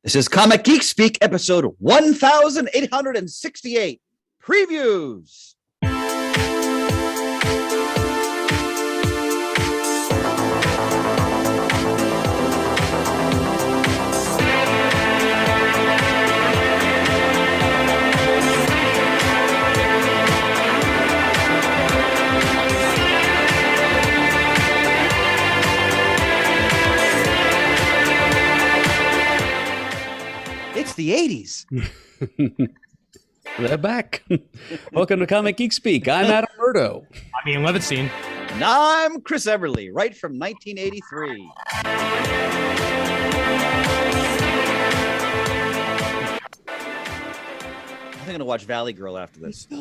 This is Comic Geek Speak, episode 1868. Previews. It's the 80s. They're back. Welcome to Comic Geek Speak. I'm Adam Murdo. I'm Ian Levinstein. And I'm Chris Everly, right from 1983. I'm going to watch Valley Girl after this. I've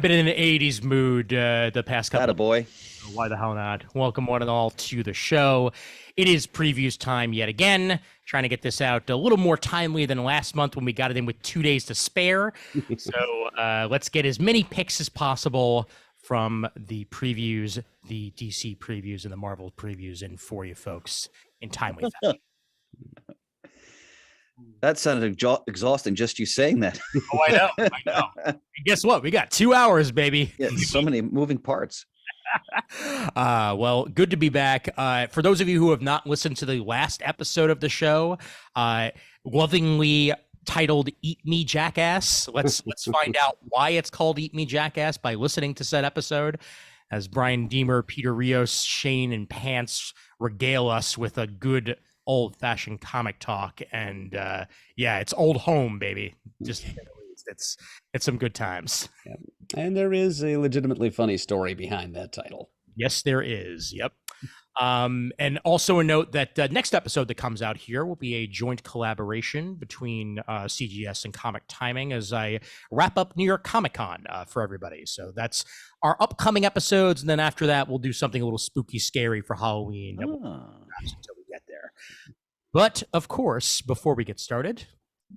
been in an 80s mood the past couple of boy. Why the hell not? Welcome one and all to the show. It is previews time yet again. Trying to get this out a little more timely than last month when we got it in with 2 days to spare. So let's get as many picks as possible from the previews, the DC previews, and the Marvel previews in for you folks in timely fashion. That sounded exhausting, just you saying that. Oh, I know. And guess what? We got 2 hours, baby. Yeah, so many moving parts. Well, good to be back. For those of you who have not listened to the last episode of the show, lovingly titled "Eat Me, Jackass," let's find out why it's called "Eat Me, Jackass" by listening to said episode. As Brian Deemer, Peter Rios, Shane, and Pants regale us with a good old-fashioned comic talk, and yeah, it's old home, baby. Just it's some good times. Yeah. And there is a legitimately funny story behind that title. Yes, there is. Yep. And also a note that next episode that comes out here will be a joint collaboration between CGS and Comic Timing as I wrap up New York Comic Con for everybody. So that's our upcoming episodes. And then after that, we'll do something a little spooky, scary for Halloween until we get there. But of course, before we get started,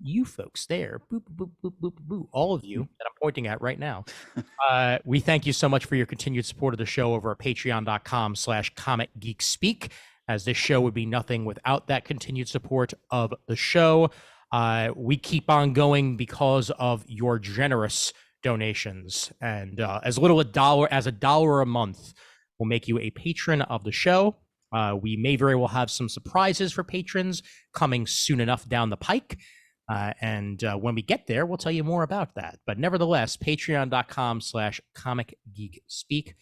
you folks there, boop, boop, boop, boop, boop, all of you that I'm pointing at right now, we thank you so much for your continued support of the show over at patreon.com/comicgeekspeak, as this show would be nothing without that continued support of the show. We keep on going because of your generous donations, and as little as a dollar a month will make you a patron of the show. We may very well have some surprises for patrons coming soon enough down the pike. And when we get there, we'll tell you more about that. But nevertheless, patreon.com/comicgeekspeak.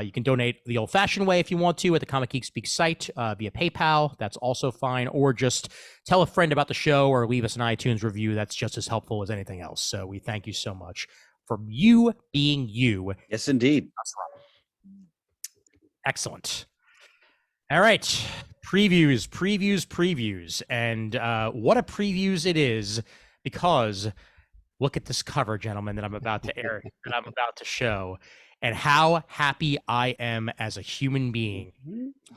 You can donate the old-fashioned way if you want to at the Comic Geek Speak site via PayPal. That's also fine. Or just tell a friend about the show or leave us an iTunes review. That's just as helpful as anything else. So we thank you so much for you being you. Yes, indeed. That's right. Excellent. All right. Previews. And what a previews it is, because look at this cover, gentlemen, that I'm about to air, that I'm about to show, and how happy I am as a human being.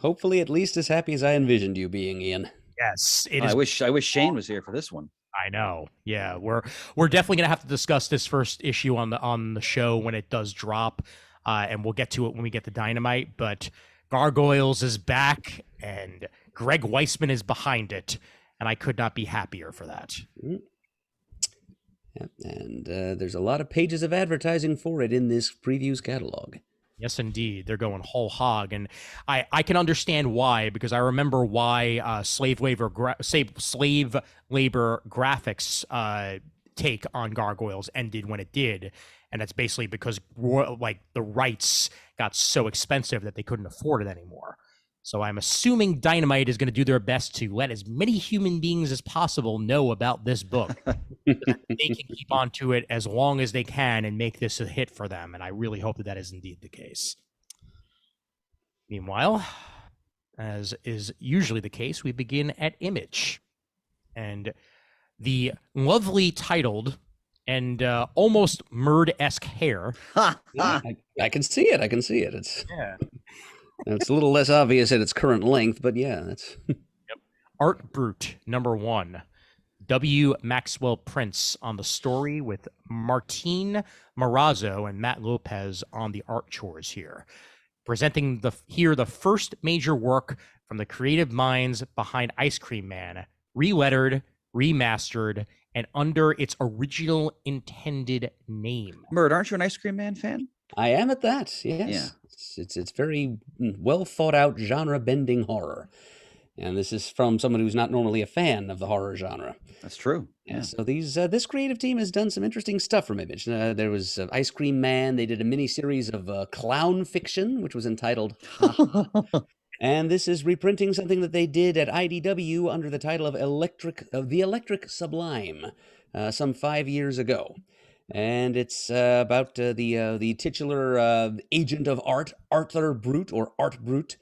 Hopefully at least as happy as I envisioned you being, Ian. Yes. It is. I wish Shane was here for this one. I know. Yeah, we're definitely gonna have to discuss this first issue on the show when it does drop, and we'll get to it when we get to Dynamite. But Gargoyles is back, and Greg Weisman is behind it, and I could not be happier for that. Yeah, and there's a lot of pages of advertising for it in this previews catalog. Yes, indeed. They're going whole hog, and I can understand why, because I remember why slave labor graphics take on Gargoyles ended when it did. And that's basically because the rights got so expensive that they couldn't afford it anymore. So I'm assuming Dynamite is going to do their best to let as many human beings as possible know about this book. So that they can keep on to it as long as they can and make this a hit for them. And I really hope that is indeed the case. Meanwhile, as is usually the case, we begin at Image. And the lovely titled and almost Murd-esque hair. I can see it. It's it's a little less obvious at its current length, but yeah, that's yep. Art Brute #1. W. Maxwell Prince on the story, with Martin Marazzo and Matt Lopez on the art chores here. presenting the first major work from the creative minds behind Ice Cream Man, relettered, remastered, and under its original intended name. Murd, aren't you an Ice Cream Man fan? I am at that. Yes. Yeah. It's very well thought out genre bending horror. And this is from someone who's not normally a fan of the horror genre. That's true. Yeah. So this creative team has done some interesting stuff from Image. There was Ice Cream Man. They did a mini series of clown fiction, which was entitled And this is reprinting something that they did at IDW under the title of The Electric Sublime, some 5 years ago. And it's about the titular agent of art, Arthur Brute, or Art Brute,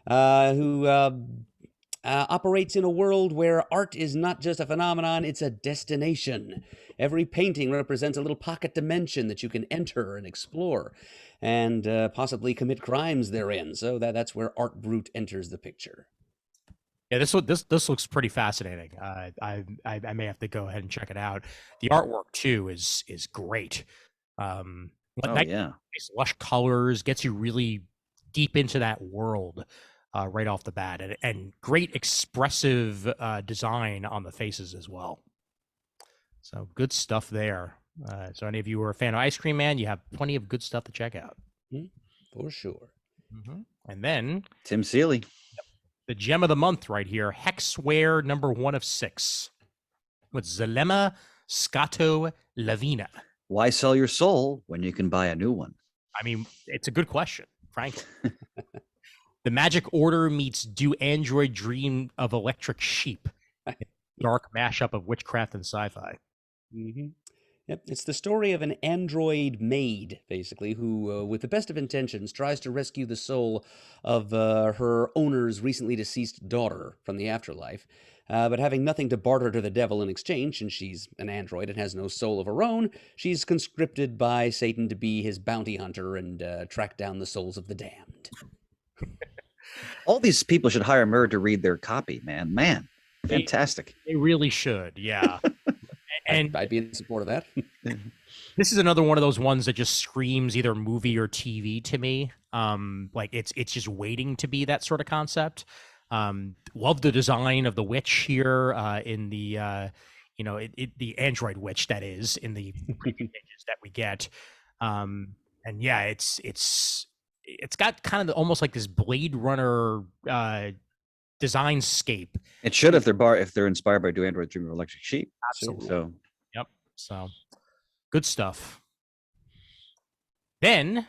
who operates in a world where art is not just a phenomenon, it's a destination. Every painting represents a little pocket dimension that you can enter and explore and possibly commit crimes therein. So that's where Art Brute enters the picture. Yeah, this looks pretty fascinating. I may have to go ahead and check it out. The artwork too is great. Nice lush colors, gets you really deep into that world right off the bat, and great expressive design on the faces as well. So good stuff there. So any of you who are a fan of Ice Cream Man, you have plenty of good stuff to check out. For sure. And then Tim Seeley. The gem of the month right here, Hexware number 1 of 6 with Zelema Scato Lavina. Why sell your soul when you can buy a new one? I mean, it's a good question, frankly. The Magic Order meets Do Android Dream of Electric Sheep? Dark mashup of witchcraft and sci-fi. Yep, it's the story of an android maid, basically, who, with the best of intentions, tries to rescue the soul of her owner's recently deceased daughter from the afterlife. But having nothing to barter to the devil in exchange, since she's an android and has no soul of her own, she's conscripted by Satan to be his bounty hunter and track down the souls of the damned. All these people should hire Murd to read their copy, man. Fantastic. They really should, yeah. And I'd be in support of that. This is another one of those ones that just screams either movie or TV to me. Like it's just waiting to be that sort of concept. Love the design of the witch here in the the android witch that is in the preview pages that we get. And yeah, it's got kind of almost like this Blade Runner design scape. It should if they're inspired by Do Android Dream of Electric Sheep. Absolutely. So yep. So good stuff. Then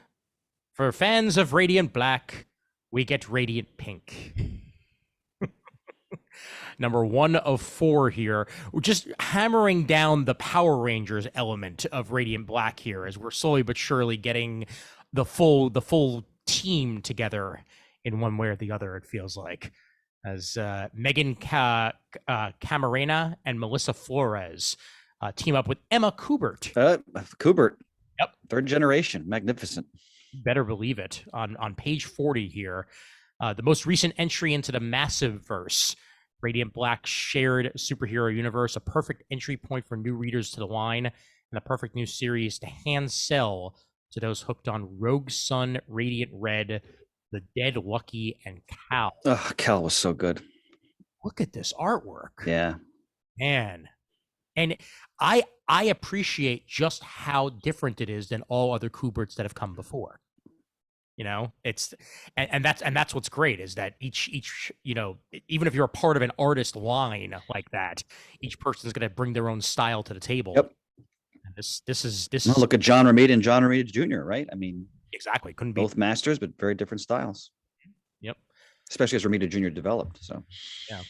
for fans of Radiant Black, we get Radiant Pink. Number 1 of 4 here. We're just hammering down the Power Rangers element of Radiant Black here as we're slowly but surely getting the full team together in one way or the other, it feels like. As Megan Camarena and Melissa Flores team up with Emma Kubert. Kubert. Yep. 3rd generation. Magnificent. Better believe it. On page 40 here, the most recent entry into the Massive Verse, Radiant Black shared superhero universe, a perfect entry point for new readers to the line, and a perfect new series to hand sell to those hooked on Rogue Sun, Radiant Red, The Dead Lucky, and Cal. Oh, Cal was so good. Look at this artwork. Yeah. Man. And I appreciate just how different it is than all other Kuberts that have come before. You know, it's and that's what's great is that each even if you're a part of an artist line like that, each person's going to bring their own style to the table. Yep. And this is look at John Romita and John Romita Jr., right? I mean, exactly. Couldn't be both masters, but very different styles. Yep. Especially as Romita Jr. developed. So yeah.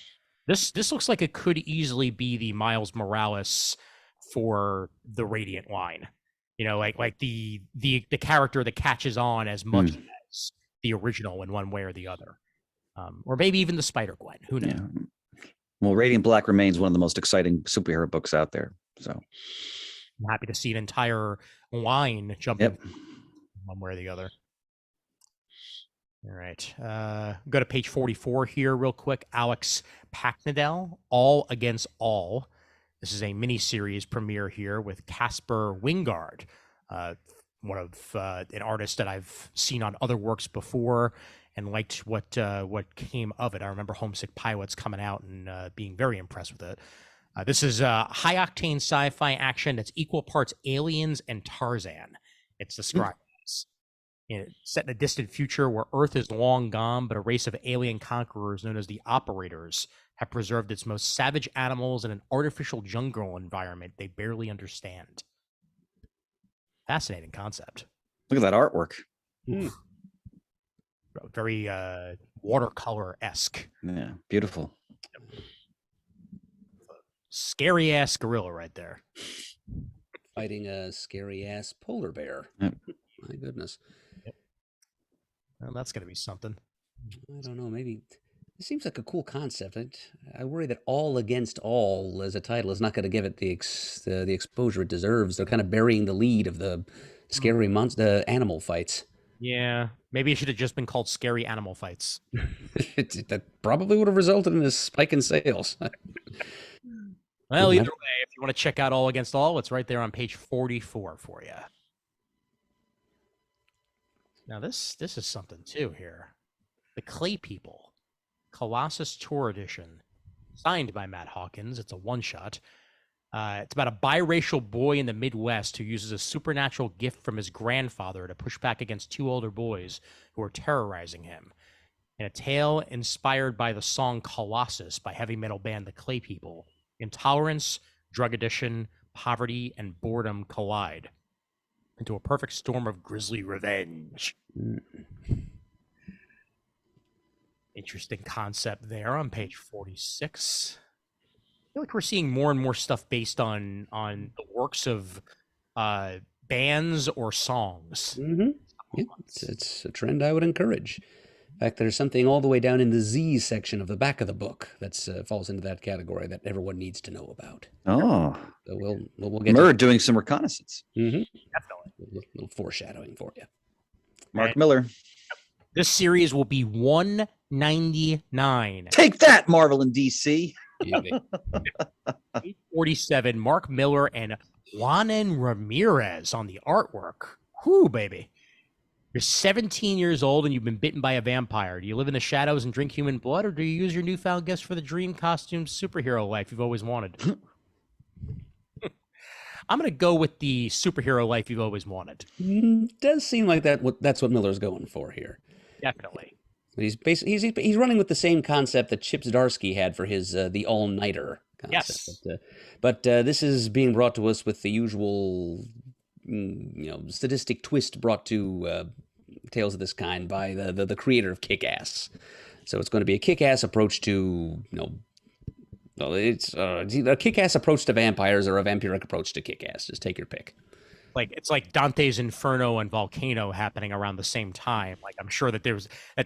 This looks like it could easily be the Miles Morales for the Radiant line. You know, like the character that catches on as much as the original in one way or the other. Or maybe even the Spider-Gwen. Who knows? Yeah. Well, Radiant Black remains one of the most exciting superhero books out there. So I'm happy to see an entire line jumping one way or the other. All right. Go to page 44 here real quick. Alex Packnadel, All Against All. This is a mini-series premiere here with Casper Wingard. an artist that I've seen on other works before and liked what came of it. I remember Homesick Pilots coming out and being very impressed with it. This is high octane sci-fi action that's equal parts Aliens and Tarzan. It's described as set in a distant future where Earth is long gone, but a race of alien conquerors known as the Operators have preserved its most savage animals in an artificial jungle environment they barely understand. Fascinating concept. Look at that artwork. Very watercolor-esque. Yeah, beautiful. Scary ass gorilla right there. Fighting a scary ass polar bear. Yep. My goodness. Yep. Well, that's gonna be something. I don't know. Maybe it seems like a cool concept. I worry that All Against All as a title is not going to give it the exposure it deserves. They're kind of burying the lead of the scary the animal fights. Yeah, maybe it should have just been called Scary Animal Fights. That probably would have resulted in a spike in sales. Well, either way, if you want to check out All Against All, it's right there on page 44 for you. Now, this is something, too, here. The Clay People, Colossus Tour Edition, signed by Matt Hawkins. It's a one-shot. It's about a biracial boy in the Midwest who uses a supernatural gift from his grandfather to push back against two older boys who are terrorizing him. In a tale inspired by the song Colossus by heavy metal band The Clay People, intolerance, drug addiction, poverty, and boredom collide into a perfect storm of grisly revenge. Interesting concept there on page 46. I feel like we're seeing more and more stuff based on the works of bands or songs. Mm-hmm. Yeah, it's a trend I would encourage. In fact, there's something all the way down in the Z section of the back of the book that falls into that category that everyone needs to know about. Oh, so we'll get Murd doing some reconnaissance. Mm-hmm. Definitely. A little foreshadowing for you. Mark Miller. This series will be $199. Take that, Marvel and DC. 847. Mark Miller and Juanen Ramirez on the artwork. Whoo, baby. You're 17 years old and you've been bitten by a vampire. Do you live in the shadows and drink human blood, or do you use your newfound gifts for the dream costume superhero life you've always wanted? I'm going to go with the superhero life you've always wanted. Does seem like that's what Miller's going for here. Definitely. He's running with the same concept that Chip Zdarsky had for his The All-Nighter concept. Yes. But this is being brought to us with the usual sadistic twist brought to tales of this kind by the creator of Kick-Ass. So it's going to be a Kick-Ass approach to it's either a Kick-Ass approach to vampires or a vampiric approach to Kick-Ass. Just take your pick. It's like Dante's Inferno and Volcano happening around the same time. Like, I'm sure that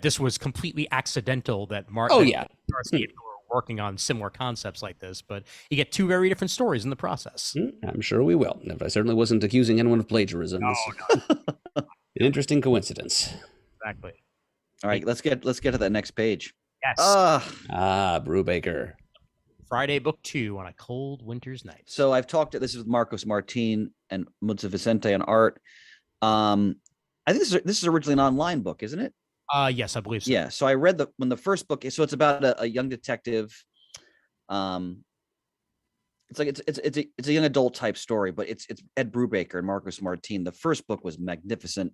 this was completely accidental that Mark and Zdarsky were working on similar concepts like this, but you get two very different stories in the process. I'm sure we will. I certainly wasn't accusing anyone of plagiarism. No. An interesting coincidence. Exactly. All right, let's get to that next page. Yes. Brubaker. Friday, book 2 on a cold winter's night. So I've talked to this is with Marcos Martin and Mutza Vicente on art. I think this is originally an online book, isn't it? Yes, I believe so. Yeah. So I read when the first book. So it's about a young detective. It's like it's a young adult type story, but it's Ed Brubaker and Marcos Martin. The first book was magnificent,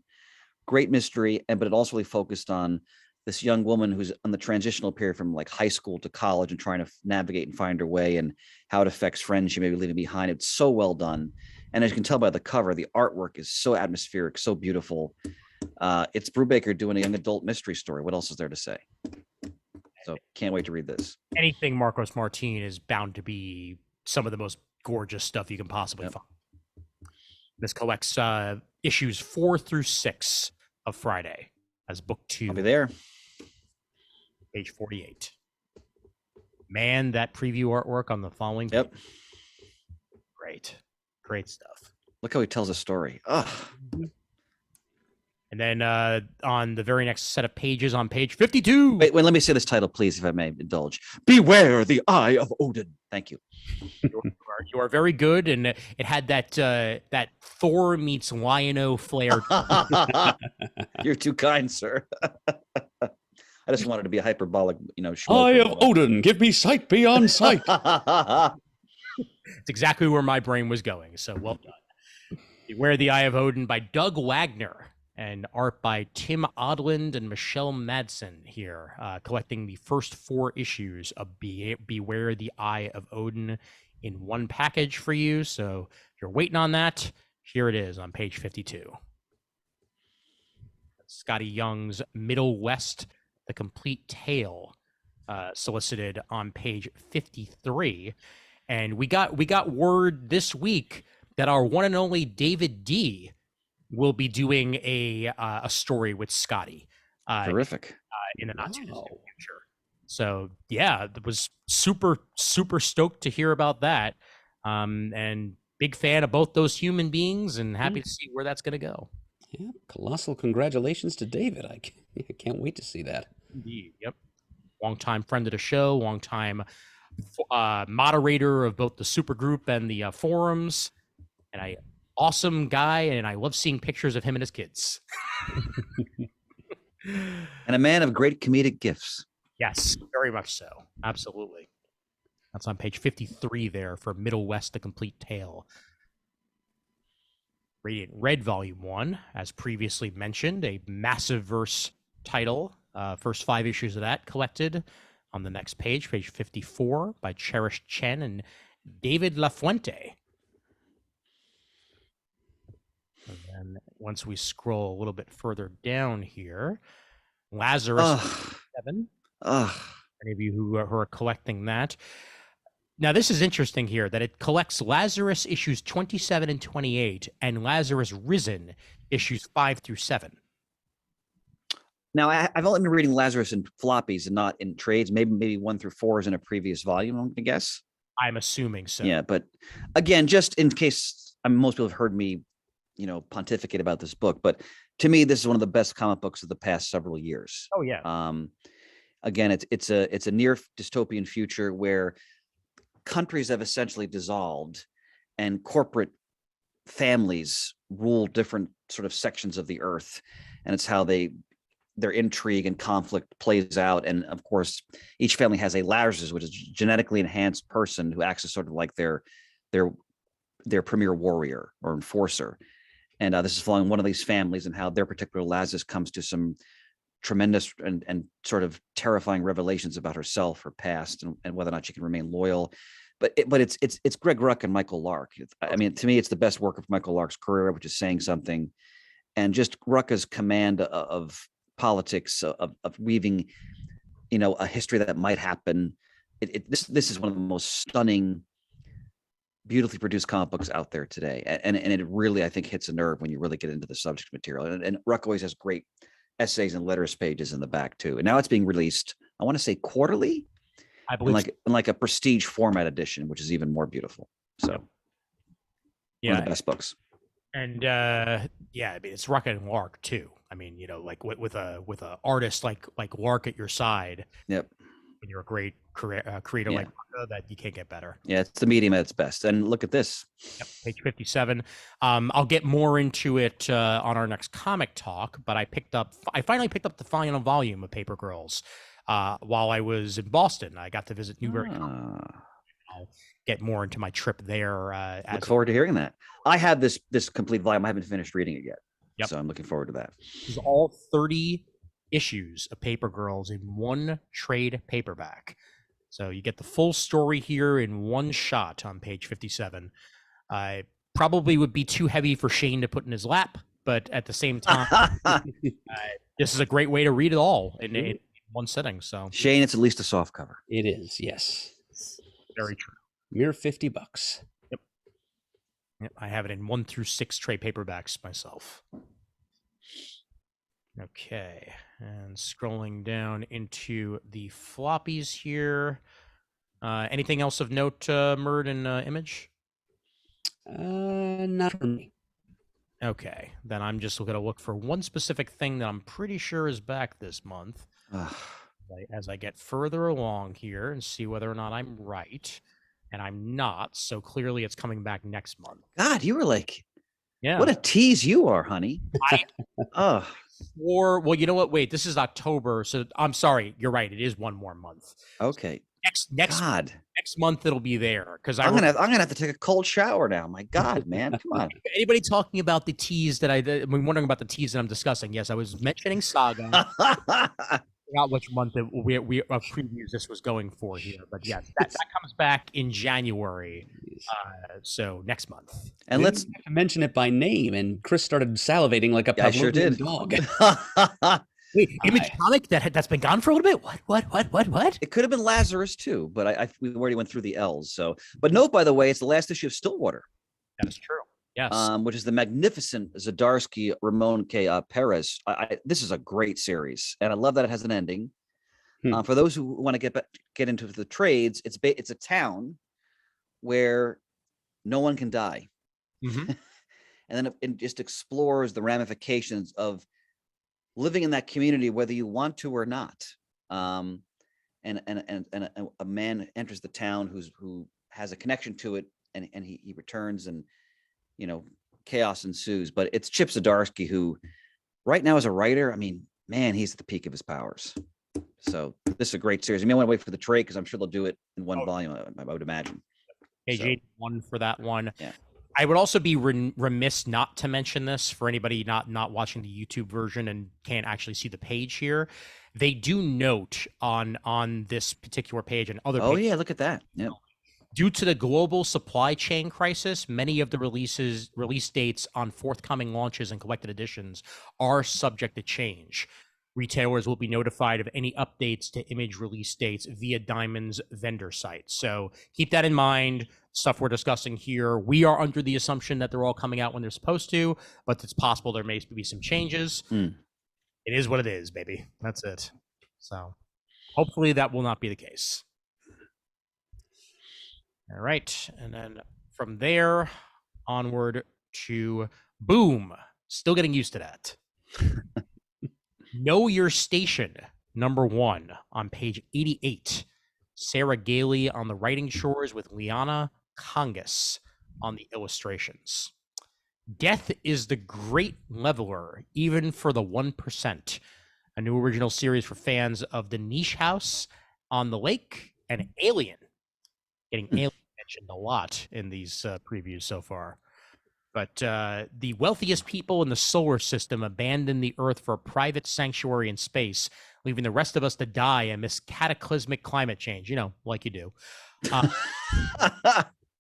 great mystery, but it also really focused on this young woman who's on the transitional period from like high school to college and trying to navigate and find her way, and how it affects friends she may be leaving behind. It's so well done. And as you can tell by the cover, the artwork is so atmospheric, so beautiful. It's Brubaker doing a young adult mystery story. What else is there to say? So can't wait to read this. Anything Marcos Martin is bound to be some of the most gorgeous stuff you can possibly find. This collects issues 4 through 6 of Friday as book 2. I'll be there. Page 48. Man, that preview artwork on the following page. Yep. Great. Great stuff. Look how he tells a story. Ugh. And then on the very next set of pages on page 52. Wait, let me say this title, please, if I may indulge. Beware the Eye of Odin. Thank you. You are very good, and it had that that Thor meets Lion-O flair. You're too kind, sir. I just wanted to be a hyperbolic, Eye of Odin, give me sight beyond sight. It's exactly where my brain was going. So well done. Beware the Eye of Odin by Doug Wagner, and art by Tim Odland and Michelle Madsen here, collecting the first 4 issues of Beware the Eye of Odin in one package for you. So if you're waiting on that, here it is on page 52. Scotty Young's Middle West, The Complete Tale, solicited on page 53. And we got word this week that our one and only David D will be doing a story with Scotty. Terrific. In the not too distant future. So yeah, it was super stoked to hear about that. And big fan of both those human beings, and happy to see where that's going to go. Yeah, colossal congratulations to David. I can't wait to see that. Indeed. Yep. Longtime friend of the show, longtime moderator of both the supergroup and the forums, and awesome guy, and I love seeing pictures of him and his kids. And a man of great comedic gifts. Yes, very much so. Absolutely. That's on page 53 there for Middle West, The Complete Tale. Radiant Red Volume 1, as previously mentioned, a massive verse title. First 5 issues of that collected on the next page, page 54, by Cherish Chen and David LaFuente. And then once we scroll a little bit further down here, Lazarus 7. Any of you who are collecting that. Now, this is interesting here, that it collects Lazarus issues 27 and 28 and Lazarus Risen issues 5 through 7. Now, I've only been reading Lazarus in floppies and not in trades. Maybe 1 through 4 is in a previous volume, I'm going to guess. I'm assuming so. Yeah, but again, just in case, most people have heard me, pontificate about this book, but to me, this is one of the best comic books of the past several years. Oh, yeah. Again, it's a near dystopian future where countries have essentially dissolved and corporate families rule different sort of sections of the earth, and it's how their intrigue and conflict plays out. And of course, each family has a Lazarus, which is a genetically enhanced person who acts as sort of like their premier warrior or enforcer. And this is following one of these families and how their particular Lazarus comes to some tremendous and sort of terrifying revelations about herself, her past, and whether or not she can remain loyal. But it's Greg Rucka and Michael Lark. I mean, to me, it's the best work of Michael Lark's career, which is saying something. And just Rucka's command of politics, of weaving, a history that might happen. This is one of the most stunning, beautifully produced comic books out there today. And it really, I think, hits a nerve when you really get into the subject material. And Rucka always has great essays and letters pages in the back too. And now it's being released, I want to say quarterly, I believe, in like a prestige format edition, which is even more beautiful. So yeah, one of the best books. And I mean, it's Rucka and Lark too. I mean, like with a artist like Lark at your side. Yep. When you're a great creator like Rucka, that you can't get better. Yeah, it's the medium at its best. And look at this. Yep, page 57. I'll get more into it on our next comic talk, but I finally picked up the final volume of Paper Girls while I was in Boston. I got to visit Newbury. I'll get more into my trip there. Look forward to hearing that. I have this complete volume. I haven't finished reading it yet. Yep. So I'm looking forward to that. This is all 30 issues of Paper Girls in one trade paperback. So you get the full story here in one shot on page 57. I probably would be too heavy for Shane to put in his lap, but at the same time, this is a great way to read it all in one sitting. So Shane, it's at least a soft cover. It is, yes. Very true. Mere $50. Yep, I have it in 1 through 6 trade paperbacks myself. Okay, and scrolling down into the floppies here. Anything else of note, Murd and Image? Not for me. Okay, then I'm just going to look for one specific thing that I'm pretty sure is back this month. Ugh. As I get further along here and see whether or not I'm right, and I'm not, so clearly it's coming back next month. God, you were like, Yeah. what a tease you are, honey. Oh, Well, you know what? Wait, this is October, so I'm sorry. You're right. It is one more month. okay. Next God, month it'll be there because I'm gonna have to take a cold shower now. My God, man, come on. Anybody talking about the tease that I'm wondering about the tease that I'm discussing? Yes, I was mentioning Saga. Not which month we previews this was going for here, but yes, that comes back in January, so next month. And let's mention it by name, and Chris started salivating like a I sure did. dog. Wait, Image Comic that's been gone for a little bit. What? It could have been Lazarus too, but we already went through the L's. So, but note by the way, it's the last issue of Stillwater. That's true. Yes. Which is the magnificent Zdarsky Ramon K. Perez. This is a great series, and I love that it has an ending. For those who want to get into the trades, it's a town where no one can die, Mm-hmm. and then it just explores the ramifications of living in that community, whether you want to or not. And a man enters the town who has a connection to it, and he returns, and chaos ensues. But it's Chip Zdarsky, who right now as a writer, I mean, man, he's at the peak of his powers. So this is a great series. You may want to wait for the trade because I'm sure they'll do it in one volume, I would imagine. AJ won for that one. Yeah. I would also be remiss not to mention this for anybody not watching the YouTube version and can't actually see the page here. They do note on this particular page and other pages, yeah, look at that. Yeah. Due to the global supply chain crisis, many of the release dates on forthcoming launches and collected editions are subject to change. Retailers will be notified of any updates to image release dates via Diamond's vendor site. So keep that in mind. Stuff we're discussing here, we are under the assumption that they're all coming out when they're supposed to, but it's possible there may be some changes. It is what it is, baby. That's it. So hopefully that will not be the case. All right. And then from there onward to Boom. Still getting used to that. Know Your Station, #1 on page 88. Sarah Gailey on the writing chores with Liana Congas on the illustrations. Death is the great leveler, even for the 1%. A new original series for fans of The Niche House on the Lake and Alien. Getting Alien mentioned a lot in these previews so far. But the wealthiest people in the solar system abandon the Earth for a private sanctuary in space, leaving the rest of us to die amidst cataclysmic climate change, like you do.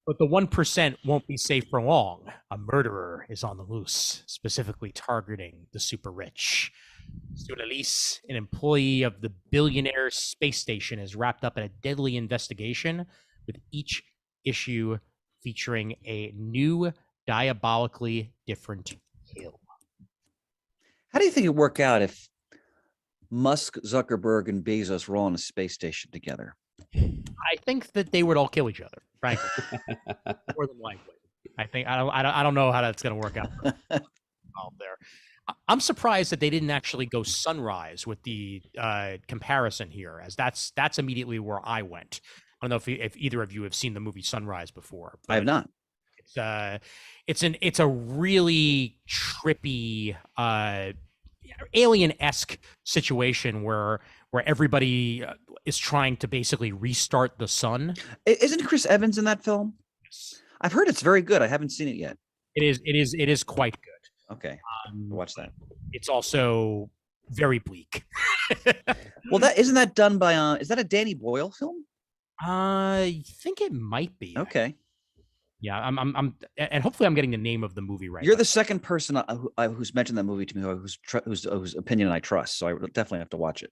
But the 1% won't be safe for long. A murderer is on the loose, specifically targeting the super rich. Sudalise, an employee of the billionaire space station, is wrapped up in a deadly investigation, with each issue featuring a new, diabolically different kill. How do you think it'd work out if Musk, Zuckerberg, and Bezos were all on a space station together? I think that they would all kill each other, frankly. More than likely. I don't know how that's going to work out out there. I'm surprised that they didn't actually go sunrise with the comparison here, as that's immediately where I went. I don't know if either of you have seen the movie Sunrise before. I have not. It's a really trippy alien-esque situation where everybody is trying to basically restart the sun. Isn't Chris Evans in that film? Yes. I've heard it's very good. I haven't seen it yet. It is quite good. Okay, watch that. It's also very bleak. Well, isn't that done by is that a Danny Boyle film? I think it might be. Okay. Yeah, I'm and hopefully I'm getting the name of the movie right. You're the second person who's mentioned that movie to me whose opinion I trust, so I definitely have to watch it.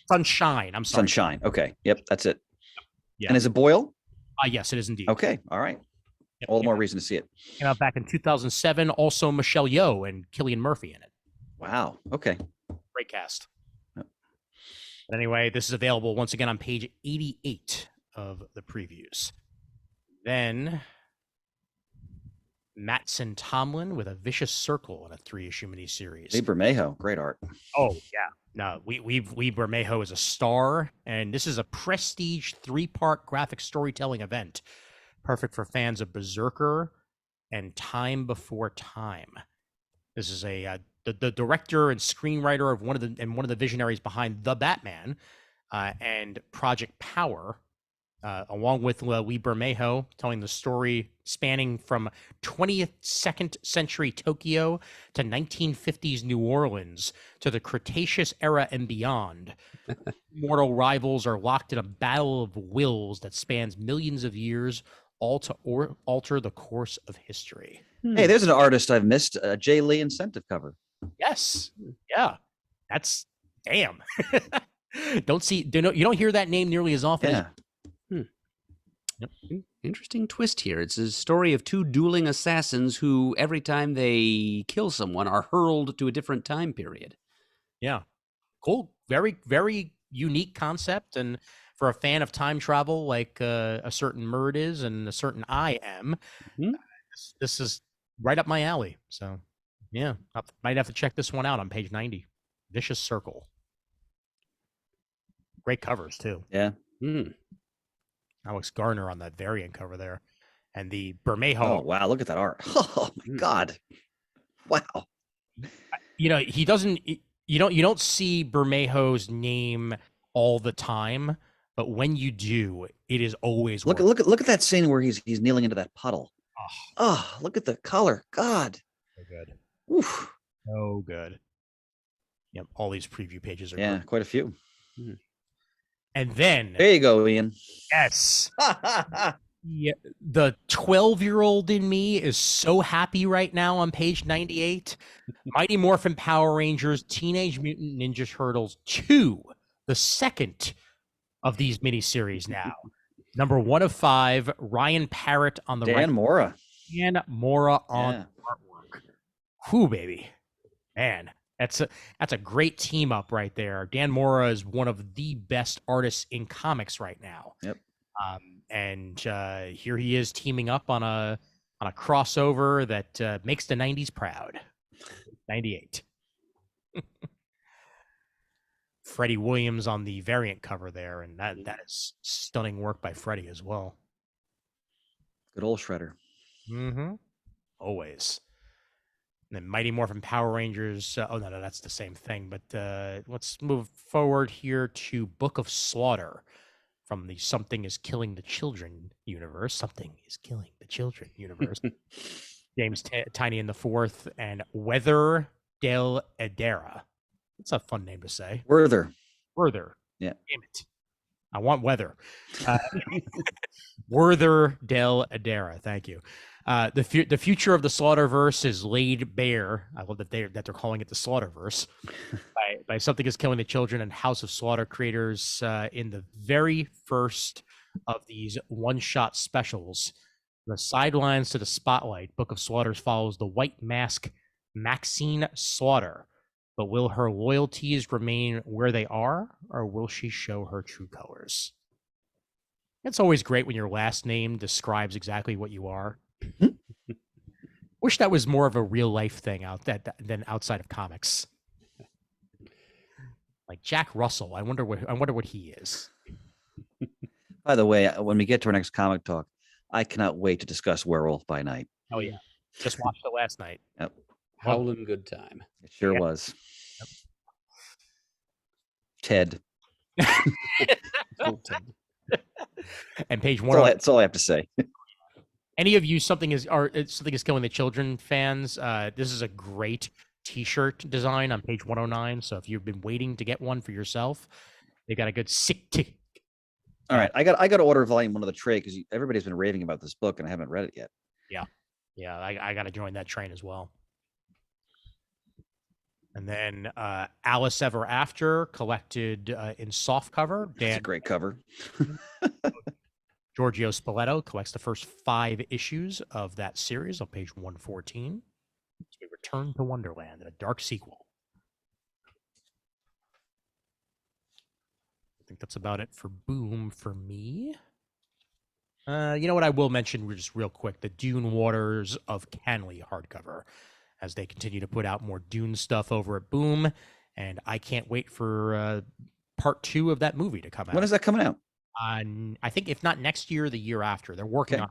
Sunshine. I'm sorry. Sunshine. Okay. Yep, that's it. Yeah. And is it Boyle? Yes, it is indeed. Okay. All right. Yep, All the more reason to see it. Came out back in 2007. Also Michelle Yeoh and Cillian Murphy in it. Wow. Okay. Great cast. Yep. But anyway, this is available once again on page 88 of the previews. Then Matson Tomlin with a Vicious Circle in a 3-issue miniseries. Lee Bermejo, great art. Oh yeah, no, Lee Bermejo is a star, and this is a prestige 3-part graphic storytelling event, perfect for fans of Berserker and Time Before Time. This is the director and screenwriter of one of the visionaries behind The Batman and Project Power, along with Lee Bermejo, telling the story spanning from 22nd century Tokyo to 1950s New Orleans to the Cretaceous era and beyond. Mortal rivals are locked in a battle of wills that spans millions of years, all to alter the course of history. Hey, there's an artist I've missed. Jay Lee incentive cover. Yes. Yeah. That's damn. You don't hear that name nearly as often. Yeah. Interesting twist here. It's a story of two dueling assassins who, every time they kill someone, are hurled to a different time period. Yeah. Cool. Very, very unique concept. And for a fan of time travel, like a certain Murd is and a certain I am, this is right up my alley. So, yeah, I might have to check this one out on page 90. Vicious Circle. Great covers, too. Yeah. Alex Garner on that variant cover there. And the Bermejo. Oh, wow. Look at that art. Oh, my God. Wow. He doesn't... You don't see Bermejo's name all the time, but when you do, it is always look at that scene where he's kneeling into that puddle. Oh, look at the color. God. So good. Oof. So good. Yep, all these preview pages are great. Quite a few. And then there you go, Ian. Yes. Yeah, the 12-year-old in me is so happy right now on page 98. Mighty Morphin Power Rangers Teenage Mutant Ninja Turtles 2, the second of these miniseries now. Number 1 of 5, Ryan Parrott on the Dan Mora. Dan Mora on artwork. Whew, baby. Man, that's a great team up right there. Dan Mora is one of the best artists in comics right now. Yep. And here he is teaming up on a crossover that makes the 90s proud. 98. Freddie Williams on the variant cover there, and that is stunning work by Freddie as well. Good old Shredder. Always. And then Mighty Morphin Power Rangers. No, that's the same thing. But let's move forward here to Book of Slaughter from the Something is Killing the Children universe. Something is Killing the Children universe. James Tiny in the Fourth and Weather del Edera. That's a fun name to say. Werther. Yeah. Damn it. I want Weather. Werther del Edera. Thank you. The future of the Slaughterverse is laid bare. I love that they're calling it the Slaughterverse by Something is Killing the Children and House of Slaughter creators in the very first of these one-shot specials. From the sidelines to the spotlight, Book of Slaughters follows the white mask Maxine Slaughter. But will her loyalties remain where they are, or will she show her true colors? It's always great when your last name describes exactly what you are. Wish that was more of a real life thing than outside of comics. Like Jack Russell, I wonder what he is. By the way, when we get to our next comic talk, I cannot wait to discuss Werewolf by Night. Oh yeah, just watched it last night. Yep. Howling good time. It sure was. Yep. Ted. And page 1. That's all I have to say. Any of you Something is Killing the Children fans, this is a great t-shirt design on page 109. So if you've been waiting to get one for yourself, they got a good sick. All right, I got to order volume 1 of the trade because everybody's been raving about this book and I haven't read it yet. Yeah, I got to join that train as well. And then Alice Ever After, collected in softcover. That's a great cover. Giorgio Spoleto collects the first 5 issues of that series on page 114. So we return to Wonderland in a dark sequel. I think that's about it for Boom for me. You know what I will mention just real quick, the Dune Waters of Canley hardcover, as they continue to put out more Dune stuff over at Boom, and I can't wait for part 2 of that movie to come out. When is that coming out? I think if not next year, the year after. They're working on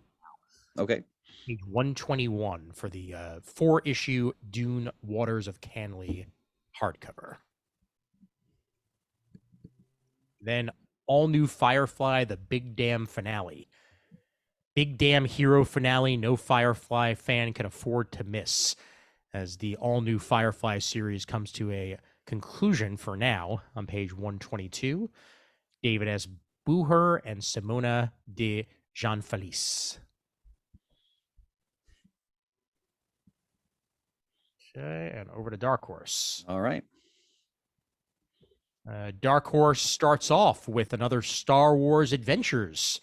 Okay. page 121 for the 4-issue Dune Waters of Canley hardcover. Then all new Firefly, the Big Damn finale. Big Damn hero finale no Firefly fan can afford to miss, as the all new Firefly series comes to a conclusion for now on page 122. David S. Booher and Simona de Jean-Felice. Okay, and over to Dark Horse. All right. Dark Horse starts off with another Star Wars Adventures.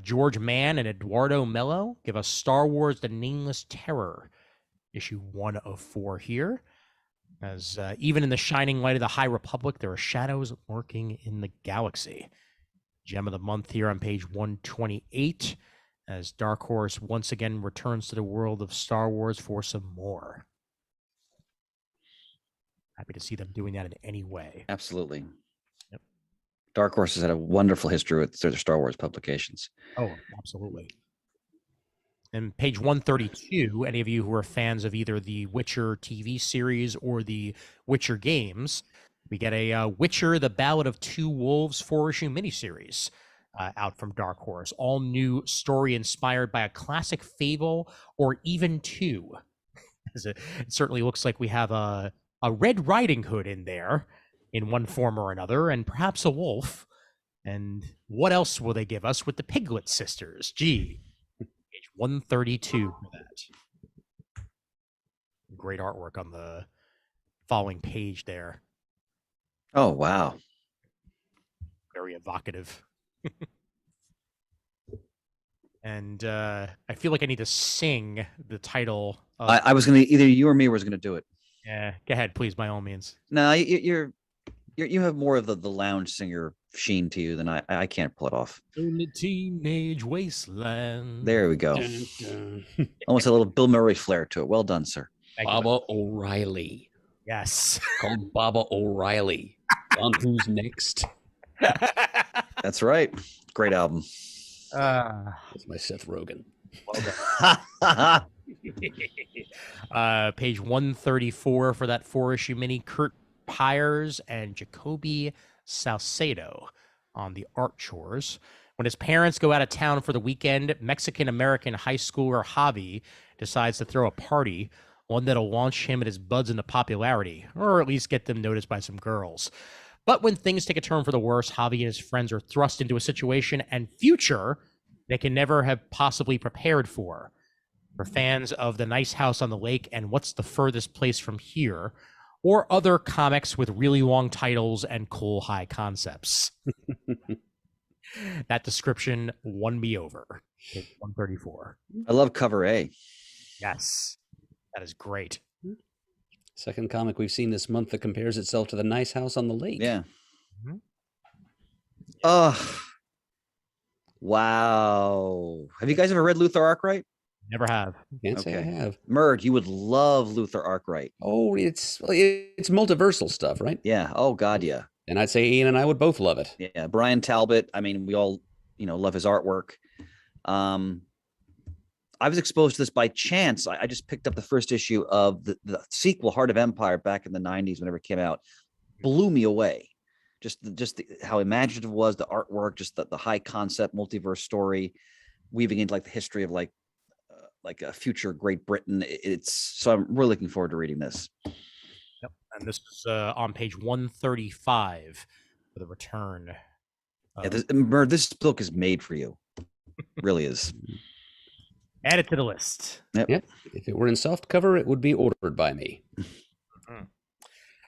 George Mann and Eduardo Mello give us Star Wars The Nameless Terror, issue 1 of 4 here. As even in the shining light of the High Republic, there are shadows lurking in the galaxy. Gem of the month here on page 128, as Dark Horse once again returns to the world of Star Wars for some more. Happy to see them doing that in any way. Absolutely. Yep. Dark Horse has had a wonderful history with their Star Wars publications. Oh, absolutely. And page 132, any of you who are fans of either the Witcher TV series or the Witcher games, we get a Witcher, The Ballad of Two Wolves 4-issue miniseries out from Dark Horse. All new story inspired by a classic fable or even two. It certainly looks like we have a Red Riding Hood in there in one form or another, and perhaps a wolf. And what else will they give us with the Piglet sisters? Gee, page 132 for that. Great artwork on the following page there. Oh, wow. Very evocative. And I feel like I need to sing the title. I was going to, either you or me was going to do it. Yeah, go ahead, please, by all means. No, you have more of the lounge singer sheen to you than I can't pull it off. In the teenage wasteland. There we go. Dun, dun. Almost a little Bill Murray flair to it. Well done, sir. Thank you. Baba O'Reilly. Yes. Called Baba O'Reilly. On Who's Next? That's right. Great album. That's my Seth Rogen. Page 134 for that 4-issue mini. Kurt Pyers and Jacoby Salcedo on the art chores. When his parents go out of town for the weekend, Mexican-American high schooler Javi decides to throw a party, one that'll launch him and his buds into popularity, or at least get them noticed by some girls. But when things take a turn for the worse, Javi and his friends are thrust into a situation and future they can never have possibly prepared for. For fans of The Nice House on the Lake and What's the Furthest Place from Here, or other comics with really long titles and cool high concepts. That description won me over. Page 134. I love cover A. Yes, that is great. Second comic we've seen this month that compares itself to The Nice House on the Lake. Yeah. Mhm. Oh, wow. Have you guys ever read Luther Arkwright? Never have. Can't say I Okay. have. Murd, you would love Luther Arkwright. Oh, it's multiversal stuff, right? Yeah. Oh, God, yeah. And I'd say Ian and I would both love it. Yeah. Brian Talbot. I mean, we all, love his artwork. I was exposed to this by chance. I just picked up the first issue of the sequel, Heart of Empire, back in the 90s, whenever it came out. Blew me away. Just how imaginative it was, the artwork, just the high concept multiverse story, weaving into like the history of like a future Great Britain. So I'm really looking forward to reading this. Yep. And this is on page 135 for the return. Yeah, Murd, this book is made for you. Really is. Add it to the list. Yep. If it were in soft cover, it would be ordered by me.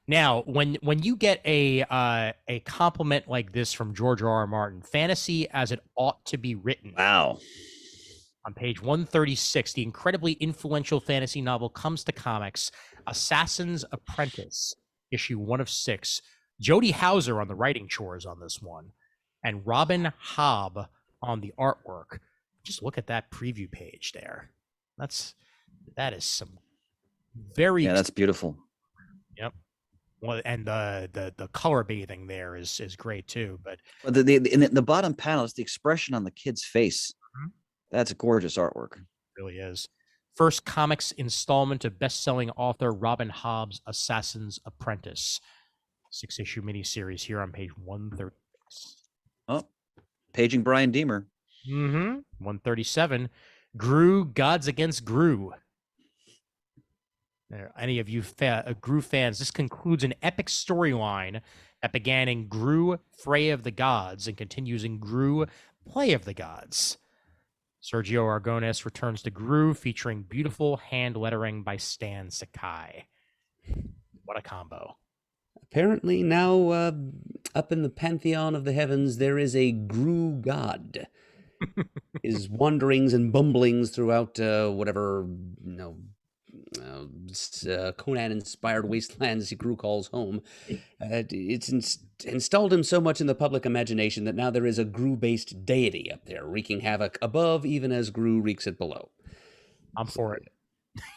Now, when you get a compliment like this from George R.R. Martin, fantasy as it ought to be written. Wow. On page 136, the incredibly influential fantasy novel comes to comics, Assassin's Apprentice, issue 1 of 6. Jody Hauser on the writing chores on this one, and Robin Hobb on the artwork. Just look at that preview page there. That is some very that's beautiful. Yep. Well, and the color bathing there is great too. But in the bottom panel is the expression on the kid's face. That's a gorgeous artwork. It really is. First comics installment of best-selling author Robin Hobb's Assassin's Apprentice. 6-issue miniseries here on page 136. Oh, paging Brian Deemer. 137. Gru, Gods Against Gru. Any of you Gru fans, this concludes an epic storyline that began in Gru, Fray of the Gods, and continues in Gru, Play of the Gods. Sergio Aragonés returns to Gru, featuring beautiful hand lettering by Stan Sakai. What a combo. Apparently now up in the pantheon of the heavens, there is a Gru god. His wanderings and bumblings throughout whatever Conan-inspired wastelands Gru calls home. It's installed him so much in the public imagination that now there is a Gru-based deity up there, wreaking havoc above even as Gru wreaks it below. I'm for it.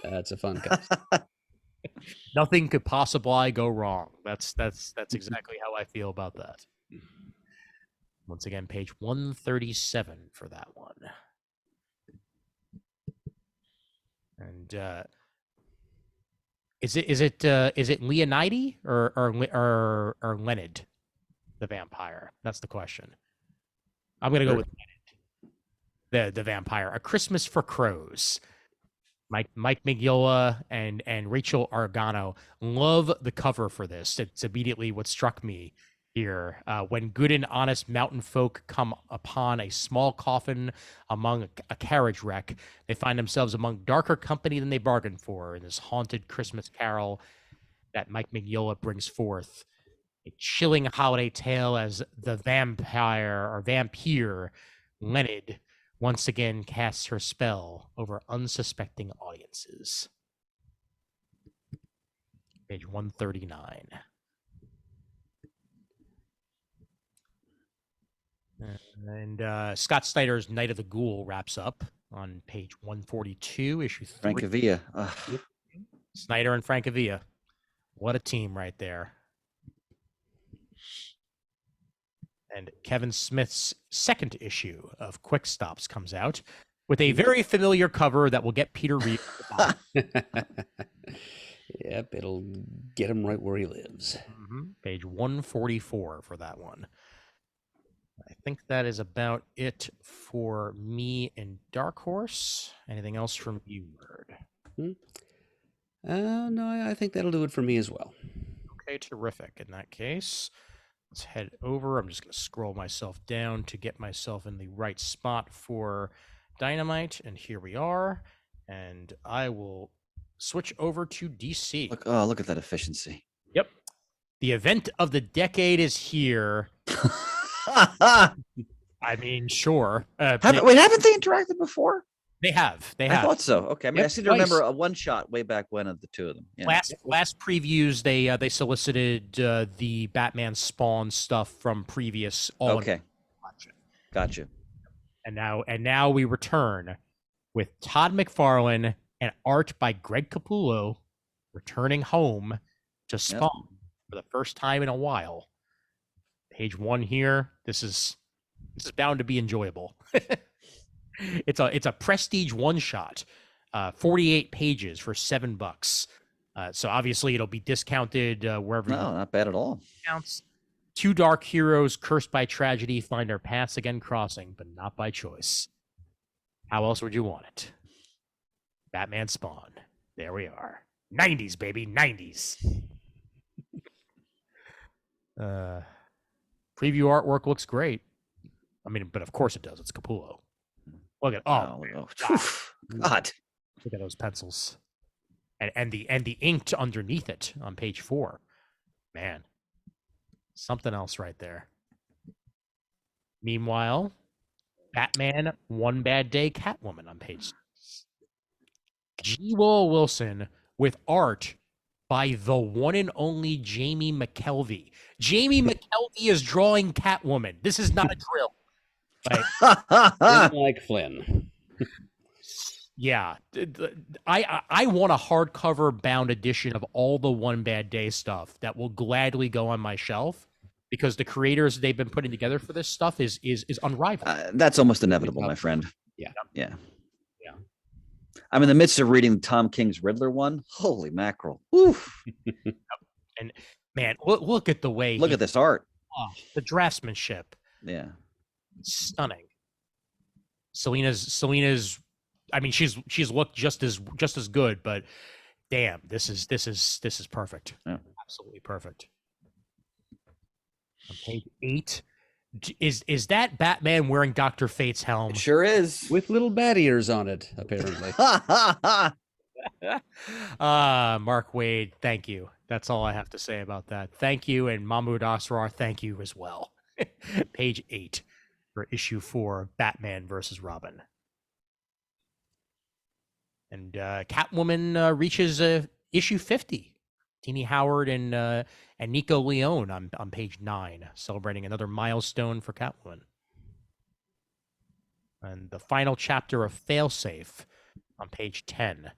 That's a fun cast. Nothing could possibly go wrong. That's exactly how I feel about that. Once again, page 137 for that one. And is it Leonide or Leonid, the vampire? That's the question. I'm gonna go with Leonid, the vampire. A Christmas for Crows. Mike Mignola and Rachel Argano. Love the cover for this. It's immediately what struck me here. When good and honest mountain folk come upon a small coffin among a carriage wreck, they find themselves among darker company than they bargained for in this haunted Christmas carol that Mike Mignola brings forth. A chilling holiday tale as the vampire Leonid once again casts her spell over unsuspecting audiences. Page 139. And Scott Snyder's Night of the Ghoul wraps up on page 142, issue 3. Francavilla. Snyder and Francavilla. What a team right there. And Kevin Smith's second issue of Quick Stops comes out with a very familiar cover that will get Peter Reed. Yep, it'll get him right where he lives. Page 144 for that one. I think that is about it for me and Dark Horse. Anything else from you, Murd? No, I think that'll do it for me as well. Okay, terrific. In that case, let's head over. I'm just going to scroll myself down to get myself in the right spot for Dynamite. And here we are. And I will switch over to DC. Look at that efficiency. Yep. The event of the decade is here. I mean, sure. Haven't they interacted before? They have. I thought so. Okay. I mean, Yep, I seem to remember a one shot way back when of the two of them. Yeah. Last previews, they solicited the Batman Spawn stuff from previous. Okay. Gotcha. And now we return with Todd McFarlane and art by Greg Capullo returning home to Spawn for the first time in a while. Page 1 here. This is bound to be enjoyable. It's a prestige one shot, 48 pages for $7. So obviously it'll be discounted wherever. No, not bad at all. Counts. Two dark heroes cursed by tragedy find their paths again crossing, but not by choice. How else would you want it? Batman Spawn. There we are. 90s, baby, 90s. Preview artwork looks great. I mean, but of course it does. It's Capullo. Look at God. Look at those pencils, and the inked underneath it on page 4. Man, something else right there. Meanwhile, Batman One Bad Day Catwoman on page 6. G. Will Wilson with art by the one and only Jamie McKelvey. Jamie McKelvey is drawing Catwoman. This is not a drill. Like Flynn. Yeah, I want a hardcover bound edition of all the One Bad Day stuff that will gladly go on my shelf, because the creators they've been putting together for this stuff is unrivaled. That's almost inevitable, my friend. Yeah. I'm in the midst of reading Tom King's Riddler one. Holy mackerel! Oof. And man, look at the way Look at this art. The draftsmanship. Yeah, Stunning. Selena's. I mean, she's looked just as good, but damn, this is perfect. Yeah. Absolutely perfect. On page 8, is that Batman wearing Dr. Fate's helm? it sure is. With little bat ears on it, apparently. Mark Waid, thank you. That's all I have to say about that. Thank you, and Mahmoud Asrar, thank you as well. Page 8 for issue 4, Batman versus Robin. And Catwoman reaches issue 50. Tini Howard and Nico Leone on page 9, celebrating another milestone for Catwoman. And the final chapter of Failsafe on page 10,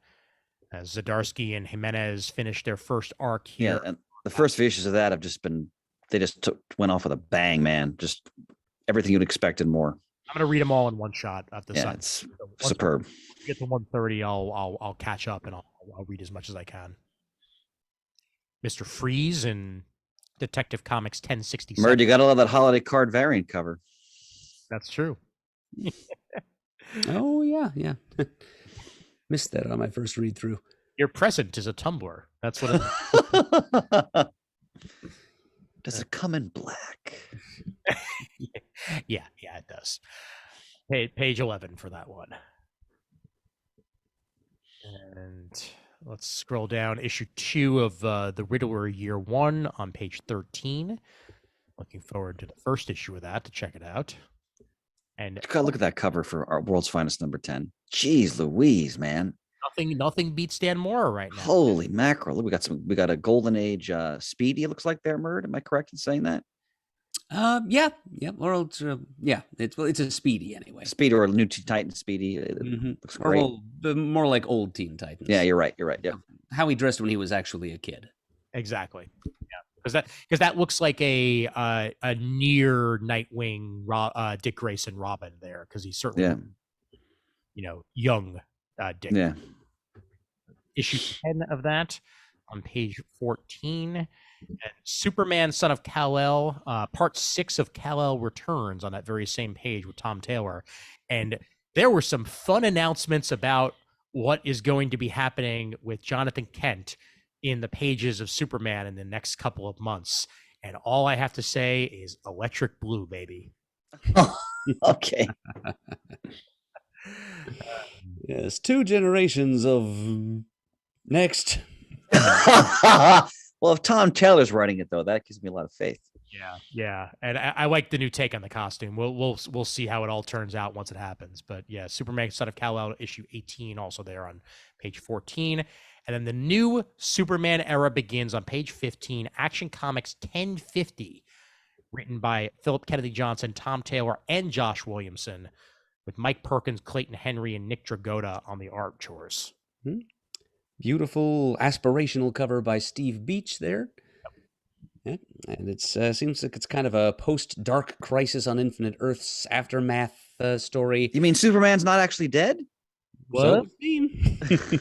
as Zdarsky and Jimenez finish their first arc here. Yeah, and the first few issues of that have just been, they just went off with a bang, man. Just everything you'd expect and more. I'm gonna read them all in one shot at the Yeah, side. it's Once superb. we get to 130, I'll catch up and I'll read as much as I can. Mr. Freeze and Detective Comics 1067. Murd, you gotta love that holiday card variant cover. That's true. Oh, yeah. Missed that on my first read through. Your present is a tumbler. That's what it Does it come in black? Yeah, it does. Page 11 for that one. And let's scroll down. Issue 2 of the Riddler Year 1 on page 13. Looking forward to the first issue of that to check it out. And God, look at that cover for our World's Finest number 10. Jeez Louise, man. nothing beats Dan Mora right now. Holy mackerel. Look, we got a golden age Speedy, it looks like there, Murd. Am I correct in saying that? Yeah. Or it's a Speedy anyway. Speedy, or a new Teen Titan Speedy. It looks great. Or more like old Teen Titans. Yeah, you're right. Yeah. How he dressed when he was actually a kid. Exactly. Yeah, because that looks like a near Nightwing Dick Grayson Robin there, because he's certainly young Dick. Yeah. Issue 10 of that on page 14. And Superman, Son of Kal-El, part 6 of Kal-El returns on that very same page with Tom Taylor. And there were some fun announcements about what is going to be happening with Jonathan Kent in the pages of Superman in the next couple of months. And all I have to say is electric blue, baby. Okay. Yes, 2 generations of next. Well, if Tom Taylor's writing it, though, that gives me a lot of faith. Yeah, and I like the new take on the costume. We'll see how it all turns out once it happens. But yeah, Superman, Son of Kal-El, issue 18, also there on page 14. And then the new Superman era begins on page 15, Action Comics 1050, written by Philip Kennedy Johnson, Tom Taylor, and Josh Williamson, with Mike Perkins, Clayton Henry, and Nick Dragotta on the art chores. Beautiful aspirational cover by Steve Beach there. Yeah, and it seems like it's kind of a post-Dark Crisis on Infinite Earths aftermath story. You mean Superman's not actually dead? What? So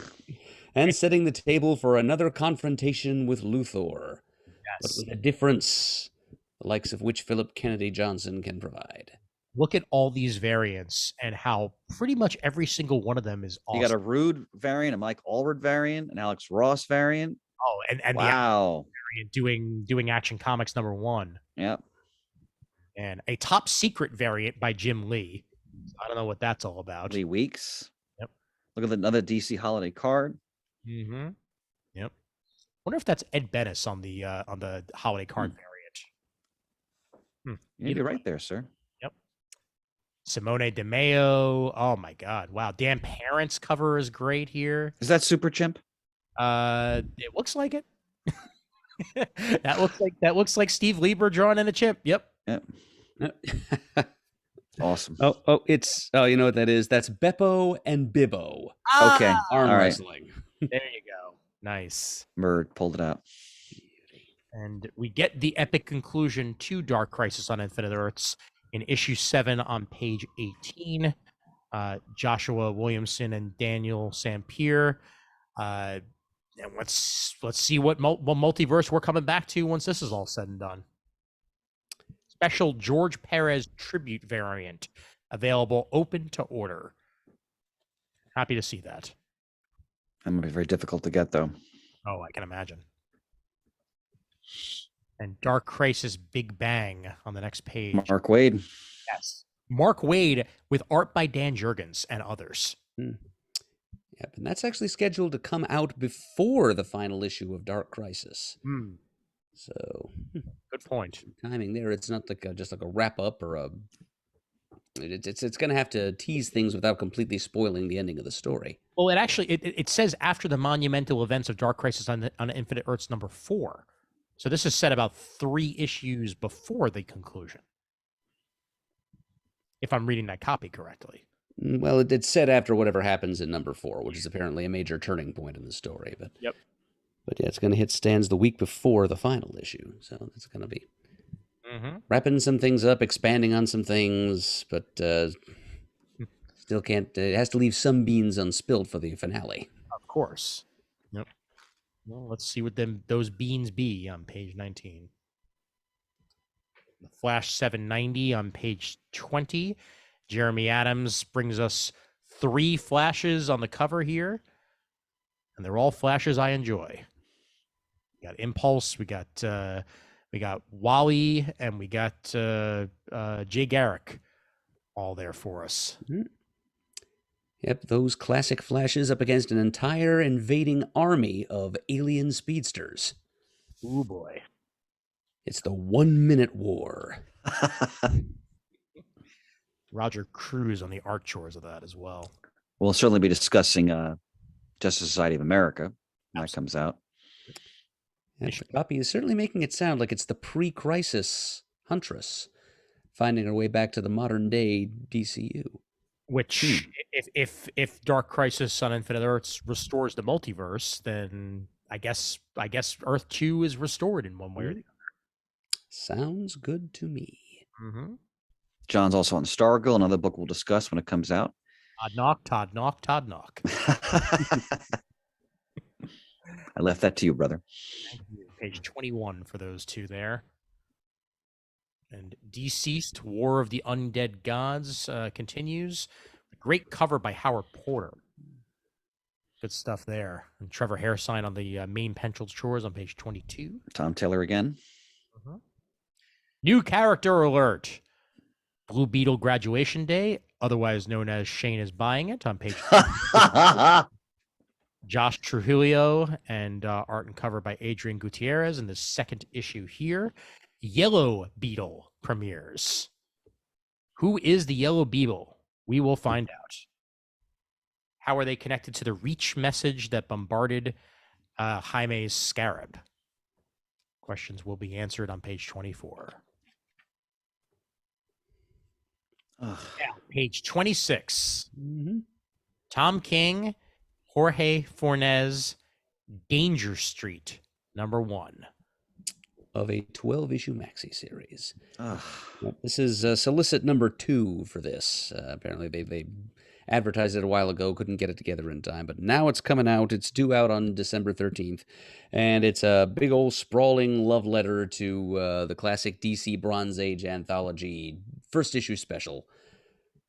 and setting the table for another confrontation with Luthor. Yes. But with a difference, the likes of which Philip Kennedy Johnson can provide. Look at all these variants and how pretty much every single one of them is awesome. You got a Rude variant, a Mike Allred variant, an Alex Ross variant. Oh, and wow, the variant doing Action Comics number 1. Yep. And a Top Secret variant by Jim Lee. I don't know what that's all about. Lee Weeks. Yep. Look at another DC holiday card. Mm-hmm. Yep. Wonder if that's Ed Bennis on the holiday card variant. You're right there, sir. Yep. Simone DeMeo. Oh my God! Wow. Dan Parent's cover is great here. Is that Super Chimp? It looks like it. that looks like Steve Lieber drawing in a chimp. Yep. Yep. Awesome. It's you know what that is? That's Beppo and Bibbo Okay. arm All right. wrestling. There you go. Nice. Murd pulled it out. And we get the epic conclusion to Dark Crisis on Infinite Earths in issue 7 on page 18. Joshua Williamson and Daniel Sampier. And let's see what multiverse we're coming back to once this is all said and done. Special George Perez tribute variant available, open to order. Happy to see that. That might be very difficult to get, though. Oh, I can imagine. And Dark Crisis Big Bang on the next page. Mark Waid. Yes. Mark Waid with art by Dan Jurgens and others. Yep, and that's actually scheduled to come out before the final issue of Dark Crisis. So, good point. Timing there. It's not like just like a wrap up or a. It's going to have to tease things without completely spoiling the ending of the story. Well, it actually it says after the monumental events of Dark Crisis on Infinite Earths number 4. So this is set about 3 issues before the conclusion, if I'm reading that copy correctly. Well, it's set after whatever happens in number 4, which is apparently a major turning point in the story. But yep. But yeah, it's going to hit stands the week before the final issue, so it's going to be wrapping some things up, expanding on some things, but still can't. It has to leave some beans unspilled for the finale. Of course. Yep. Well, let's see what those beans be on page 19. The Flash 790 on page 20. Jeremy Adams brings us 3 flashes on the cover here, and they're all flashes I enjoy. We got Impulse, we got Wally, and we got Jay Garrick all there for us. Yep, those classic flashes up against an entire invading army of alien speedsters. Ooh boy. It's the 1 minute war. Roger Cruz on the art chores of that as well. We'll certainly be discussing Justice Society of America when that comes out. And the copy is certainly making it sound like it's the pre-crisis Huntress finding her way back to the modern day DCU. Which, if Dark Crisis on Infinite Earths restores the multiverse, then I guess Earth 2 is restored in one way or the other. Sounds good to me. John's also on Stargirl, another book we'll discuss when it comes out. Todd knock. I left that to you, brother. Thank you. Page 21 for those 2 there. And Deceased, War of the Undead Gods continues. A great cover by Howard Porter. Good stuff there. And Trevor Hairsine on the main pencil chores on page 22. Tom Taylor again. New character alert. Blue Beetle Graduation Day, otherwise known as Shane is Buying It, on page 22. Josh Trujillo and art and cover by Adrian Gutierrez in the 2nd issue here. Yellow Beetle premieres. Who is the Yellow Beetle? We will find out. How are they connected to the Reach message that bombarded Jaime's Scarab? Questions will be answered on page 24. Page 26. Tom King, Jorge Fornes, Danger Street, number 1. Of a 12-issue maxi series. This is solicit number 2 for this. Apparently they advertised it a while ago, couldn't get it together in time, but now it's coming out. It's due out on December 13th, and it's a big old sprawling love letter to the classic DC Bronze Age anthology 1st issue special.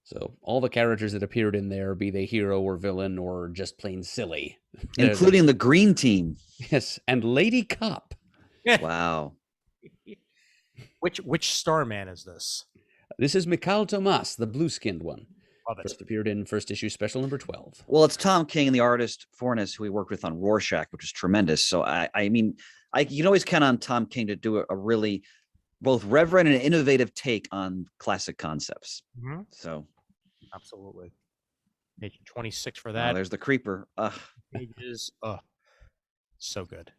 So all the characters that appeared in there, be they hero or villain or just plain silly. Including the Green Team. Yes, and Lady Cop. Wow. Which Starman is this? This is Mikhail Tomas, the blue-skinned one. Love it. First appeared in 1st issue special number 12. Well, it's Tom King and the artist Fornes, who we worked with on Rorschach, which is tremendous. So I mean, you can always count on Tom King to do a really both reverent and innovative take on classic concepts. So absolutely. Page 26 for that. There's the Creeper. Pages. So good.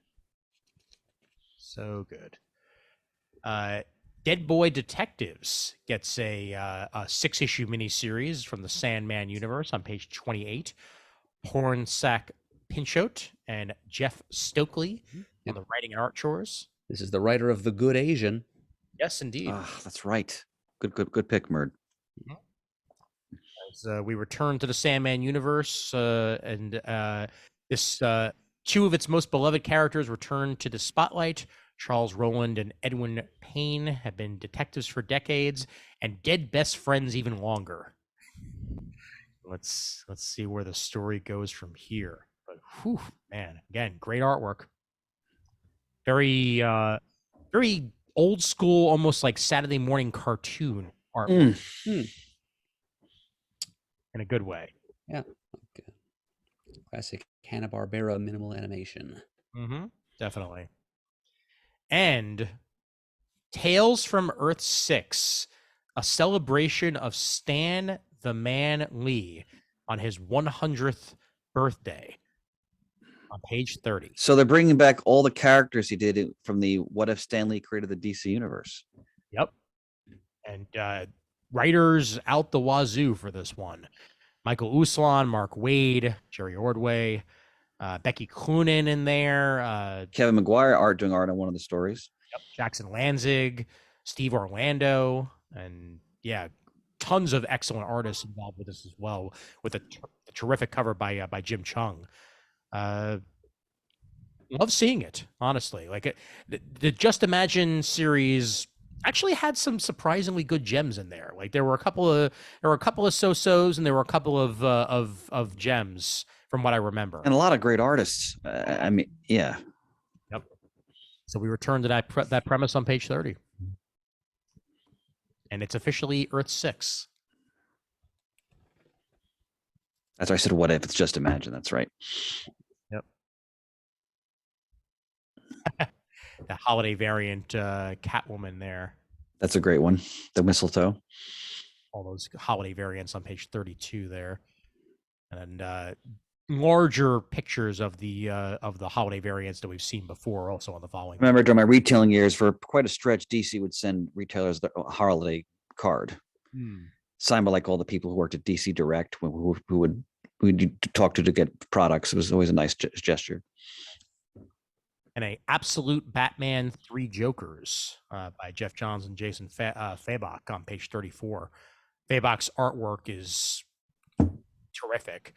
So good. Dead Boy Detectives gets a 6-issue miniseries from the Sandman universe on page 28. Pornsack Pinchot and Jeff Stokely on the writing and art chores. This is the writer of The Good Asian. Yes, indeed. That's right. Good pick, Murd. As we return to the Sandman universe, and this two of its most beloved characters return to the spotlight. Charles Rowland and Edwin Payne have been detectives for decades and dead best friends even longer. Let's see where the story goes from here. But whew, man, again, great artwork. Very very old school, almost like Saturday morning cartoon artwork. In a good way. Yeah. Okay. Classic Hanna-Barbera minimal animation. Definitely. And Tales from Earth 6, a celebration of Stan the Man Lee on his 100th birthday on page 30. So they're bringing back all the characters he did from the What If Stan Lee Created the DC Universe. Yep. And writers out the wazoo for this one. Michael Uslan, Mark Waid, Jerry Ordway, Becky Cloonan in there. Kevin McGuire doing art on one of the stories. Yep, Jackson Lanzig, Steve Orlando, and yeah, tons of excellent artists involved with this as well, with a terrific cover by Jim Chung. Love seeing it, honestly. Like the Just Imagine series actually had some surprisingly good gems in there. Like there were a couple of so-sos, and there were a couple of gems from what I remember, and a lot of great artists. I mean, yeah. Yep. So we return to that premise on page 30, and it's officially Earth 6. That's why I said, "What if?" It's Just Imagine. That's right. Yep. The holiday variant Catwoman there. That's a great one. The mistletoe. All those holiday variants on page 32 there, and larger pictures of the holiday variants that we've seen before, also on the following. I remember during my retailing years, for quite a stretch, DC would send retailers the holiday card signed by like all the people who worked at DC Direct, who we'd talk to get products. It was always a nice gesture. And a Absolute Batman 3 Jokers by Jeff Johns and Jason Fabok on page 34. Fabok's artwork is terrific.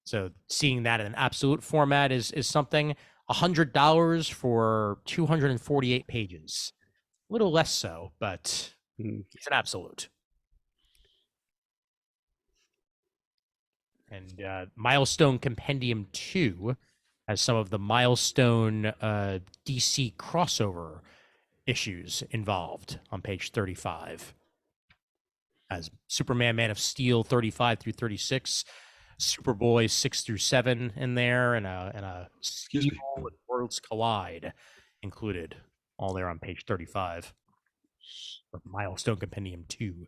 So seeing that in an absolute format is something. $100 for 248 pages. A little less so, but it's an absolute. And Milestone Compendium 2 has some of the Milestone DC crossover issues involved on page 35. As Superman, Man of Steel 35 through 36, Superboy 6 through 7 in there, and a Steel and Worlds Collide included, all there on page 35 of Milestone Compendium 2.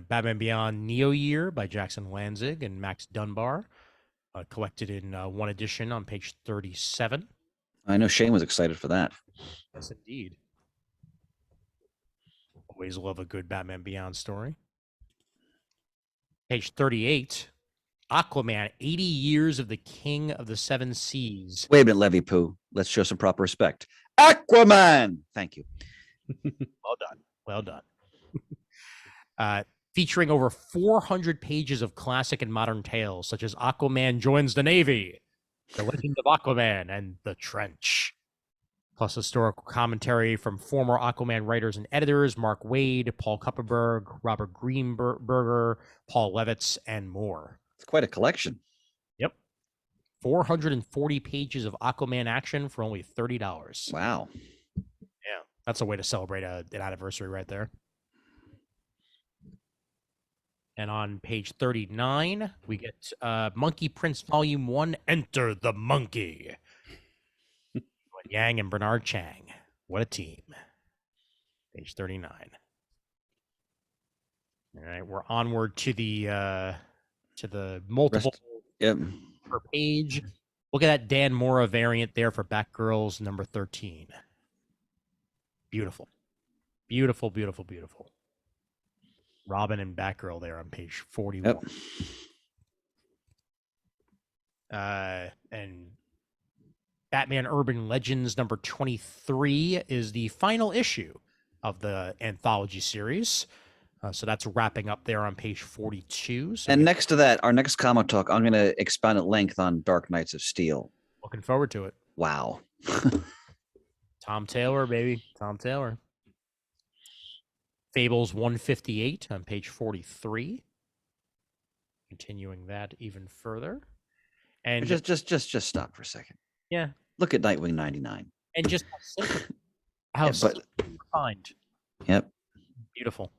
Batman Beyond Neo Year by Jackson Lanzig and Max Dunbar, collected in one edition on page 37. I know Shane was excited for that. Yes, indeed. Always love a good Batman Beyond story. Page 38, Aquaman, 80 Years of the King of the Seven Seas. Wait a minute, Levy Poo. Let's show some proper respect. Aquaman! Thank you. Well done. Well done. Featuring over 400 pages of classic and modern tales, such as Aquaman Joins the Navy, The Legend of Aquaman, and The Trench. Plus historical commentary from former Aquaman writers and editors, Mark Waid, Paul Kupperberg, Robert Greenberger, Paul Levitz, and more. It's quite a collection. Yep. 440 pages of Aquaman action for only $30. Wow. Yeah, that's a way to celebrate an anniversary right there. And on page 39, we get Monkey Prince Volume 1, Enter the Monkey. Yang and Bernard Chang. What a team. Page 39. All right, we're onward to the multiple per page Look at that Dan Mora variant there for Batgirls number 13. Beautiful. Beautiful, beautiful, beautiful. Robin and Batgirl there on page 41. And Batman Urban Legends number 23 is the final issue of the anthology series. So that's wrapping up there on page 42. So and next to that, our next comic talk, I'm going to expound at length on Dark Knights of Steel. Looking forward to it. Wow. Tom Taylor, baby. Tom Taylor. Fables 158 on page 43. Continuing that even further. And just stop for a second. Yeah. Look at Nightwing 99. And just how simple, refined. Yep. Beautiful.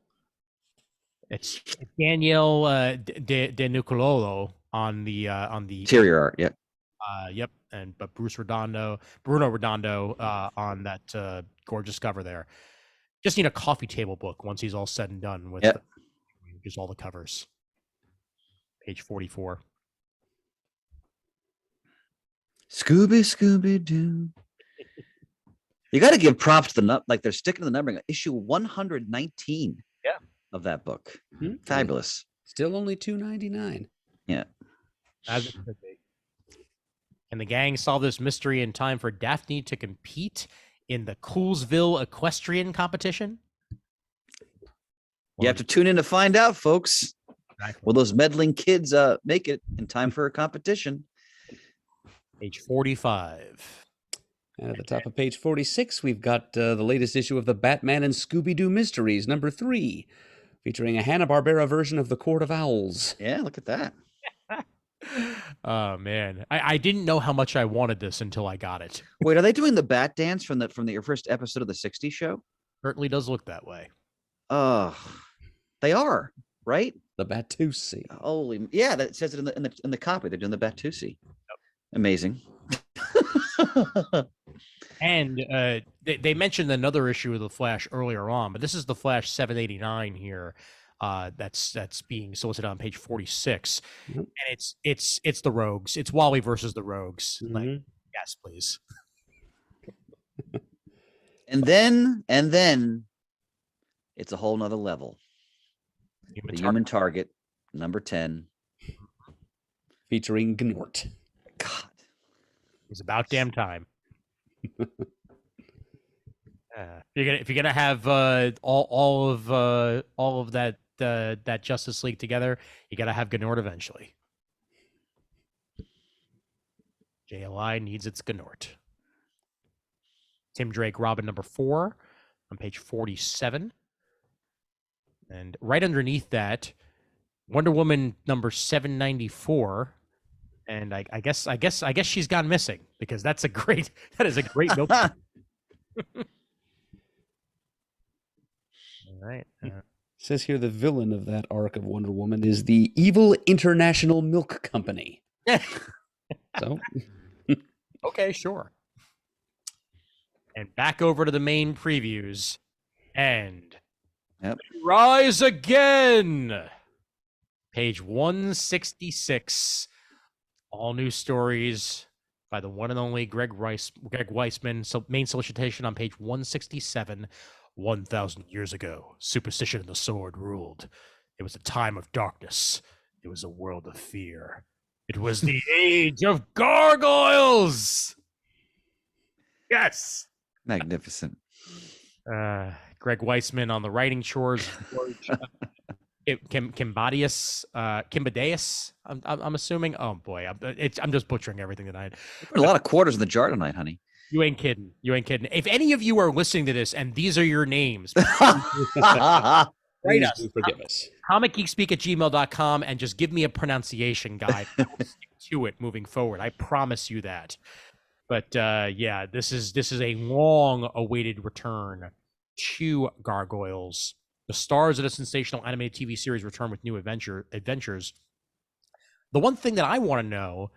It's Daniel De Nicololo on the interior art. Yep. Yep. But Bruno Redondo on that gorgeous cover there. Just need a coffee table book once he's all said and done with just all the covers. Page 44. Scooby Doo. You got to give props to the like they're sticking to the numbering. Issue 119. Yeah. Of that book. Mm-hmm. Fabulous. Still only $2.99. Yeah. As it could be. And the gang solve this mystery in time for Daphne to compete in the Coolsville equestrian competition. You have to tune in to find out, folks. Exactly. Will those meddling kids make it in time for a competition? Page 45. And at the top of page 46, we've got the latest issue of the Batman and Scooby-Doo Mysteries, number 3, featuring a Hanna-Barbera version of the Court of Owls. Yeah, look at that. Oh man, I didn't know how much I wanted this until I got it. Wait, are they doing the Bat Dance from the first episode of the '60s show? Certainly does look that way. They are, right? The Batusi. Holy, yeah, that says it in the copy. They're doing the Batusi. Yep. Amazing. And they mentioned another issue of the Flash earlier on, but this is the Flash 789 here. That's being solicited on page 46, and it's the Rogues. It's Wally versus the Rogues. Mm-hmm. Like, yes, please. and then, it's a whole nother level. Human Target, number 10, featuring Gnort. God, it's about damn time. If you're gonna have all of that Justice League together, you gotta have Gnort eventually. JLI needs its Gnort. Tim Drake, Robin number 4 on page 47, and right underneath that, Wonder Woman number 794. And I guess she's gone missing because that is a great note. All right. Says here the villain of that arc of Wonder Woman is the Evil International Milk Company. So, okay, sure. And back over to the main previews, and Rise Again, page 166. All new stories by the one and only Greg Weisman. So main solicitation on page 167. 1,000 years ago, superstition and the sword ruled. It was a time of darkness. It was a world of fear. It was the age of gargoyles. Yes. Magnificent. Greg Weisman on the writing chores. Kimbadius, I'm assuming. Oh boy, I'm just butchering everything tonight. Put a lot of quarters in the jar tonight, honey. You ain't kidding. If any of you are listening to this and these are your names, write us. Forgive us. comicgeekspeak@gmail.com and just give me a pronunciation guide. I'll stick to it moving forward. I promise you that. But yeah, this is a long-awaited return to Gargoyles. The stars of the sensational animated TV series return with new adventures. The one thing that I want to know,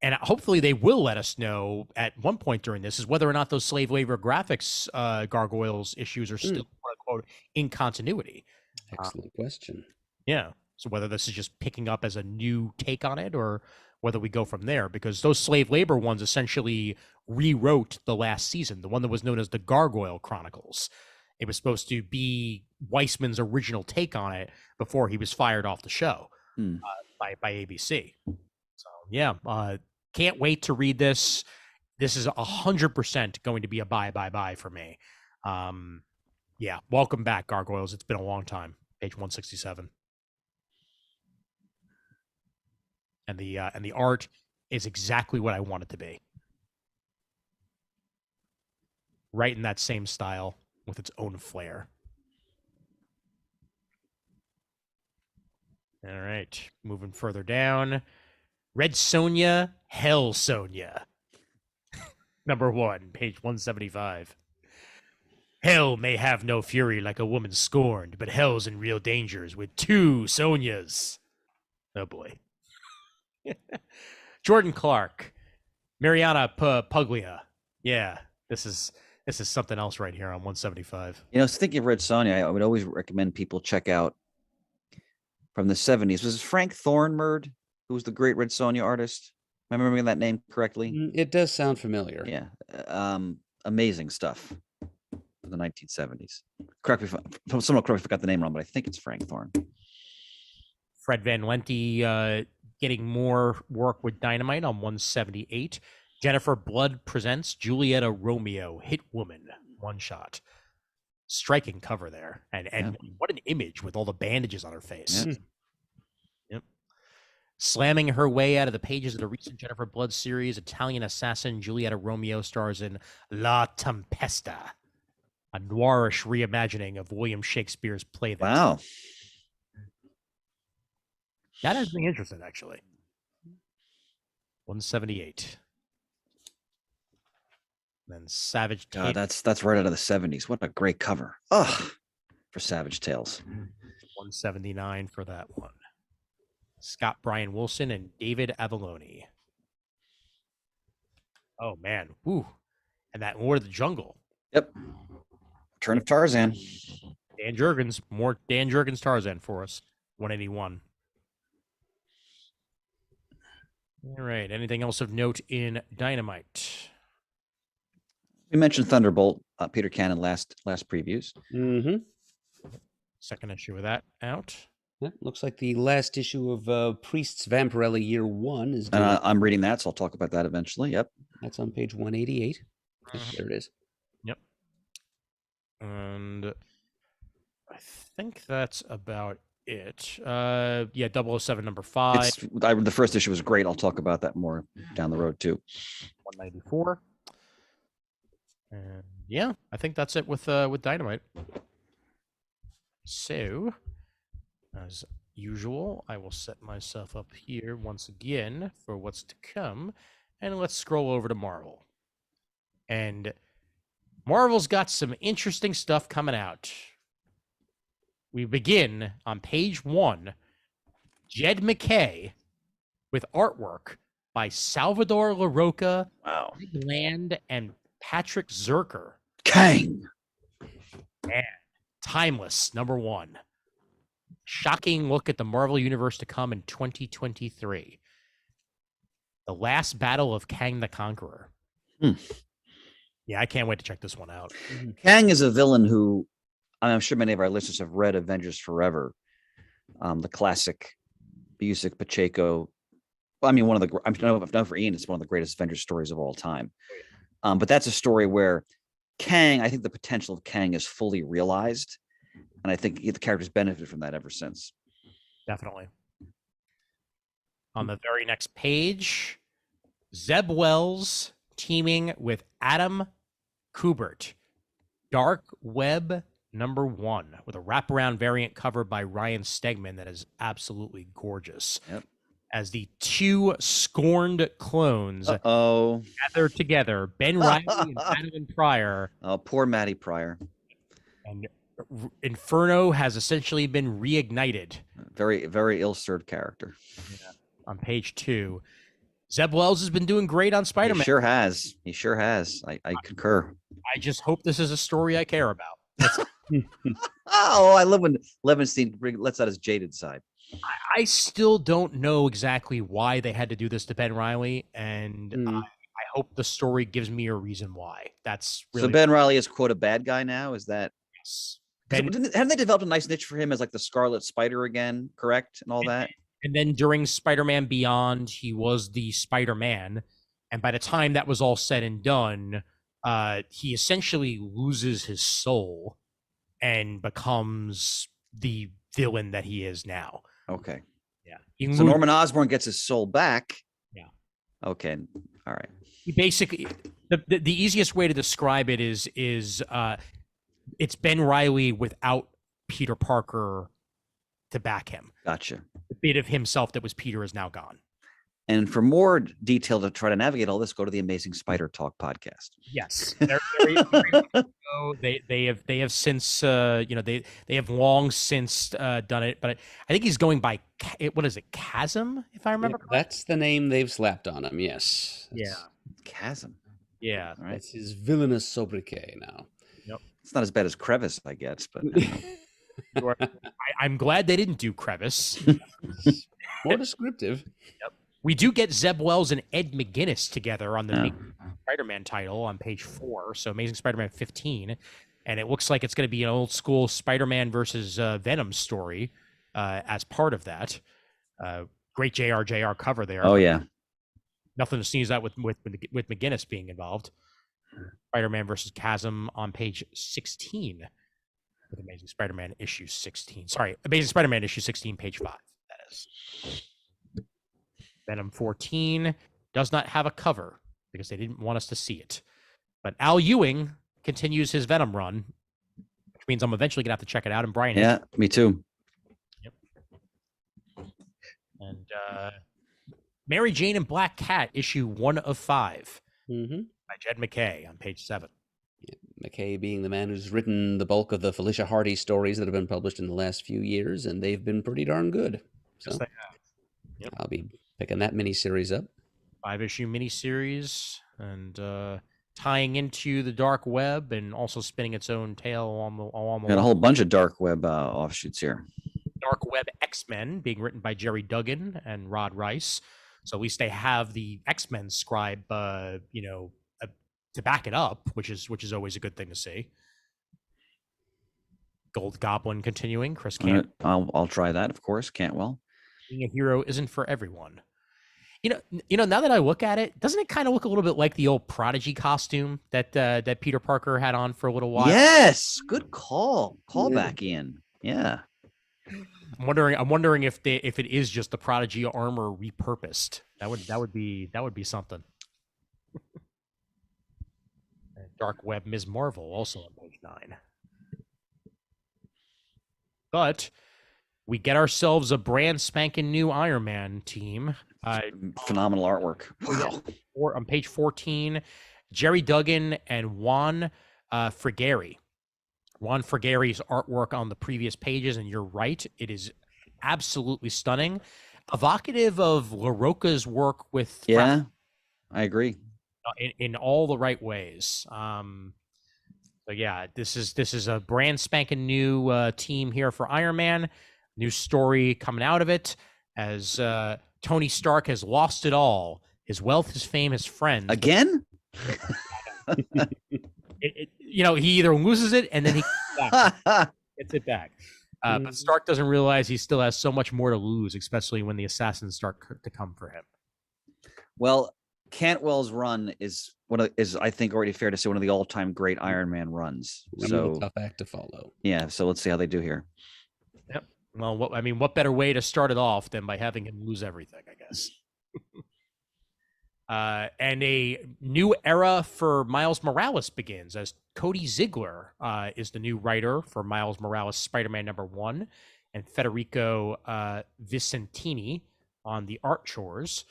and hopefully they will let us know at one point during this, is whether or not those Slave Labor Graphics Gargoyles issues are still, quote unquote, in continuity. Excellent question. Yeah. So whether this is just picking up as a new take on it or whether we go from there, because those slave labor ones essentially rewrote the last season, the one that was known as the Gargoyle Chronicles. It was supposed to be Weisman's original take on it before he was fired off the show by ABC. So yeah, can't wait to read this. This is 100% going to be a buy for me. Yeah, welcome back, Gargoyles. It's been a long time. Page 167. And the art is exactly what I want it to be. Right in that same style with its own flair. All right, moving further down. Red Sonja, Hell Sonja. Number 1, page 175. Hell may have no fury like a woman scorned, but hell's in real dangers with 2 Sonjas. Oh boy. Jordan Clark, Mariana Puglia. Yeah, this is something else right here on 175. Thinking of Red Sonja, I would always recommend people check out from the 70s. Was it Frank Thorne Murd, who was the great Red Sonja artist? Am I remembering that name correctly? It does sound familiar. Yeah. Amazing stuff from the 1970s. Correct me if someone correct me if I got the name wrong, but I think it's Frank Thorne. Fred Van Lente getting more work with Dynamite on 178. Jennifer Blood presents Julieta Romeo, Hit Woman, one shot. Striking cover there. And what an image with all the bandages on her face. Yeah. Yep. Slamming her way out of the pages of the recent Jennifer Blood series, Italian assassin Julieta Romeo stars in La Tempesta, a noirish reimagining of William Shakespeare's play. Wow. That has me interested, actually. 178. Then Savage Tales. That's right out of the 70s. What a great cover. Oh, for Savage Tales. 179 for that one. Scott Brian Wilson and David Avalone. Oh, man. Woo. And that Lord of the Jungle. Yep. Return of Tarzan. Dan Jurgens. More Dan Jurgens Tarzan for us. 181. All right. Anything else of note in Dynamite? We mentioned Thunderbolt, Peter Cannon last previews. Mm-hmm. Second issue of that out. Yeah, looks like the last issue of Priest's Vampirella Year 1 is due. I'm reading that, so I'll talk about that eventually. Yep. That's on page 188. There it is. Yep. And I think that's about it. Yeah, 007 number 5. The first issue was great. I'll talk about that more down the road too. 194. And yeah, I think that's it with Dynamite. So, as usual, I will set myself up here once again for what's to come, and let's scroll over to Marvel. And Marvel's got some interesting stuff coming out. We begin on page 1, Jed McKay, with artwork by Salvador LaRocca, Wow. Land, and Patrick Zerker. Kang. Man, timeless, number 1. Shocking look at the Marvel Universe to come in 2023. The last battle of Kang the Conqueror. Yeah, I can't wait to check this one out. Kang is a villain who I'm sure many of our listeners have read Avengers Forever, the classic Busiek Pacheco. Well, I mean, I'm known for Ian, it's one of the greatest Avengers stories of all time. But that's a story where Kang, I think the potential of Kang is fully realized. And I think the character's benefited from that ever since. Definitely. On the very next page, Zeb Wells teaming with Adam Kubert. Dark Web number 1 with a wraparound variant cover by Ryan Stegman that is absolutely gorgeous. Yep. As the 2 scorned clones gather together, Ben Riley and Madeline Pryor. Oh, poor Maddie Pryor. And Inferno has essentially been reignited. Very, very ill-served character. Yeah. On page 2. Zeb Wells has been doing great on Spider-Man. He sure has. I concur. I just hope this is a story I care about. I love when Levinstein lets out his jaded side. I still don't know exactly why they had to do this to Ben Reilly, and I hope the story gives me a reason why. That's really So Ben Reilly is quote a bad guy now. Is that? yes. Haven't they developed a nice niche for him as like the Scarlet Spider again? Correct and all that. And then during Spider-Man Beyond, he was the Spider-Man, and by the time that was all said and done, he essentially loses his soul and becomes the villain that he is now. Okay. Yeah. So Norman Osborn gets his soul back. Yeah. Okay. All right. He basically, the easiest way to describe it is it's Ben Reilly without Peter Parker to back him. Gotcha. The bit of himself that was Peter is now gone. And for more detail to try to navigate all this, go to the Amazing Spider Talk podcast. Yes, they have since they have long since done it, but I think he's going by what is it, Chasm, if I remember correctly? That's the name they've slapped on him. Yes. Chasm. Yeah, All right. That's his villainous sobriquet now. It's not as bad as Crevice, I guess, but I'm glad they didn't do Crevice. More descriptive. Yep. We do get Zeb Wells and Ed McGuinness together on the Spider-Man title on page 4, so Amazing Spider-Man 15, and it looks like it's going to be an old school Spider-Man versus Venom story as part of that. Great JR cover there. Oh yeah, nothing to sneeze at with McGuinness being involved. Spider-Man versus Chasm on page 16 with Amazing Spider-Man issue 16. Sorry, Amazing Spider-Man issue 16, page 5. That is. Venom 14 does not have a cover because they didn't want us to see it. But Al Ewing continues his Venom run, which means I'm eventually going to have to check it out. And Brian, yeah, me too. Yep. And Mary Jane and Black Cat, issue 1 of 5 by Jed MacKay on page 7. Yeah, MacKay being the man who's written the bulk of the Felicia Hardy stories that have been published in the last few years, and they've been pretty darn good. So Yes, they have. Yep. I'll be picking that miniseries up. 5-issue miniseries, and tying into the dark web and also spinning its own tail along the Got a whole bunch of dark web offshoots here. Dark Web X-Men being written by Jerry Duggan and Rod Rice. So at least they have the X-Men scribe, to back it up, which is always a good thing to see. Gold Goblin continuing. Chris Cantwell. I'll try that, of course. Cantwell. Being a hero isn't for everyone. You know. Now that I look at it, doesn't it kind of look a little bit like the old Prodigy costume that Peter Parker had on for a little while? Yes, good call. Call back in. Yeah. I'm wondering if it is just the Prodigy armor repurposed. That would be something. Dark Web Ms. Marvel also on page 9. But we get ourselves a brand spanking new Iron Man team. Phenomenal artwork. Wow. Or on page 14, Jerry Duggan and Juan Frigeri. Juan Frigeri's artwork on the previous pages, and you're right, it is absolutely stunning. Evocative of LaRocca's work with I agree. in all the right ways. So yeah, this is a brand spanking new team here for Iron Man. New story coming out of it as Tony Stark has lost it all: his wealth, his fame, his friends. Again? He either loses it and then he gets it back. But Stark doesn't realize he still has so much more to lose, especially when the assassins start to come for him. Well, Cantwell's run is I think already fair to say one of the all-time great Iron Man runs. So a tough act to follow. Yeah, so let's see how they do here. Yep. Well, what better way to start it off than by having him lose everything, I guess. And a new era for Miles Morales begins as Cody Ziegler is the new writer for Miles Morales Spider-Man #1, and Federico Vicentini on the art chores.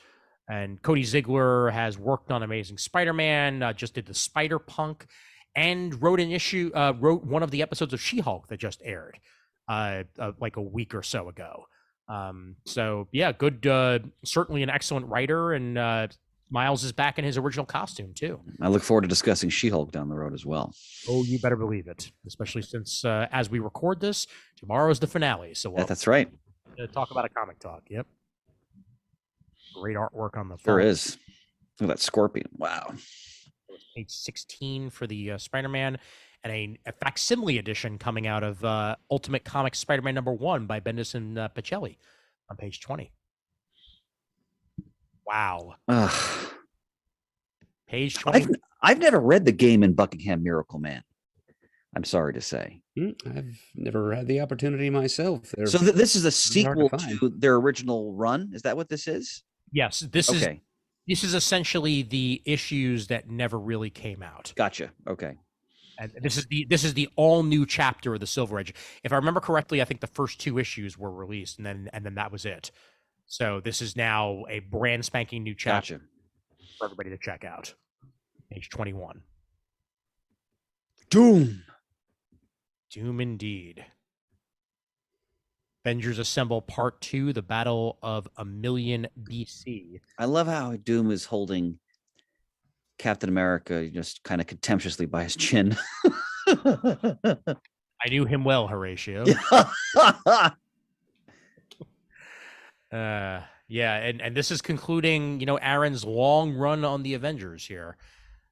And Cody Ziegler has worked on Amazing Spider-Man, just did the Spider-Punk, and wrote one of the episodes of She-Hulk that just aired like a week or so ago. So yeah, good, certainly an excellent writer, and Miles is back in his original costume too. I look forward to discussing She-Hulk down the road as well. Oh, you better believe it, especially since as we record this, tomorrow is the finale. So that's right. talk about a comic talk. Yep. Great artwork on the There front. is. Look at that scorpion. Wow. Page 16 for the Spider-Man, and a facsimile edition coming out of Ultimate Comics Spider-Man #1 by Bendis and Pacelli on page 20. Wow. Ugh. Page 20. I've never read the Game in Buckingham Miracle Man. I'm sorry to say. I've never had the opportunity myself. So this is a hard to sequel find. to their original run. Is that what this is? Yes, this Okay. is essentially the issues that never really came out. Gotcha. Okay. And this is the all new chapter of the Silver Age. If I remember correctly, I think the first 2 issues were released, and then that was it. So this is now a brand spanking new chapter Gotcha. for everybody to check out. Page 21. Doom. Doom indeed. Avengers Assemble Part 2, The Battle of a Million BC. I love how Doom is holding Captain America just kind of contemptuously by his chin. I knew him well, Horatio. Yeah, and this is concluding, Aaron's long run on the Avengers here,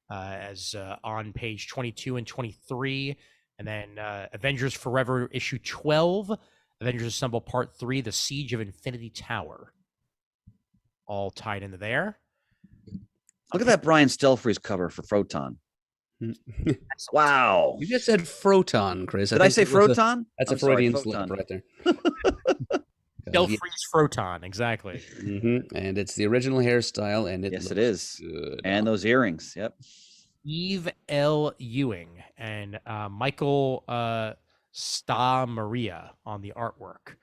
as on page 22 and 23, and then Avengers Forever issue 12, Avengers Assemble Part 3, The Siege of Infinity Tower, all tied into there. Look at that Brian Stelfreeze cover for Photon. Wow. You just said Froton, Chris. Did I say think that was Froton? That's I'm a Freudian sorry, slip Photon. right there. Stelfreeze Froton, exactly. And it's the original hairstyle, and Yes, it looks is. good. And those earrings. Yep. Eve L. Ewing and Michael Sta Maria on the artwork.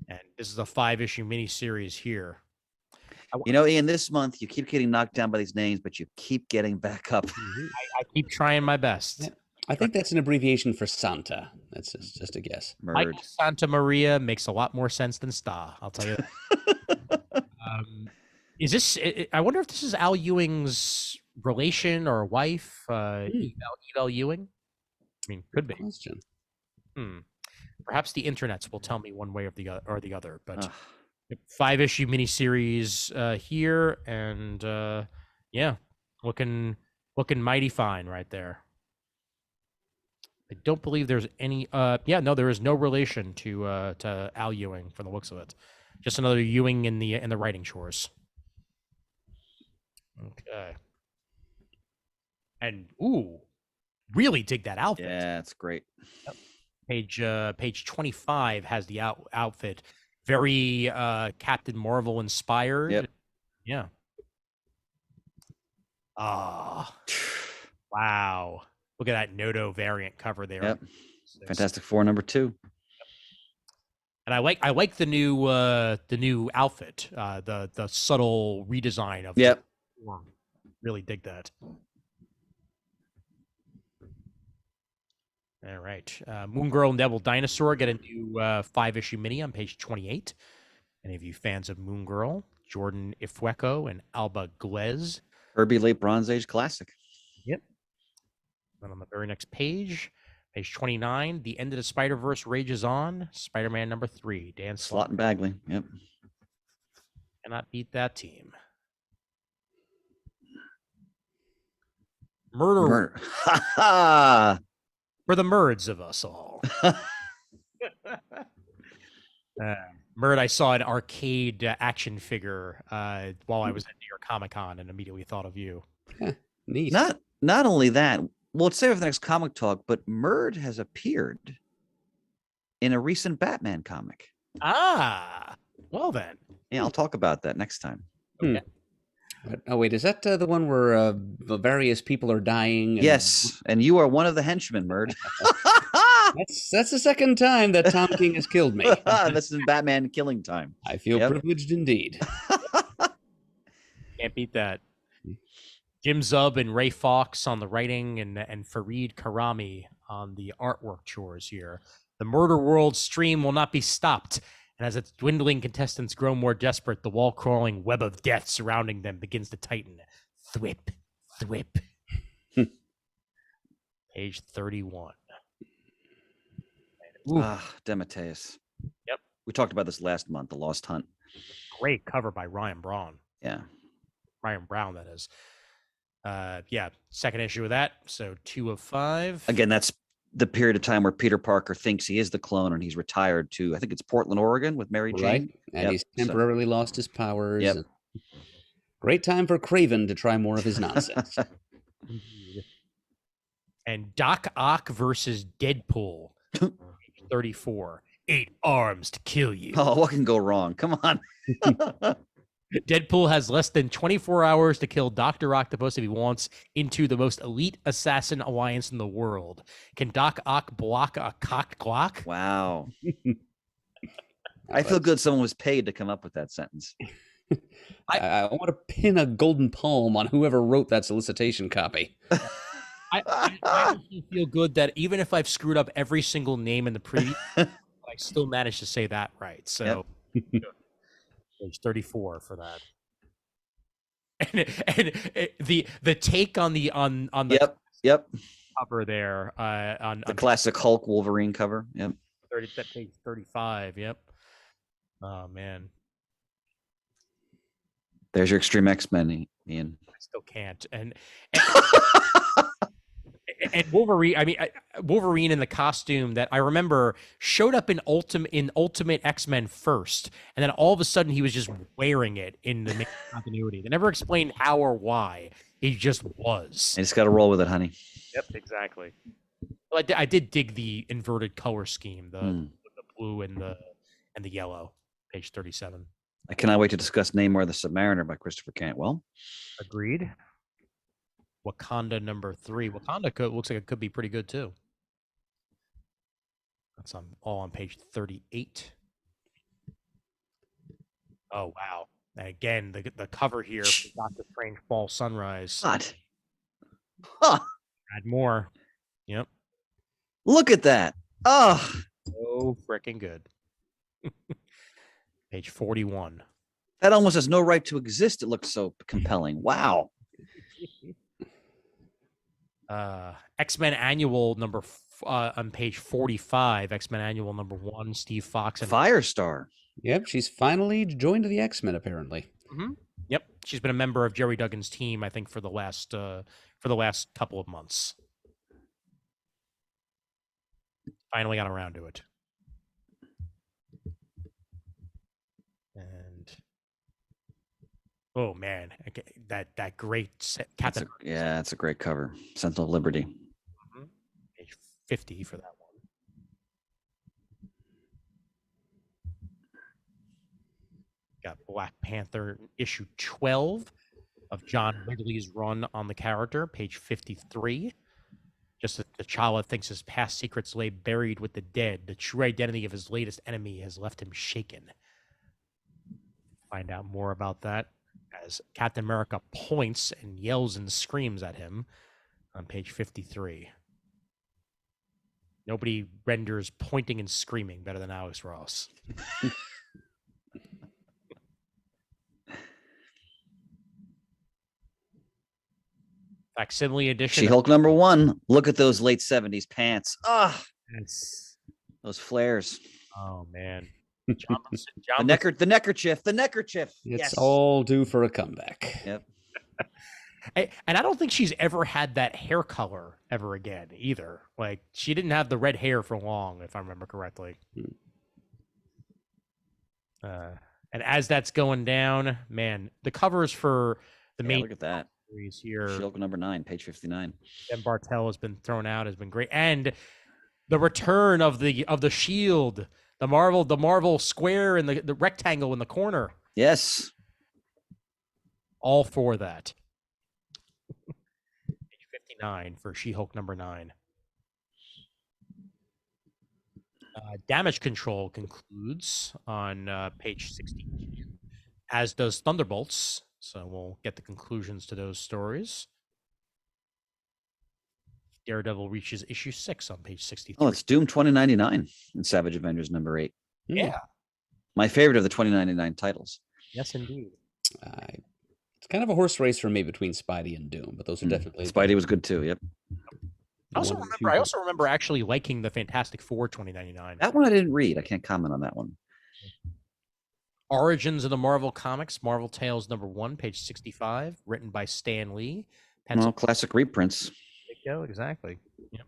And this is a 5-issue miniseries here. Ian, this month you keep getting knocked down by these names, but you keep getting back up. I keep trying my best. Yeah. I think that's an abbreviation for Santa. That's just a guess. Murd. Michael Santa Maria makes a lot more sense than Sta, I'll tell you that. Is this, I wonder if this is Al Ewing's relation or wife, Eve Ewing? I mean, could be. Question. Perhaps the internets will tell me one way or the other, but 5-issue miniseries here, and yeah, looking mighty fine right there. I don't believe there's any. There is no relation to Al Ewing from the looks of it. Just another Ewing in the writing chores. Okay. And really dig that outfit. Yeah, it's great. Page 25 has the outfit, very Captain Marvel inspired. Yep. Yeah. Wow. Look at that Noto variant cover there. Yep. Fantastic Four #2. And I like the new outfit, the subtle redesign of Yep. the form. Really dig that. All right. Moon Girl and Devil Dinosaur get a new 5-issue mini on page 28. Any of you fans of Moon Girl? Jordan Ifueko and Alba Glez. Herbie Late Bronze Age classic. Yep. And on the very next page, page 29, The End of the Spider-Verse rages on. Spider-Man #3, Dan Slott and Bagley. Yep. Cannot beat that team. Murder. Ha ha! For the Murds of us all. Murd, I saw an arcade action figure while I was at New York Comic Con and immediately thought of you. Neat. Not only that, well, let's save it for the next comic talk, but Murd has appeared in a recent Batman comic. Well then. Yeah, I'll talk about that next time. Okay. Oh, wait, is that the one where various people are dying? Yes, and you are one of the henchmen, Murd. That's the second time that Tom King has killed me. This is Batman Killing Time. I feel privileged indeed. Can't beat that. Jim Zub and Ray Fox on the writing and Fareed Karami on the artwork chores here. The Murder World stream will not be stopped. And as its dwindling contestants grow more desperate, the wall-crawling web of death surrounding them begins to tighten. Thwip, thwip. Page 31. Demetrius. Yep. We talked about this last month, The Lost Hunt. Great cover by Ryan Brown. Yeah. Ryan Brown, that is. Yeah, second issue of that. So 2 of 5. Again, that's the period of time where Peter Parker thinks he is the clone and he's retired to, I think it's Portland, Oregon with Mary Jane. Right. And he's temporarily lost his powers. Yep. And great time for Craven to try more of his nonsense. And Doc Ock versus Deadpool. 34. 8 arms to kill you. Oh, what can go wrong? Come on. Deadpool has less than 24 hours to kill Dr. Octopus if he wants into the most elite assassin alliance in the world. Can Doc Ock block a cocked Glock? Wow. I feel good someone was paid to come up with that sentence. I want to pin a golden palm on whoever wrote that solicitation copy. I honestly feel good that even if I've screwed up every single name in the preview, I still managed to say that right. So page 34 for that. And the take on the Yep. cover there on The classic Hulk Wolverine cover. Yep. page 35. Yep. Oh man, There's your Extreme X-Men, Ian. I still can't. And Wolverine, I mean, Wolverine in the costume that I remember showed up in Ultimate X-Men first, and then all of a sudden he was just wearing it in the main continuity. They never explained how or why. He just was. You just got to roll with it, honey. Yep, exactly. Well, I did dig the inverted color scheme, the blue and the yellow. Page 37. I cannot wait to discuss Namor the Submariner by Christopher Cantwell. Agreed. Wakanda number 3. Wakanda looks like it could be pretty good too. That's all on page 38. Oh wow! And again, the cover here for Doctor Strange Fall Sunrise. What? Huh. Add more. Yep. Look at that. Oh. So freaking good. Page 41. That almost has no right to exist. It looks so compelling. Wow. X-Men Annual number on page 45. X-Men Annual number 1. Steve Fox and Firestar. Yep, she's finally joined the X-Men apparently. Yep, she's been a member of Jerry Duggan's team, I think, for the last couple of months. Finally got around to it. And oh man, that great Captain. It's a great cover. Sentinel of Liberty. Page 50 for that one. Got Black Panther issue 12 of John Ridley's run on the character, page 53. Just as T'Challa thinks his past secrets lay buried with the dead, the true identity of his latest enemy has left him shaken. Find out more about that as Captain America points and yells and screams at him on page 53. Nobody renders pointing and screaming better than Alex Ross. Facsimile edition. She-Hulk number 1. Look at those late 70s pants. Ah, those flares. Oh man. The neckerchief. It's all due for a comeback. Yep. And I don't think she's ever had that hair color ever again either. Like she didn't have the red hair for long, if I remember correctly. And as that's going down, man, the covers for the main look at that series here. She-Hulk number 9, page 59. Ben Bartel has been thrown out, has been great, and the return of the Shield, the Marvel square and the rectangle in the corner. Yes. All for that. Page 59 for She-Hulk number 9. Damage Control concludes on page 62, as does Thunderbolts. So we'll get the conclusions to those stories. Daredevil reaches issue 6 on page 63. Oh, it's Doom 2099 in Savage Avengers number 8. Yeah. My favorite of the 2099 titles. Yes, indeed. It's kind of a horse race for me between Spidey and Doom, but those are definitely... Spidey was good too, yep. I also remember actually liking the Fantastic Four 2099. That one I didn't read. I can't comment on that one. Origins of the Marvel Comics, Marvel Tales #1, page 65, written by Stan Lee. Well, classic reprints. Exactly. Yep.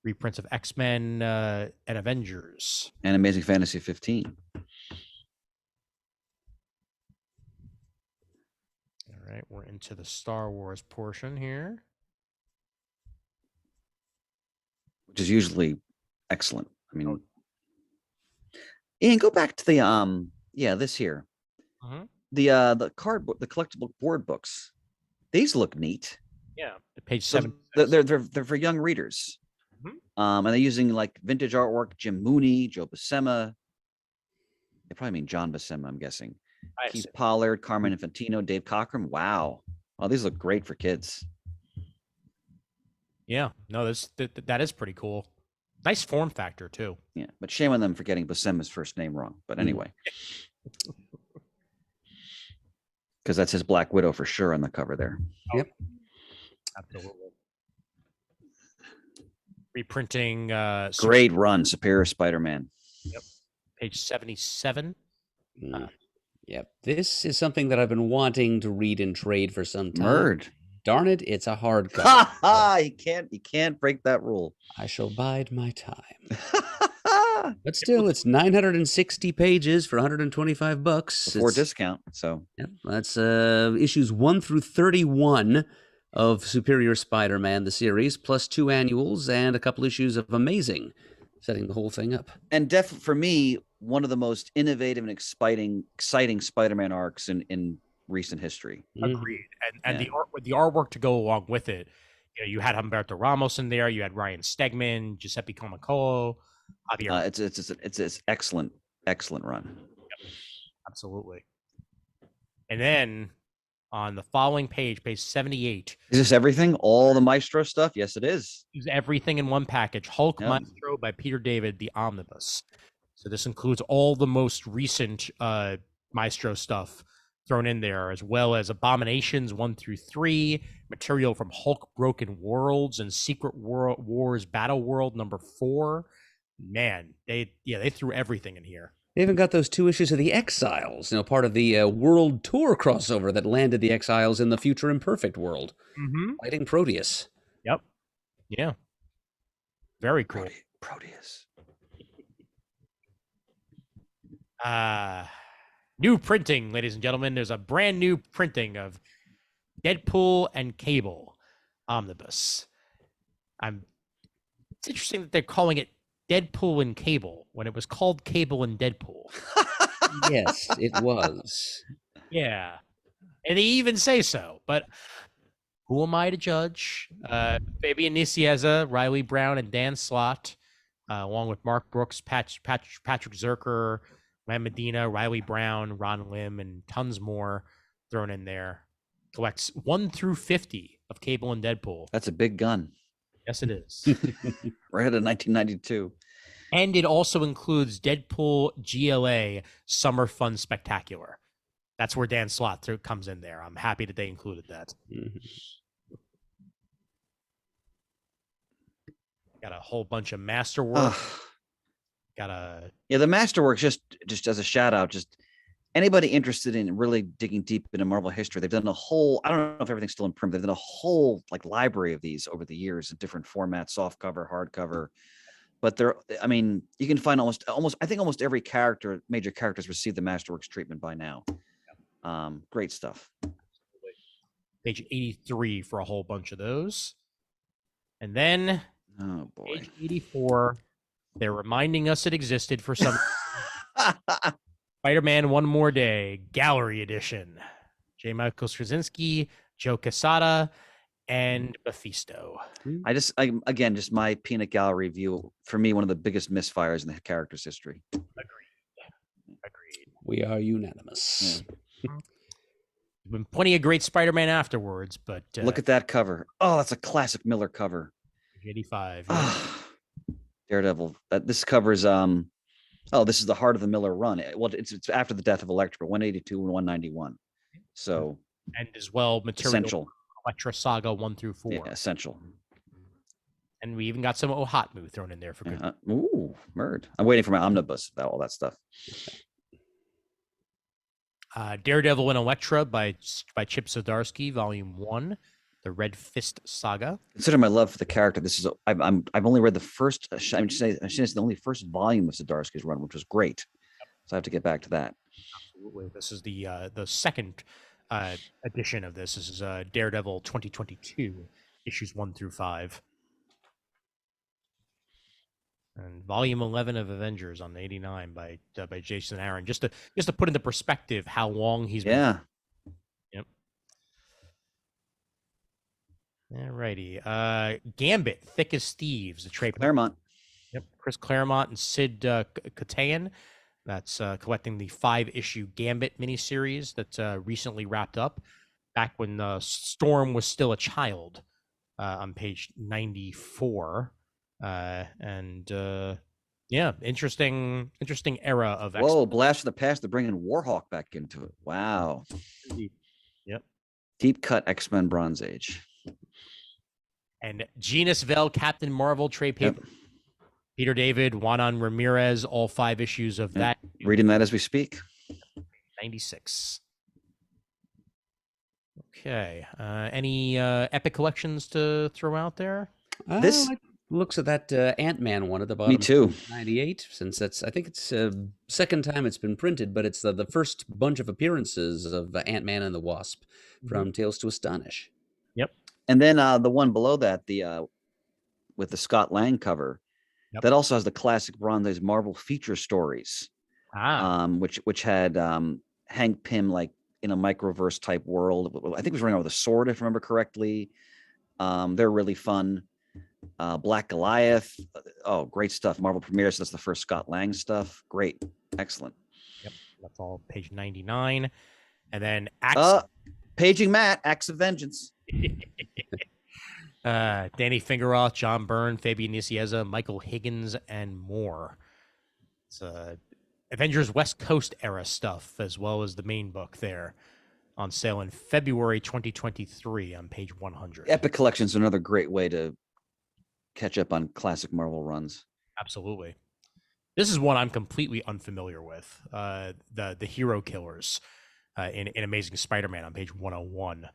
Reprints of X-Men and Avengers. And Amazing Fantasy 15. All right, we're into the Star Wars portion here. Which is usually excellent. I mean, Ian, go back to the this here. The card book, the collectible board books. These look neat. Yeah, page So 7. they're for young readers. And they're using like vintage artwork, Jim Mooney, Joe Buscema. They probably mean John Buscema, I'm guessing. Keith Pollard, Carmen Infantino, Dave Cockrum. Wow. Oh, these look great for kids. Yeah, no, that is pretty cool. Nice form factor too. Yeah, but shame on them for getting Buscema's first name wrong. But anyway, because that's his Black Widow for sure on the cover there. Yep, absolutely. Reprinting. Great run, Superior Spider-Man. Yep, page 77. Yep, this is something that I've been wanting to read in trade for some time. Murd. Darn it, it's a hardcover. Ha ha! You can't break that rule. I shall bide my time. But still, it's 960 pages for $125 before discount. So yep, that's issues 1 through 31 of Superior Spider-Man, the series, plus 2 annuals and a couple issues of Amazing, setting the whole thing up. And definitely for me, one of the most innovative and exciting Spider-Man arcs in recent history. Agreed. And the artwork to go along with it. You know, you had Humberto Ramos in there. You had Ryan Stegman, Giuseppe Comacolo. It's excellent run. Yep, absolutely. And then on the following page 78. Is this everything? All the Maestro stuff? Yes, it is. Is everything in one package. Hulk Maestro by Peter David, the Omnibus. So this includes all the most recent Maestro stuff thrown in there, as well as Abominations 1 through 3, material from Hulk Broken Worlds and Secret Wars Battle World #4. Man, they threw everything in here. They even got those 2 issues of the Exiles, part of the World Tour crossover that landed the Exiles in the Future Imperfect world, fighting Proteus. Yep. Yeah. Very cool. Proteus. New printing, ladies and gentlemen. There's a brand new printing of Deadpool and Cable Omnibus. It's interesting that they're calling it Deadpool and Cable when it was called Cable and Deadpool. Yes, it was. Yeah. And they even say so, but who am I to judge? Fabian Nicieza, Riley Brown, and Dan Slott, along with Mark Brooks, Patrick Zerker, Lam Medina, Riley Brown, Ron Lim, and tons more thrown in there. Collects 1 through 50 of Cable and Deadpool. That's a big gun. Yes, it is. Right out of 1992. And it also includes Deadpool GLA Summer Fun Spectacular. That's where Dan Slott comes in there. I'm happy that they included that. Got a whole bunch of masterwork. The Masterworks, just as a shout out, just anybody interested in really digging deep into Marvel history, they've done a whole, I don't know if everything's still in print, they've done a whole library of these over the years in different formats, soft cover, hardcover. But you can find almost every major character's received the Masterworks treatment by now. Great stuff. Page 83 for a whole bunch of those. And then page 84, they're reminding us it existed for some Spider-Man One More Day, Gallery Edition. J. Michael Straczynski, Joe Quesada, and Mephisto. Just my peanut gallery view, for me, one of the biggest misfires in the character's history. Agreed. We are unanimous. Yeah. Been plenty of great Spider-Man afterwards, but look at that cover. Oh, that's a classic Miller cover. 85. Daredevil. This covers this is the heart of the Miller run. Well, it's after the death of Elektra, 182 and 191. So, and as well, material essential. Elektra Saga 1 through 4. Yeah, essential. And we even got some Ohatmu thrown in there for good. Murd. I'm waiting for my omnibus about all that stuff. Daredevil and Elektra by Chip Zdarsky, Volume 1, the Red Fist Saga. Consider my love for the character. This is I've only read the first. I should say it's the only first volume of Zdarsky's run, which was great. So I have to get back to that. Absolutely, this is the second edition of this. This is Daredevil 2022, issues 1 through 5. And volume 11 of Avengers on 89 by Jason Aaron, just to put into perspective how long he's been. Yeah. Yep. Alrighty. Gambit, Thick as Thieves, the trade. Claremont. Yep. Chris Claremont and Sid Katayan. That's collecting the 5-issue Gambit miniseries that recently wrapped up back when Storm was still a child on page 94. Yeah, interesting era of X. Whoa, blast from the past. They're bringing Warhawk back into it. Wow. Yep. Deep cut X-Men Bronze Age. And Genus Vell, Captain Marvel trade paper. Yep. Peter David, Juanan Ramirez, all 5 issues of that. Reading that as we speak. 96. Okay. Any Epic collections to throw out there? This looks at that Ant-Man one at the bottom. Me too. 98, since that's, I think it's second time it's been printed, but it's the first bunch of appearances of Ant-Man and the Wasp from Tales to Astonish. Yep. And then the one below that, the with the Scott Lang cover, that also has the classic Bronze Age Marvel feature stories, which had Hank Pym like in a microverse type world. I think it was running out with a sword, if I remember correctly. They're really fun. Black Goliath. Oh, great stuff. Marvel premieres. That's the first Scott Lang stuff. Great. Excellent. Yep. That's all page 99. And then paging Matt, Acts of Vengeance. Danny Fingeroth, John Byrne, Fabian Nicieza, Michael Higgins, and more. It's Avengers West Coast era stuff, as well as the main book there, on sale in February 2023 on page 100. Epic Collections is another great way to catch up on classic Marvel runs. Absolutely. This is one I'm completely unfamiliar with. The Hero Killers in Amazing Spider-Man on page 101.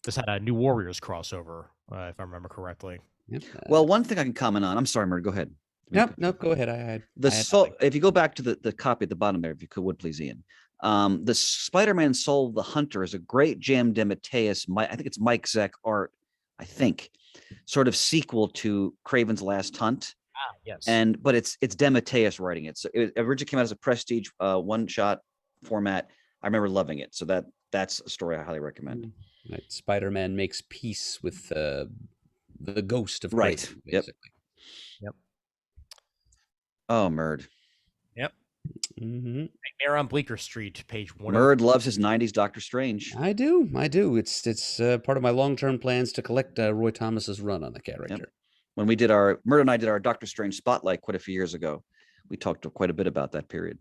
This had a New Warriors crossover, if I remember correctly. Yep. Well, one thing I can comment on. I'm sorry, Murd, go ahead. No, go ahead. If you go back to the copy at the bottom there, if you would please, Ian. The Spider-Man Soul of the Hunter is a great Jam DeMatteis, I think it's Mike Zeck art, I think, sort of sequel to Craven's Last Hunt. Yes. But it's DeMatteis writing it. So it originally came out as a prestige one-shot format. I remember loving it. So that's a story I highly recommend. Right. Spider-Man makes peace with the ghost of Craven, basically. Yep. Oh, Murd. Yep. Mm-hmm. Nightmare on Bleecker Street, page 1. Murd loves his 90s Doctor Strange. I do. It's part of my long-term plans to collect Roy Thomas's run on the character. Yep. When we did Murd and I did our Doctor Strange Spotlight quite a few years ago, we talked quite a bit about that period.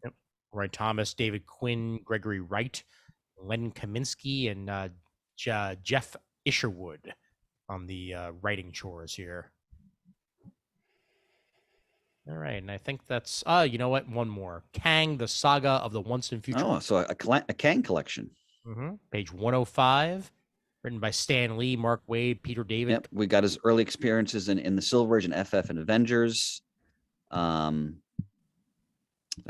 Yep. Roy Thomas, David Quinn, Gregory Wright, Len Kaminsky, and Jeff Isherwood on the writing chores here. All right, and I think that's you know what? One more. Kang, the Saga of the Once and Future. Oh, so a Kang collection. Page 105, written by Stan Lee, Mark Waid, Peter David. Yep, we got his early experiences in the Silver Age and FF and Avengers. Let's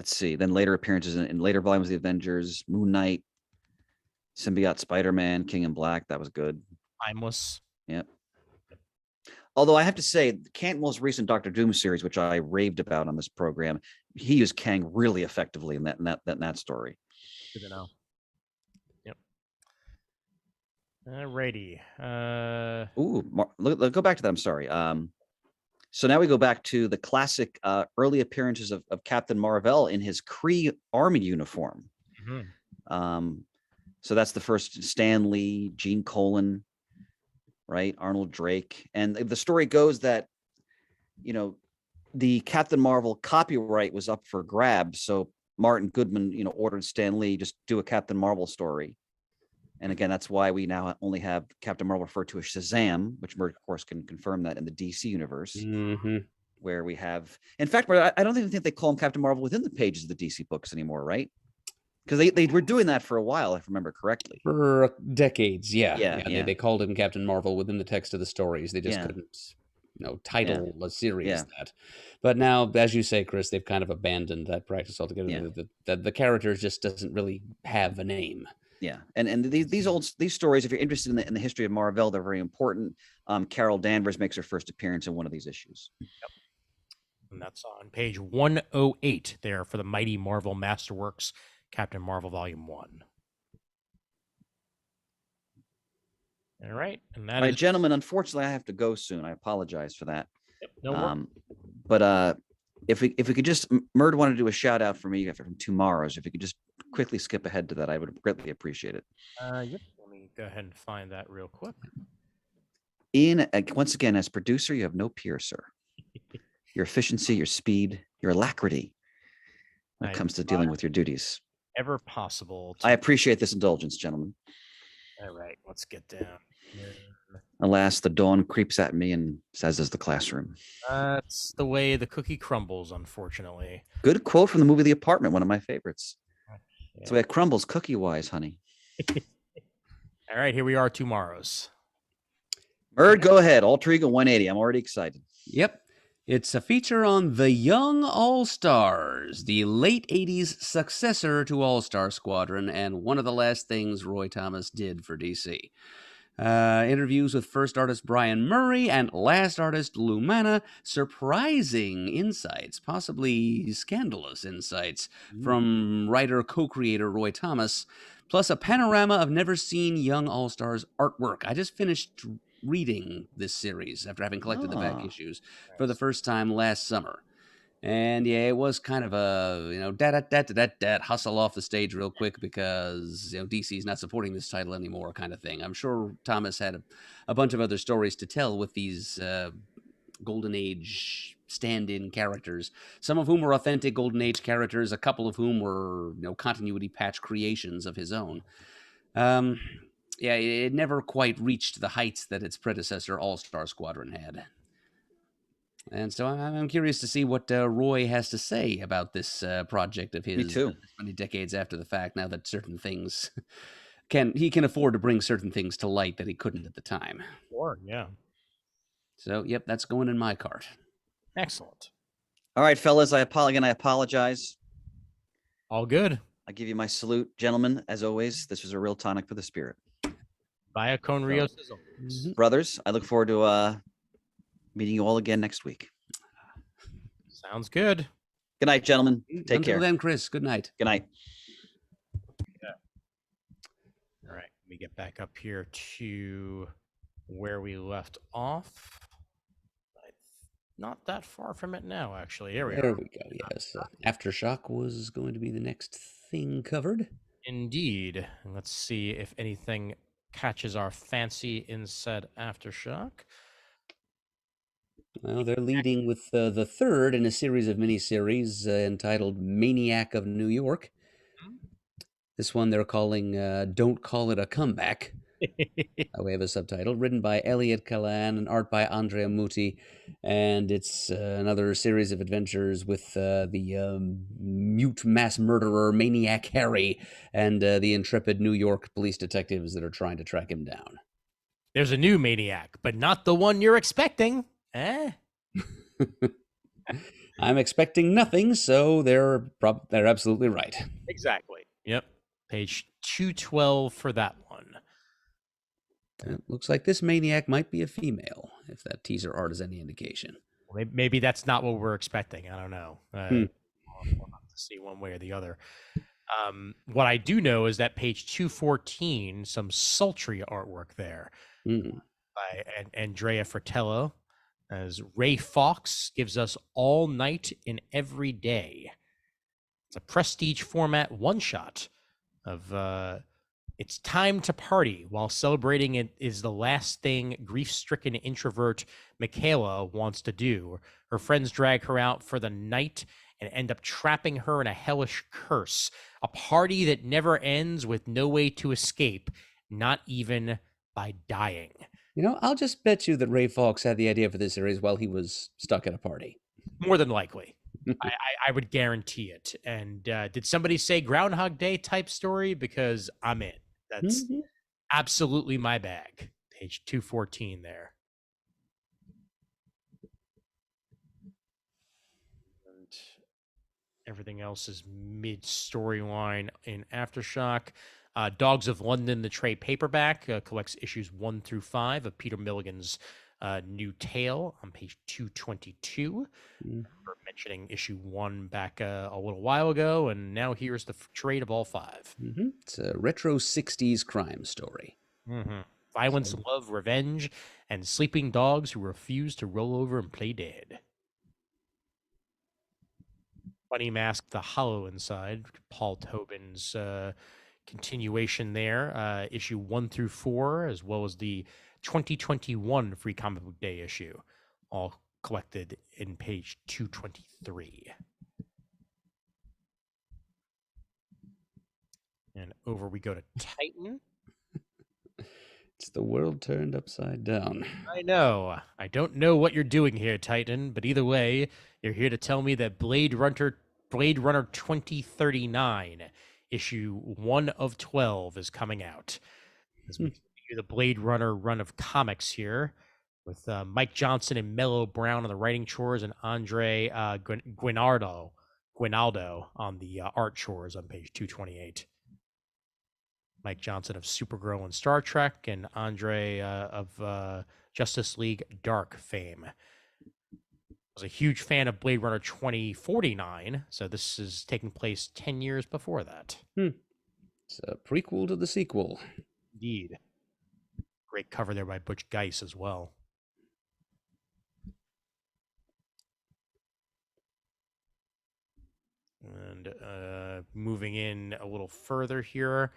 see. Then later appearances in later volumes of the Avengers, Moon Knight, Symbiote Spider-Man, King in Black. That was good. Timeless. Yep. Although I have to say, Kang's most recent Doctor Doom series, which I raved about on this program, he used Kang really effectively in that story. Good to know. Yep. Alrighty. Go back to that. I'm sorry. So now we go back to the classic early appearances of Captain Marvel in his Kree army uniform. So that's the first Stan Lee, Gene Colan, right? Arnold Drake. And the story goes that, the Captain Marvel copyright was up for grabs. So Martin Goodman, ordered Stan Lee just do a Captain Marvel story. And again, that's why we now only have Captain Marvel referred to as Shazam, which Murd, of course, can confirm that in the DC universe, where we have, in fact, I don't even think they call him Captain Marvel within the pages of the DC books anymore, right? because they were doing that for a while, if I remember correctly. For decades, Yeah, yeah. yeah. They called him Captain Marvel within the text of the stories. They just Yeah. couldn't, title a series Yeah. that. But now, as you say, Chris, they've kind of abandoned that practice altogether. Yeah. The character just doesn't really have a name. Yeah, and these stories, if you're interested in the history of Marvel, they're very important. Carol Danvers makes her first appearance in one of these issues. And that's on page 108 there for the Mighty Marvel Masterworks, Captain Marvel Volume 1. All right. And that All right, is gentlemen, unfortunately, I have to go soon. I apologize for that. no worries. But if we could just, Murd wanted to do a shout out for me from Tomorrow's. If we could just quickly skip ahead to that, I would greatly appreciate it. Yep. Let me go ahead and find that real quick. Ian, once again, as producer, you have no peer, sir. Your efficiency, your speed, your alacrity when it comes to dealing with your duties. Ever possible. I appreciate this indulgence, gentlemen. All right, let's get down here. Alas, the dawn creeps at me and says, "As the classroom." That's the way the cookie crumbles, unfortunately. Good quote from the movie The Apartment, one of my favorites. Yeah. That's the way it crumbles cookie-wise, honey. All right, here we are, Tomorrow's. Murd, go ahead. Alter Ego 180. I'm already excited. Yep. It's a feature on the Young All-Stars, the late 80s successor to All-Star Squadron, and one of the last things Roy Thomas did for DC. Interviews with first artist Brian Murray and last artist Lou Mana. Surprising insights, possibly scandalous insights from writer co-creator Roy Thomas, plus a panorama of never-seen Young All-Stars artwork. I just finished reading this series after having collected the back issues for the first time last summer. And yeah, it was kind of a, hustle off the stage real quick because, DC's not supporting this title anymore kind of thing. I'm sure Thomas had a bunch of other stories to tell with these Golden Age stand-in characters, some of whom were authentic Golden Age characters, a couple of whom were, continuity patch creations of his own. Yeah, it never quite reached the heights that its predecessor, All-Star Squadron, had. And so I'm curious to see what Roy has to say about this project of his. Me too. Many decades after the fact, now that certain things he can afford to bring certain things to light that he couldn't at the time. Sure, yeah. So, yep, that's going in my cart. Excellent. All right, fellas, I apologize. All good. I give you my salute, gentlemen. As always, this was a real tonic for the spirit. Via Con Rio Sizzle. Brothers, I look forward to meeting you all again next week. Sounds good. Good night, gentlemen. Take Until care. then, Chris, good night. Good night. All right, let me get back up here to where we left off. Not that far from it now, actually. There we go, yes. Aftershock was going to be the next thing covered. Indeed. And let's see if anything catches our fancy in said Aftershock. Well, they're leading with the third in a series of miniseries entitled Maniac of New York. This one they're calling Don't Call It a Comeback. We have a subtitle written by Elliot Callan and art by Andrea Muti. And it's another series of adventures with the mute mass murderer Maniac Harry and the intrepid New York police detectives that are trying to track him down. There's a new Maniac, but not the one you're expecting. I'm expecting nothing, so they're absolutely right. Exactly. Yep. Page 212 for that one. It looks like this Maniac might be a female, if that teaser art is any indication. Maybe that's not what we're expecting. I don't know. We'll have to see one way or the other. What I do know is that page 214, some sultry artwork there by Andrea Fratello, as Ray Fawkes gives us All Night in Every Day. It's a prestige format one-shot of it's time to party while celebrating it is the last thing grief-stricken introvert Michaela wants to do. Her friends drag her out for the night and end up trapping her in a hellish curse, a party that never ends with no way to escape, not even by dying. I'll just bet you that Ray Fawkes had the idea for this series while he was stuck at a party. More than likely. I would guarantee it. And did somebody say Groundhog Day type story? Because I'm in. That's absolutely my bag. Page 214 there. And everything else is mid storyline in Aftershock. Dogs of London, the trade paperback, collects issues 1 through 5 of Peter Milligan's new tale on page 222. We're mentioning issue 1 back a little while ago, and now here's the trade of all 5. It's a retro 60s crime story. Violence, love, revenge, and sleeping dogs who refuse to roll over and play dead. Bunny Mask, The Hollow Inside, Paul Tobin's continuation there, issue 1 through 4, as well as the 2021 Free Comic Book Day issue, all collected in page 223. And over we go to Titan. It's the world turned upside down. I know. I don't know what you're doing here, Titan, but either way, you're here to tell me that Blade Runner 2039, issue 1 of 12, is coming out. As we continue the Blade Runner run of comics here, with Mike Johnson and Mello Brown on the writing chores, and Andre Guinaldo on the art chores on page 228. Mike Johnson of Supergirl and Star Trek, and Andre of Justice League Dark fame. I was a huge fan of Blade Runner 2049, so this is taking place 10 years before that. It's a prequel to the sequel. Indeed. Great cover there by Butch Geis as well. And moving in a little further here,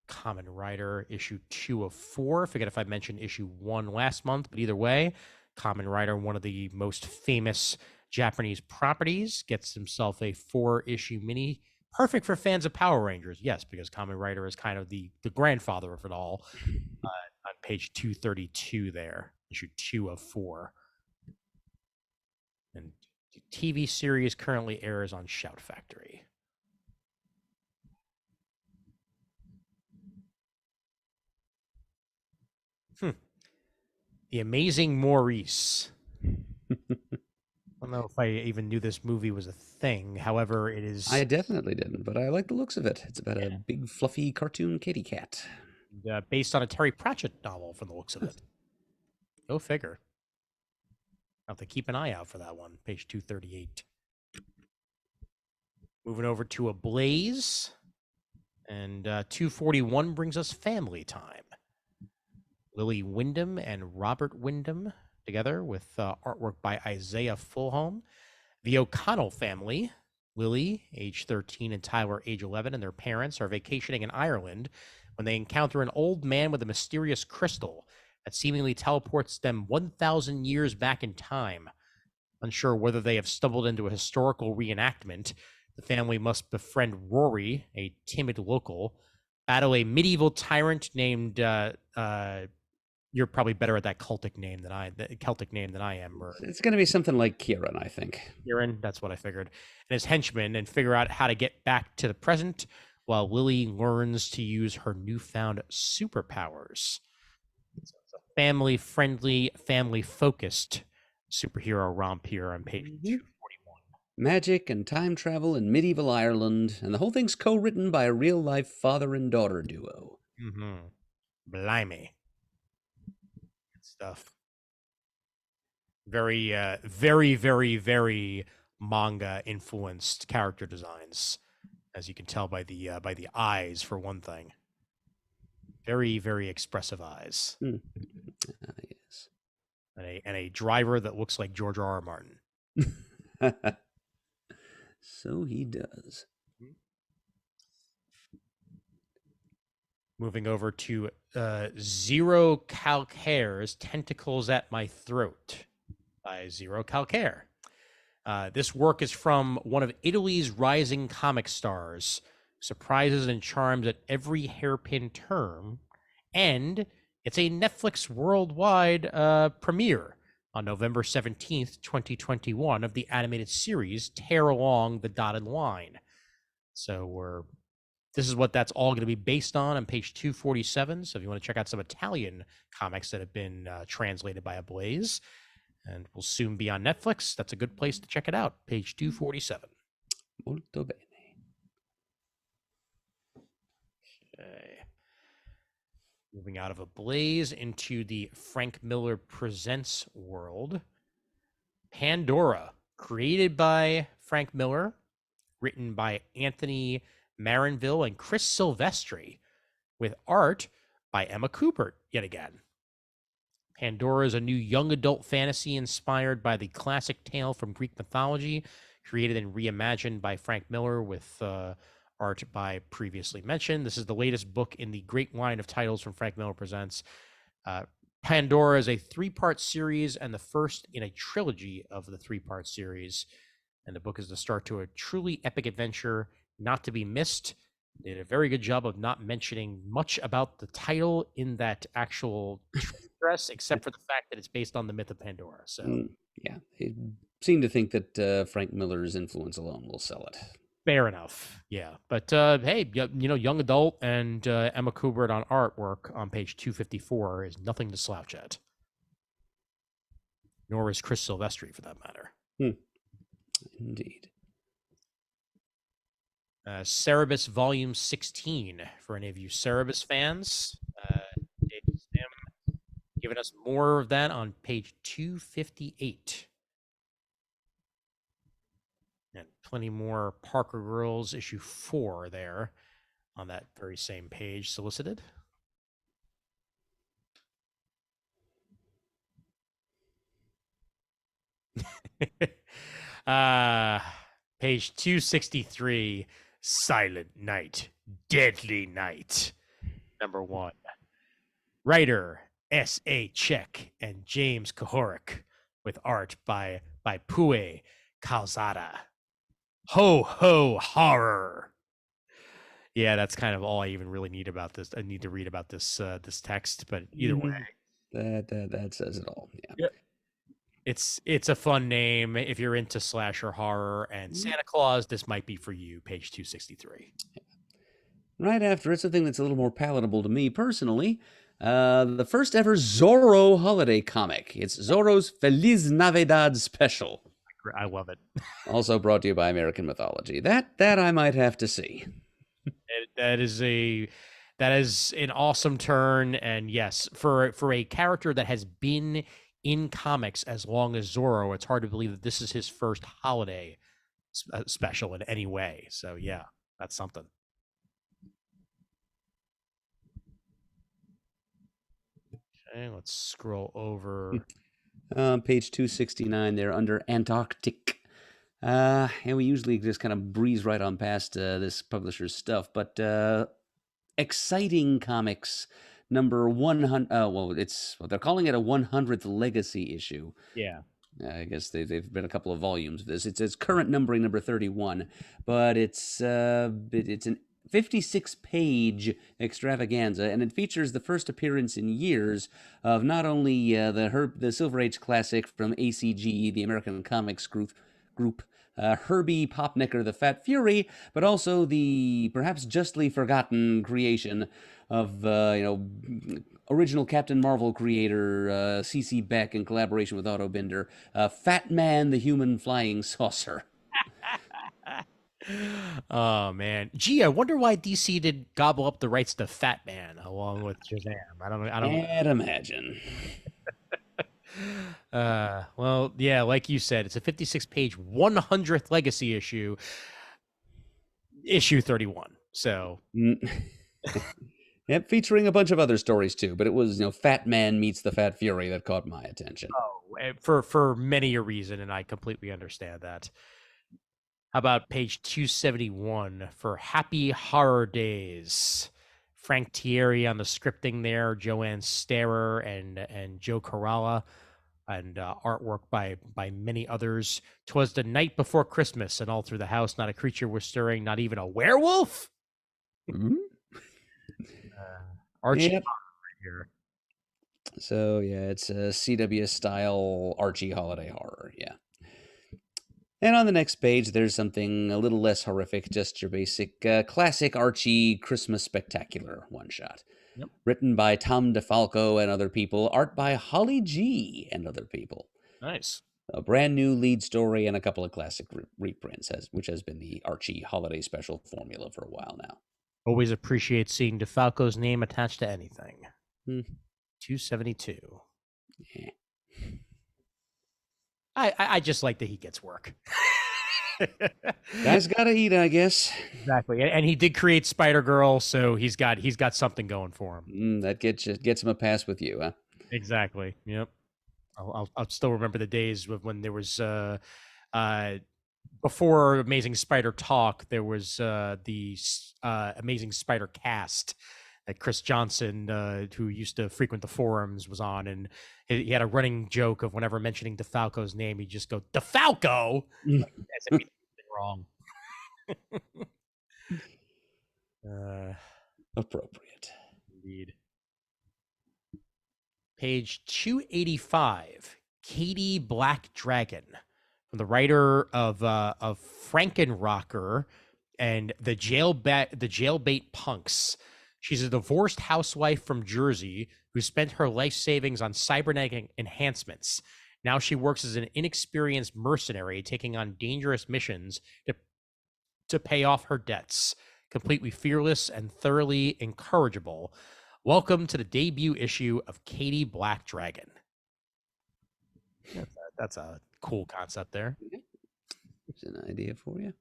Kamen Rider issue 2 of 4. Forget if I mentioned issue 1 last month, but either way, Kamen Rider, one of the most famous Japanese properties, gets himself a 4-issue mini, perfect for fans of Power Rangers. Yes, because Kamen Rider is kind of the grandfather of it all. On page 232 there, issue 2 of 4. And the TV series currently airs on Shout Factory. The Amazing Maurice. I don't know if I even knew this movie was a thing. However, it is. I definitely didn't, but I like the looks of it. It's about a big, fluffy cartoon kitty cat. Based on a Terry Pratchett novel, from the looks of it. Go figure. I'll have to keep an eye out for that one. Page 238. Moving over to Ablaze. And 241 brings us Family Time. Lily Wyndham and Robert Wyndham together with artwork by Isaiah Fulholm. The O'Connell family, Lily, age 13, and Tyler, age 11, and their parents are vacationing in Ireland when they encounter an old man with a mysterious crystal that seemingly teleports them 1,000 years back in time. Unsure whether they have stumbled into a historical reenactment, the family must befriend Rory, a timid local, battle a medieval tyrant named you're probably better at that Celtic name than I am. Murd. It's going to be something like Kieran, I think. Kieran, that's what I figured. And his henchmen, and figure out how to get back to the present while Lily learns to use her newfound superpowers. So it's a family-friendly, family-focused superhero romp here on page 241. Magic and time travel in medieval Ireland, and the whole thing's co-written by a real-life father and daughter duo. Blimey. Stuff. Very, very, very, very manga influenced character designs, as you can tell by the eyes, for one thing. Very, very expressive eyes. Yes. And a driver that looks like George R.R. Martin. So he does. Moving over to Zero Calcaire's Tentacles at My Throat by Zero Calcaire. This work is from one of Italy's rising comic stars, surprises and charms at every hairpin turn, and it's a Netflix worldwide premiere on November 17th, 2021 of the animated series Tear Along the Dotted Line. So this is what that's all going to be based on page 247. So if you want to check out some Italian comics that have been translated by Ablaze and will soon be on Netflix, that's a good place to check it out. Page 247. Molto bene. Okay. Moving out of Ablaze into the Frank Miller Presents world. Pandora, created by Frank Miller, written by Anthony Marinville and Chris Silvestri, with art by Emma Coopert yet again. Pandora is a new young adult fantasy inspired by the classic tale from Greek mythology, created and reimagined by Frank Miller with art by previously mentioned. This is the latest book in the great line of titles from Frank Miller Presents. Pandora is a 3-part series and the first in a trilogy of the 3-part series. And the book is the start to a truly epic adventure not to be missed. They did a very good job of not mentioning much about the title in that actual dress, except for the fact that it's based on the myth of Pandora. So yeah, they seem to think that Frank Miller's influence alone will sell it. Fair enough. Yeah. But hey, young adult and Emma Coopert on artwork on page 254 is nothing to slouch at. Nor is Chris Silvestri, for that matter. Indeed. Cerebus Volume 16, for any of you Cerebus fans. Dave Sim giving us more of that on page 258. And plenty more Parker Girls issue 4 there on that very same page solicited. Page 263, Silent Night, Deadly Night, number 1. Writer S.A. Czech and James Kahorik, with art by Pue Calzada. Ho ho horror. Yeah, that's kind of all I even really need about this. I need to read about this this text, but either way, that says it all. Yeah. It's a fun name if you're into slasher horror and Santa Claus. This might be for you. Page 263. Right after, it's something that's a little more palatable to me personally. The first ever Zorro holiday comic. It's Zorro's Feliz Navidad special. I love it. Also brought to you by American Mythology. That I might have to see. That is an awesome turn, and yes, for a character that has been in comics as long as Zorro, it's hard to believe that this is his first holiday special in any way. So yeah, that's something. Okay, let's scroll over. Page 269 there under Antarctic. And we usually just kind of breeze right on past this publisher's stuff, but Exciting Comics number 100. They're calling it a 100th legacy issue. Yeah. I guess they've been a couple of volumes of this. It's current numbering number 31, but it's an 56-page extravaganza, and it features the first appearance in years of not only the Silver Age classic from ACG, the American Comics Group, Herbie Popnicker, the Fat Fury, but also the perhaps justly forgotten creation of original Captain Marvel creator C.C. Beck in collaboration with Otto Binder, Fat Man, the Human Flying Saucer. Oh man, gee, I wonder why DC did gobble up the rights to Fat Man along with Shazam. I don't Can't imagine. Well, yeah, like you said, it's a 56-page 100th legacy issue 31. So yep, featuring a bunch of other stories too, but it was Fat Man meets the Fat Fury that caught my attention. For many a reason, and I completely understand that. How about page 271 for Happy Horror Days? Frank Thierry on the scripting there, Joanne Starer and Joe Coralla, and artwork by many others. 'Twas the night before Christmas, and all through the house not a creature was stirring, not even a werewolf. Mm-hmm. Archie Yep. right here. So yeah, it's a CW style Archie holiday horror. Yeah. And on the next page, there's something a little less horrific, just your basic classic Archie Christmas spectacular one shot. Yep. Written by Tom DeFalco and other people, art by Holly G and other people. Nice. A brand new lead story and a couple of classic reprints, which has been the Archie holiday special formula for a while now. Always appreciate seeing DeFalco's name attached to anything. 272. Yeah. I just like that he gets work. Guys gotta eat, I guess. Exactly, and he did create Spider-Girl, so he's got something going for him. That gets him a pass with you, huh? Exactly. Yep. I'll still remember the days when there was before Amazing Spider Talk, there was the Amazing Spider Cast that Chris Johnson, who used to frequent the forums, was on, and he had a running joke of whenever mentioning DeFalco's name, he'd just go, DeFalco? Like, as if he did something wrong. Appropriate. Indeed. Page 285, Katie Black Dragon, from the writer of Frankenrocker and the Jailbait Punks. She's a divorced housewife from Jersey who spent her life savings on cybernetic enhancements. Now she works as an inexperienced mercenary, taking on dangerous missions to pay off her debts. Completely fearless and thoroughly incorrigible. Welcome to the debut issue of Katie Black Dragon. That's a cool concept there. It's an idea for you.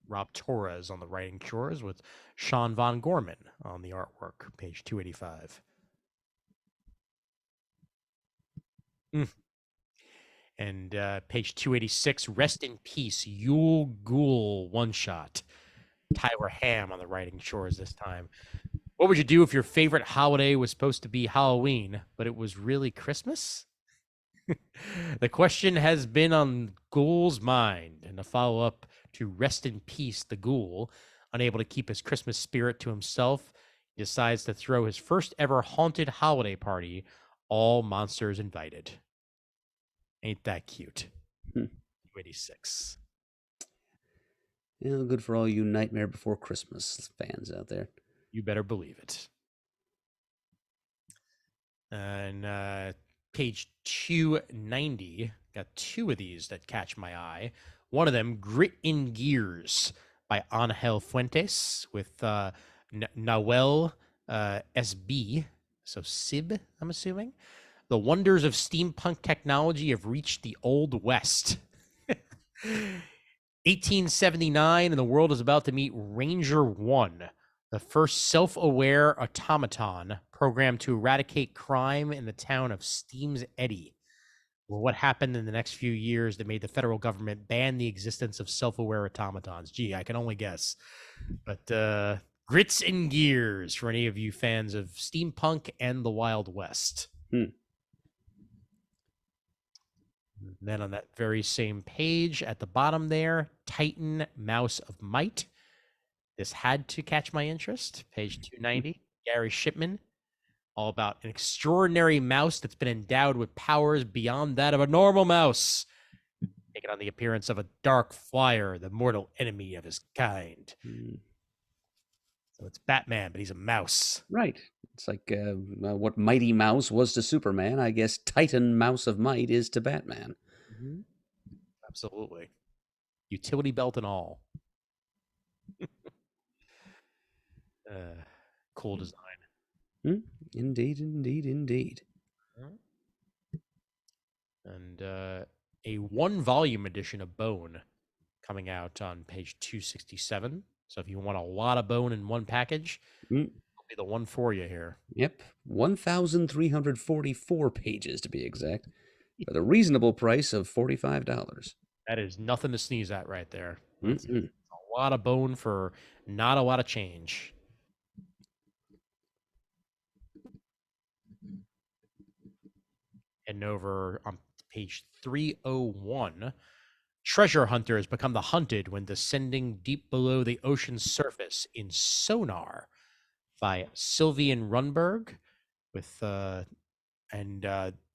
Rob Torres on the writing chores with Sean Von Gorman on the artwork, page 285. And page 286, Rest in Peace, Yule Ghoul one-shot. Tyler Ham on the writing chores this time. What would you do if your favorite holiday was supposed to be Halloween, but it was really Christmas? The question has been on Ghoul's mind, and a follow-up to Rest in Peace, the Ghoul, unable to keep his Christmas spirit to himself, he decides to throw his first ever haunted holiday party, all monsters invited. Ain't that cute? 286. Yeah, good for all you Nightmare Before Christmas fans out there. You better believe it. And page 290, got two of these that catch my eye. One of them, Grit in Gears by Angel Fuentes with Noel SB, so Sib, I'm assuming. The wonders of steampunk technology have reached the Old West. 1879, and the world is about to meet Ranger 1, the first self-aware automaton programmed to eradicate crime in the town of Steams Eddy. Well, what happened in the next few years that made the federal government ban the existence of self-aware automatons? Gee, I can only guess. But Grits and Gears for any of you fans of steampunk and the Wild West. Then on that very same page at the bottom there, Titan Mouse of Might. This had to catch my interest. Page 290, Gary Shipman. All about an extraordinary mouse that's been endowed with powers beyond that of a normal mouse, taking on the appearance of a dark flyer, the mortal enemy of his kind. So it's Batman, but he's a mouse. Right. It's like what Mighty Mouse was to Superman. I guess Titan Mouse of Might is to Batman. Absolutely. Utility belt and all. Cool design. Indeed, indeed, indeed. And a one-volume edition of Bone coming out on page 267. So if you want a lot of Bone in one package, it'll be the one for you here. Yep, 1,344 pages to be exact, at a reasonable price of $45. That is nothing to sneeze at right there. That's a lot of Bone for not a lot of change. And over on page 301, treasure hunters become the hunted when descending deep below the ocean's surface in Sonar by Sylvian Runberg with, I and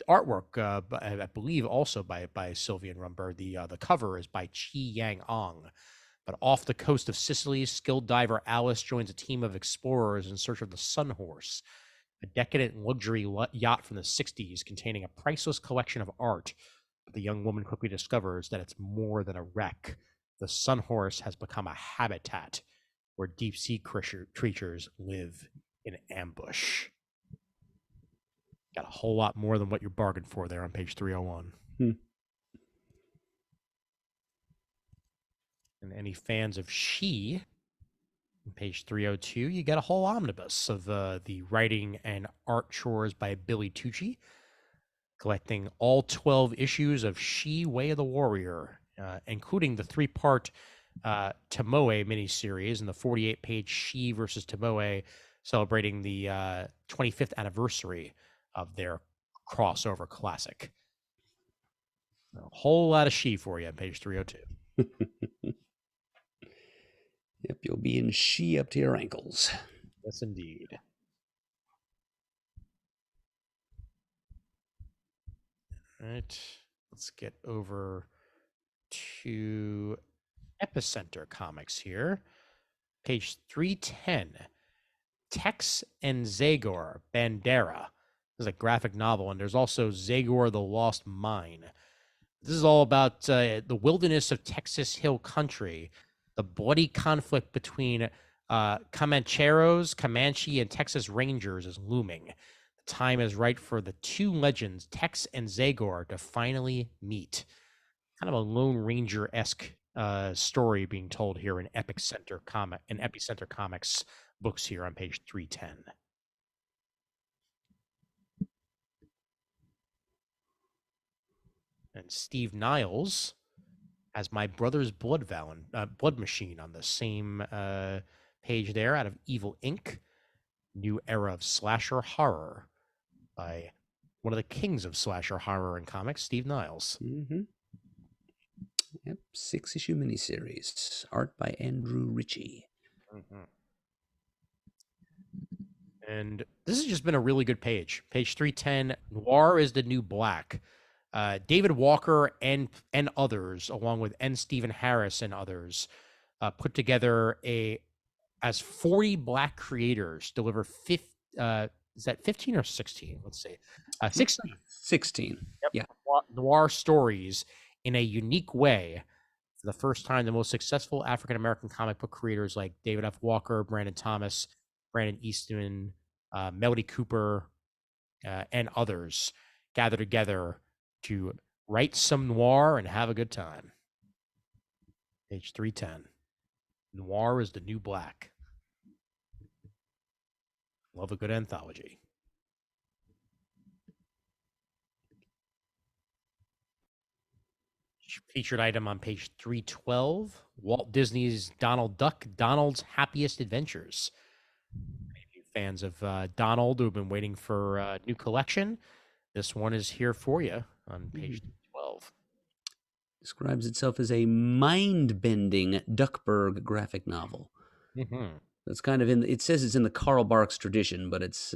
artwork, I believe, also by Sylvian Rumber. The cover is by Chi Yang Ong. But off the coast of Sicily, skilled diver Alice joins a team of explorers in search of the Sun Horse, a decadent luxury yacht from the 60s containing a priceless collection of art. But the young woman quickly discovers that it's more than a wreck. The Sun Horse has become a habitat where deep sea creatures live in ambush. Got a whole lot more than what you bargained for there on page 301. And any fans of She, on page 302, you get a whole omnibus of the writing and art chores by Billy Tucci, collecting all 12 issues of She, Way of the Warrior, including the 3-part Tomoe miniseries and the 48-page She versus Tomoe, celebrating the 25th anniversary of their crossover classic. A whole lot of She for you on page 302. Yep, you'll be in She up to your ankles. Yes, indeed. All right, let's get over to Epicenter Comics here. Page 310. Tex and Zagor Bandera. This is a graphic novel, and there's also Zagor the Lost Mine. This is all about the wilderness of Texas Hill Country, the bloody conflict between Comancheros, Comanche, and Texas Rangers is looming. The time is right for the two legends, Tex and Zagor, to finally meet. Kind of a Lone Ranger-esque story being told here in Epicenter Comics books here on page 310. And Steve Niles has My Brother's Blood Machine on the same page there, out of Evil Inc. New era of slasher horror by one of the kings of slasher horror in comics, Steve Niles. Mm-hmm. Yep, 6-issue miniseries, art by Andrew Ritchie. Mm-hmm. And this has just been a really good page. Page 310, Noir is the New Black. David Walker and others, along with Stephen Harris and others, put together as 40 Black creators deliver is that 15 or 16? Let's see. 16. 16. Yep. Yeah. Noir stories in a unique way. For the first time, the most successful African-American comic book creators like David F. Walker, Brandon Thomas, Brandon Eastman, Melody Cooper, and others gather together to write some noir and have a good time. Page 310. Noir is the New Black. Love a good anthology. Featured item on page 312, Walt Disney's Donald Duck, Donald's Happiest Adventures. Maybe fans of Donald who have been waiting for a new collection, this one is here for you on page 12. Describes itself as a mind-bending Duckburg graphic novel. Mm-hmm. It's kind of it says it's in the Karl Barks tradition, but it's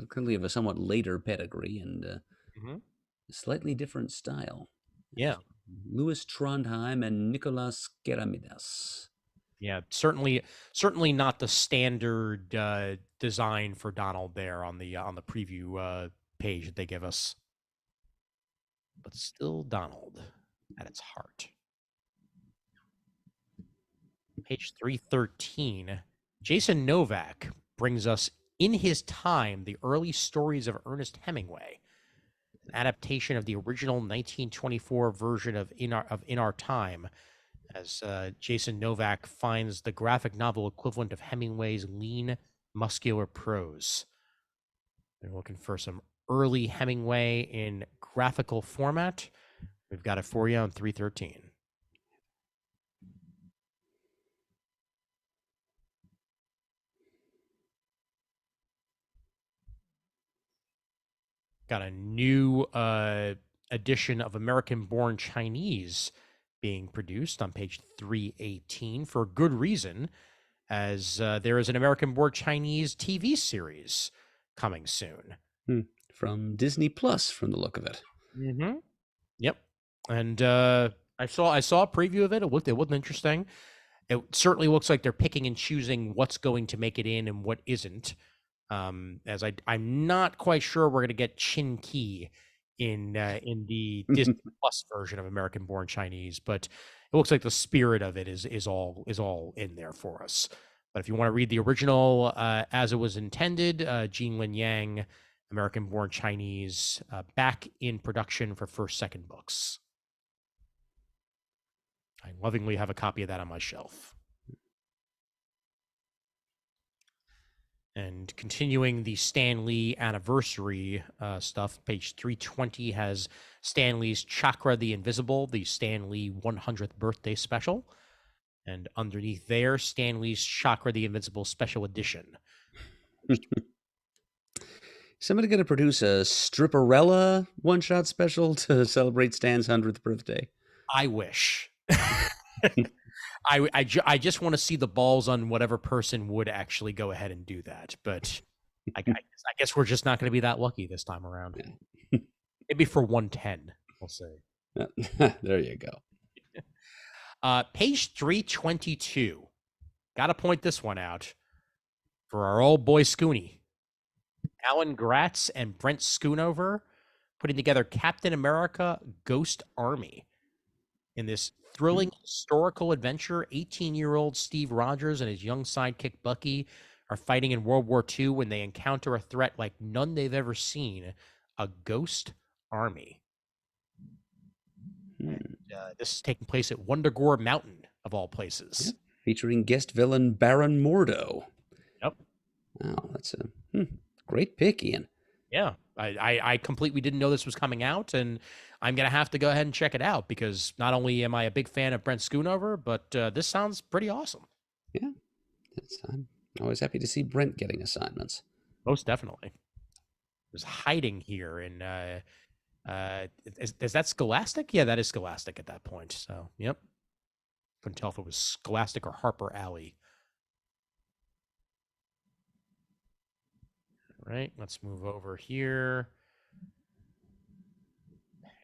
clearly of a somewhat later pedigree and a slightly different style. Yeah. Louis Trondheim and Nicolas Keramidas. Yeah, certainly not the standard design for Donald there on the preview page that they give us, but still Donald at its heart. Page 313, Jason Novak brings us In His Time, the early stories of Ernest Hemingway, an adaptation of the original 1924 version of In Our Time, as Jason Novak finds the graphic novel equivalent of Hemingway's lean, muscular prose. They're looking for some early Hemingway in graphical format. We've got it for you on 313. Got a new edition of American-Born Chinese being produced on page 318 for good reason, as there is an American-Born Chinese TV series coming soon. from Disney Plus, from the look of it. Mm-hmm. Yep. And I saw a preview of it. It looked interesting. It certainly looks like they're picking and choosing what's going to make it in and what isn't. As I'm not quite sure we're going to get Chin Ki in the Disney Plus version of American Born Chinese, but it looks like the spirit of it is all in there for us. But if you want to read the original as it was intended, Jean Lin Yang, American Born Chinese, back in production for first, second books. I lovingly have a copy of that on my shelf. And continuing the Stan Lee anniversary stuff, page 320 has Stan Lee's Chakra the Invisible, the Stan Lee 100th birthday special. And underneath there, Stan Lee's Chakra the Invincible special edition. Somebody going to produce a Stripperella one-shot special to celebrate Stan's 100th birthday? I wish. I just want to see the balls on whatever person would actually go ahead and do that. But I guess we're just not going to be that lucky this time around. Yeah. Maybe for 110, we'll see. There you go. Page 322. Got to point this one out for our old boy Scooney. Alan Gratz and Brent Schoonover putting together Captain America Ghost Army. In this thrilling historical adventure, 18-year-old Steve Rogers and his young sidekick Bucky are fighting in World War II when they encounter a threat like none they've ever seen, a ghost army. And, this is taking place at Wundagore Mountain, of all places. Yep. Featuring guest villain Baron Mordo. Yep. Wow, that's a great pick, Ian. Yeah, I completely didn't know this was coming out, and I'm going to have to go ahead and check it out because not only am I a big fan of Brent Schoonover, but this sounds pretty awesome. Yeah, I'm always happy to see Brent getting assignments. Most definitely. There's hiding here in, is that Scholastic? Yeah, that is Scholastic at that point. So, yep. Couldn't tell if it was Scholastic or Harper Alley. All right, let's move over here.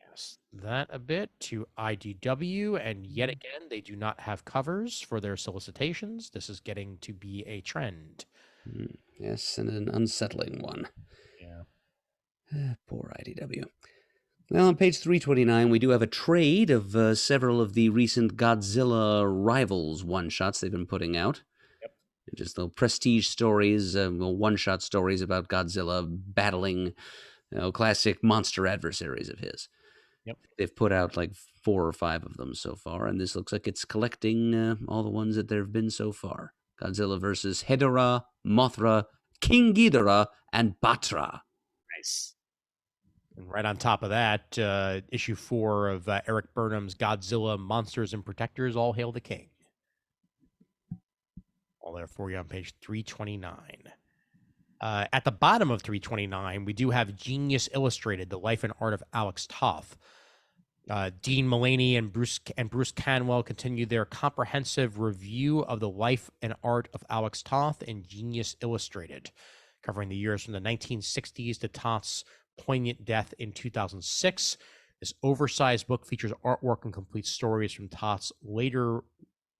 Past that a bit to IDW, and yet again, they do not have covers for their solicitations. This is getting to be a trend. Yes, and an unsettling one. Yeah. Poor IDW. Well, on page 329, we do have a trade of several of the recent Godzilla Rivals one-shots they've been putting out. Yep. Just little prestige stories, one-shot stories about Godzilla battling classic monster adversaries of his. Yep. They've put out like 4 or 5 of them so far, and this looks like it's collecting all the ones that there have been so far. Godzilla versus Hedorah, Mothra, King Ghidorah, and Batra. Nice. And right on top of that, issue 4 of Eric Burnham's Godzilla Monsters and Protectors, All Hail the King. All there for you on page 329. At the bottom of 329, we do have Genius Illustrated, The Life and Art of Alex Toth. Dean Mullaney and Bruce Canwell continue their comprehensive review of the life and art of Alex Toth in Genius Illustrated, covering the years from the 1960s to Toth's poignant death in 2006. This oversized book features artwork and complete stories from Toth's latter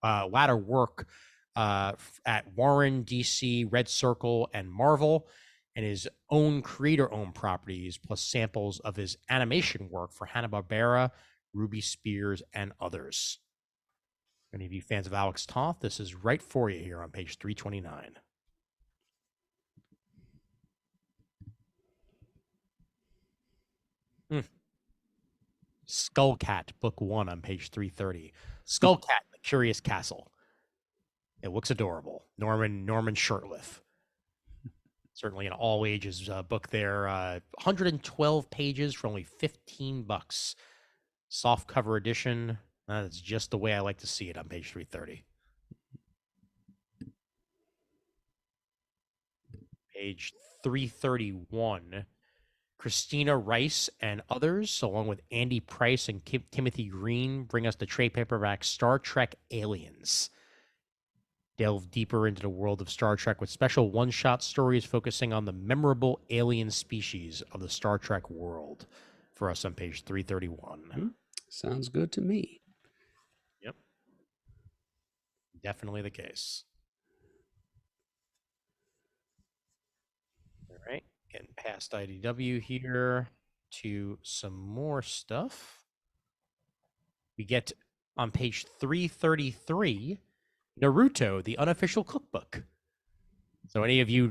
work at Warren, DC, Red Circle, and Marvel, and his own creator-owned properties, plus samples of his animation work for Hanna-Barbera, Ruby Spears, and others. Any of you fans of Alex Toth, this is right for you here on page 329. Skullcat, book 1 on page 330. Skullcat, The Curious Castle. It looks adorable. Norman Shurtleff. Certainly an all ages book there. 112 pages for only $15. Soft cover edition. That's just the way I like to see it on page 330. Page 331. Christina Rice and others, along with Andy Price and Timothy Green, bring us the trade paperback Star Trek Aliens. delve deeper into the world of Star Trek with special one-shot stories focusing on the memorable alien species of the Star Trek world. For us on page 331. Sounds good to me. Yep. Definitely the case. All right. Getting past IDW here to some more stuff. We get on page 333, Naruto, the unofficial cookbook. So any of you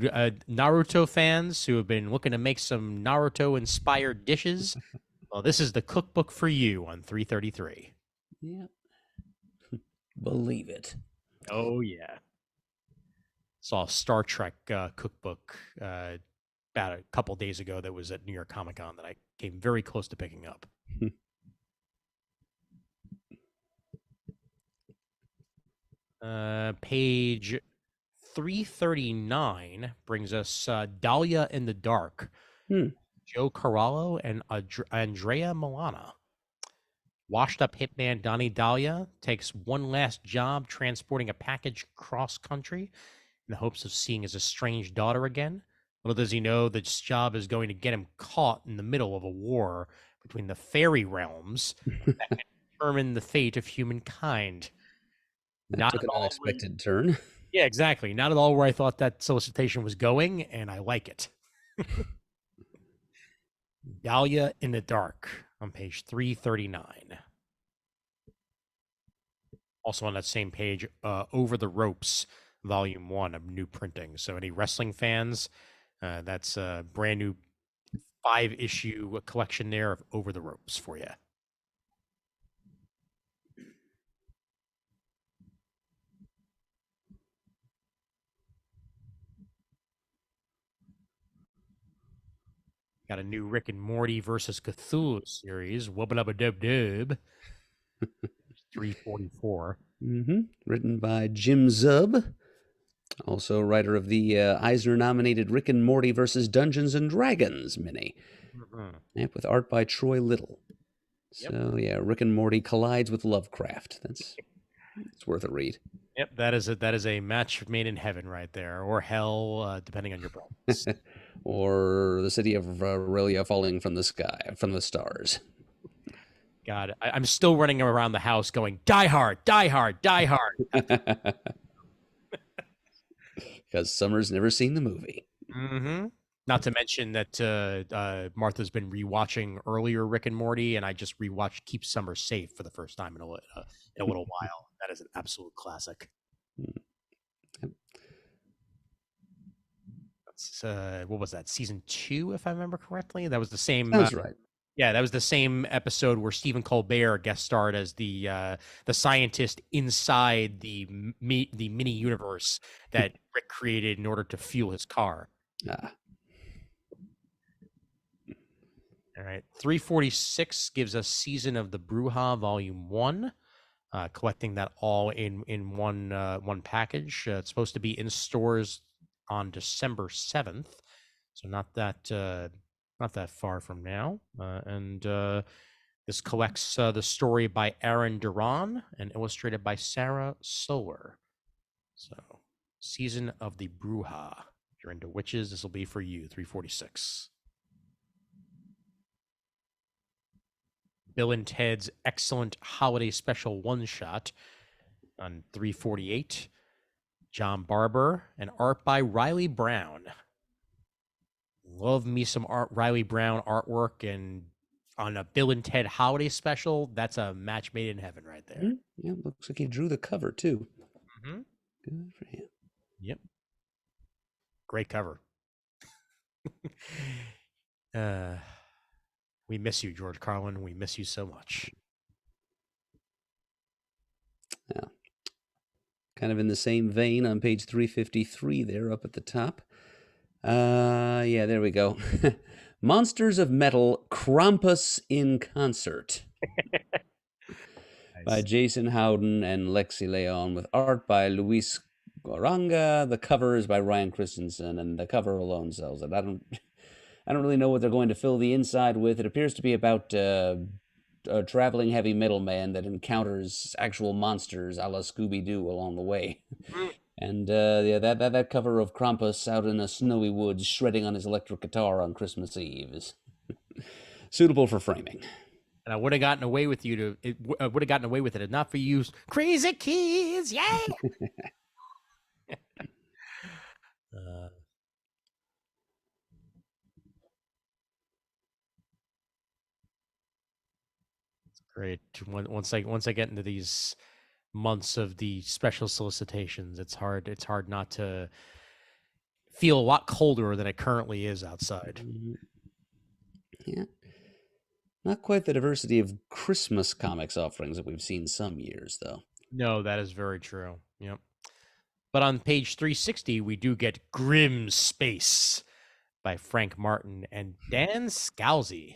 Naruto fans who have been looking to make some Naruto-inspired dishes, well, this is the cookbook for you on 333. Yep. Believe it. Oh, yeah. Saw a Star Trek cookbook about a couple days ago that was at New York Comic Con that I came very close to picking up. Page 339 brings us Dahlia in the Dark. Joe Corallo and Andrea Milana. Washed up hitman Donnie Dahlia takes one last job transporting a package cross country in the hopes of seeing his estranged daughter again. Little does he know this job is going to get him caught in the middle of a war between the fairy realms that can determine the fate of humankind. That took an unexpected turn. Yeah, exactly. Not at all where I thought that solicitation was going, and I like it. Dahlia in the Dark on page 339. Also on that same page, Over the Ropes, volume 1 of new printing. So any wrestling fans, that's a brand new 5-issue collection there of Over the Ropes for you. Got a new Rick and Morty versus Cthulhu series, Wubba Dubba Dub Dub. 344. Written by Jim Zub, also writer of the Eisner-nominated Rick and Morty versus Dungeons and Dragons mini. Yep, with art by Troy Little. So yeah, Rick and Morty collides with Lovecraft. It's worth a read. Yep, that is a match made in heaven right there, or hell, depending on your preference. Or the city of Aurelia falling from the sky, from the stars. God, I'm still running around the house going, Die Hard, Die Hard, Die Hard. Because Summer's never seen the movie. Not to mention that Martha's been rewatching earlier Rick and Morty, and I just rewatched Keep Summer Safe for the first time in a little while. That is an absolute classic. That's what was that? Season 2, if I remember correctly. That was the same. Sounds right. Yeah, that was the same episode where Stephen Colbert guest starred as the scientist inside the mini universe that Rick created in order to fuel his car. All right, 346 gives us Season of the Bruja Volume 1, collecting that all in one package. It's supposed to be in stores on December 7th, so not that far from now. And this collects the story by Aaron Duran and illustrated by Sarah Sower. So, Season of the Bruja. If you're into witches, this will be for you, 346. Bill and Ted's excellent holiday special one-shot on 348. John Barber and art by Riley Brown. Love me some Riley Brown artwork, and on a Bill and Ted holiday special, that's a match made in heaven right there. Yeah, looks like he drew the cover too. Good for him. Yep. Great cover. We miss you, George Carlin. We miss you so much. Yeah. Kind of in the same vein on page 353 there up at the top. Yeah, there we go. Monsters of Metal, Krampus in Concert. By Jason Howden and Lexi Leon, with art by Luis Goranga. The cover is by Ryan Christensen, and the cover alone sells it. I don't really know what they're going to fill the inside with. It appears to be about a traveling heavy metal man that encounters actual monsters a la Scooby-Doo along the way. And yeah, that cover of Krampus out in a snowy woods shredding on his electric guitar on Christmas Eve is suitable for framing. And I would have gotten away with would have gotten away with it if not for you crazy kids. Yeah. uh, Great. Once I get into these months of the special solicitations, it's hard not to feel a lot colder than it currently is outside. Yeah. Not quite the diversity of Christmas comics offerings that we've seen some years, though. No, that is very true. Yep. But on page 360, we do get Grim Space by Frank Martin and Dan Scalzi.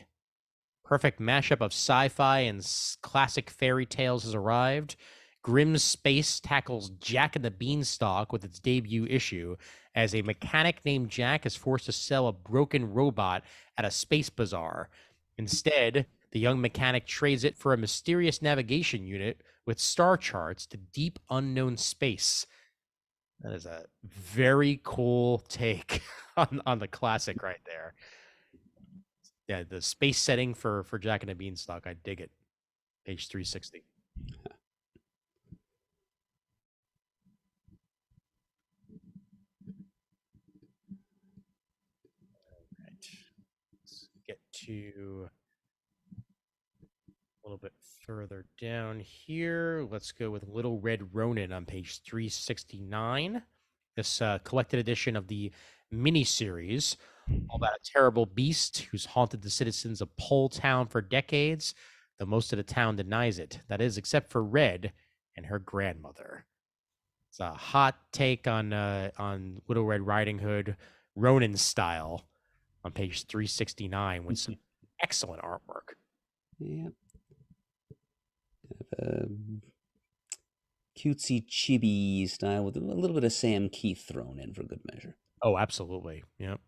Perfect mashup of sci-fi and classic fairy tales has arrived. Grim Space tackles Jack and the Beanstalk with its debut issue as a mechanic named Jack is forced to sell a broken robot at a space bazaar. Instead, the young mechanic trades it for a mysterious navigation unit with star charts to deep unknown space. That is a very cool take on the classic right there. Yeah, the space setting for Jack and the Beanstalk, I dig it. Page 360. All right. Let's get to a little bit further down here. Let's go with Little Red Ronin on page 369. This collected edition of the miniseries, all about a terrible beast who's haunted the citizens of Pole Town for decades, though most of the town denies it. That is, except for Red and her grandmother. It's a hot take on Little Red Riding Hood, Ronin style, on page 369 with some excellent artwork. Yeah. Cutesy chibi style with a little bit of Sam Keith thrown in for good measure. Oh, absolutely. Yep.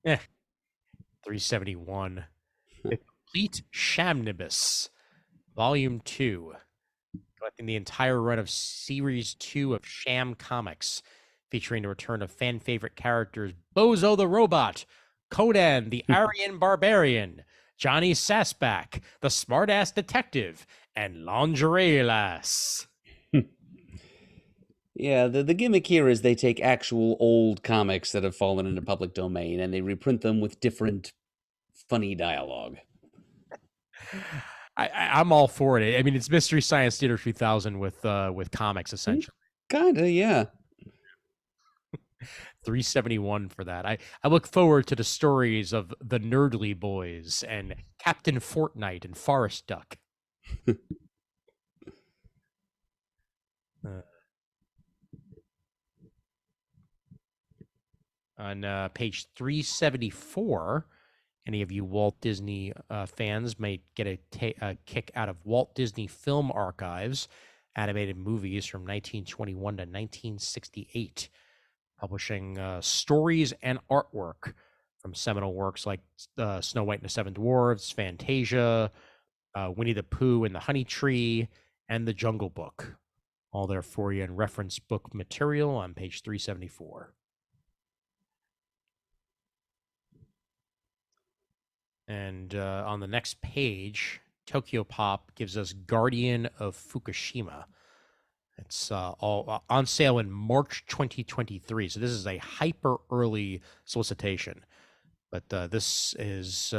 371. The Complete Shamnibus, Volume 2. Collecting the entire run of Series 2 of Sham Comics, featuring the return of fan favorite characters Bozo the Robot, Codan the Aryan Barbarian, Johnny Sassback, the Smartass Detective, and Lingerie Lass. Yeah, the gimmick here is they take actual old comics that have fallen into public domain and they reprint them with different funny dialogue. I'm all for it. I mean, it's Mystery Science Theater 3000 with comics, essentially. Kinda, yeah. 371 for that. I look forward to the stories of the Nerdly Boys and Captain Fortnite and Forest Duck. On page 374, any of you Walt Disney fans may get a kick out of Walt Disney Film Archives, animated movies from 1921 to 1968, publishing stories and artwork from seminal works like Snow White and the Seven Dwarfs, Fantasia, Winnie the Pooh and the Honey Tree, and The Jungle Book. All there for you in reference book material on page 374. And on the next page, Tokyo Pop gives us Guardian of Fukushima. It's all on sale in March 2023. So this is a hyper early solicitation. But this is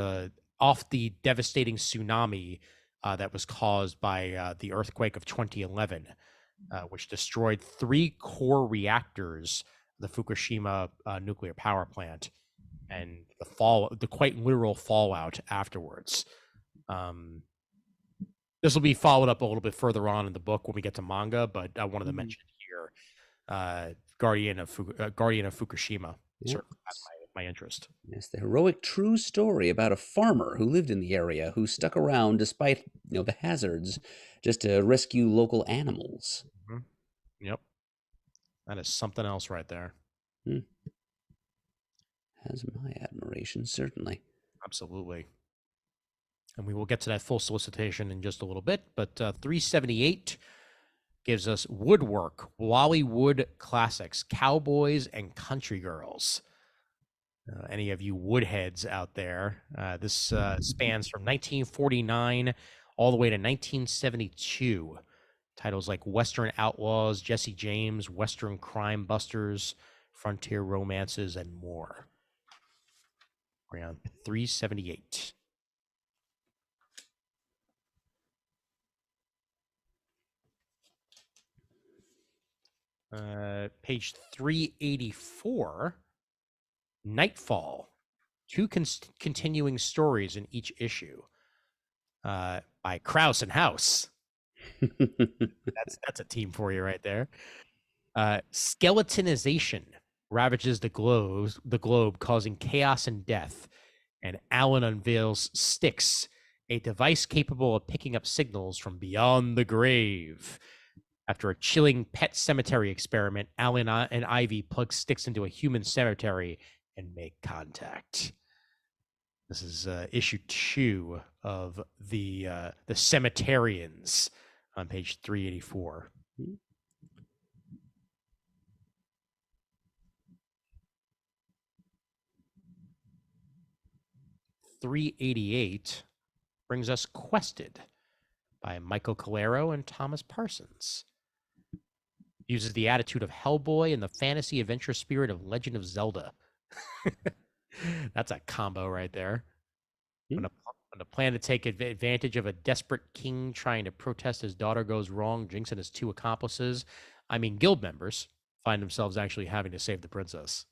off the devastating tsunami that was caused by the earthquake of 2011, which destroyed 3 core reactors of the Fukushima nuclear power plant, and the quite literal fallout afterwards. This will be followed up a little bit further on in the book when we get to manga, but I wanted to mention here Guardian of Fukushima. Yeah. Certainly had my interest. Yes, the heroic true story about a farmer who lived in the area who stuck around despite the hazards just to rescue local animals. Mm-hmm. Yep. That is something else right there. Has my admiration, certainly. Absolutely. And we will get to that full solicitation in just a little bit, but 378, gives us Woodwork, Bollywood Classics, Cowboys and Country Girls. Any of you woodheads out there, this spans from 1949 all the way to 1972. Titles like Western Outlaws, Jesse James, Western Crime Busters, Frontier Romances, and more. We're on 378. Page 384, Nightfall. Two continuing stories in each issue by Krause and House. That's a team for you right there. Skeletonization ravages the globe, causing chaos and death. And Alan unveils Styx, a device capable of picking up signals from beyond the grave. After a chilling pet cemetery experiment, Alan and Ivy plug Styx into a human cemetery and make contact. This is issue 2 of the Cemeterians on page 384. 388 brings us Quested by Michael Calero and Thomas Parsons. Uses the attitude of Hellboy and the fantasy adventure spirit of Legend of Zelda. That's a combo right there. When a plan to take advantage of a desperate king trying to protest his daughter goes wrong, Jinx and his 2 accomplices, guild members, find themselves actually having to save the princess.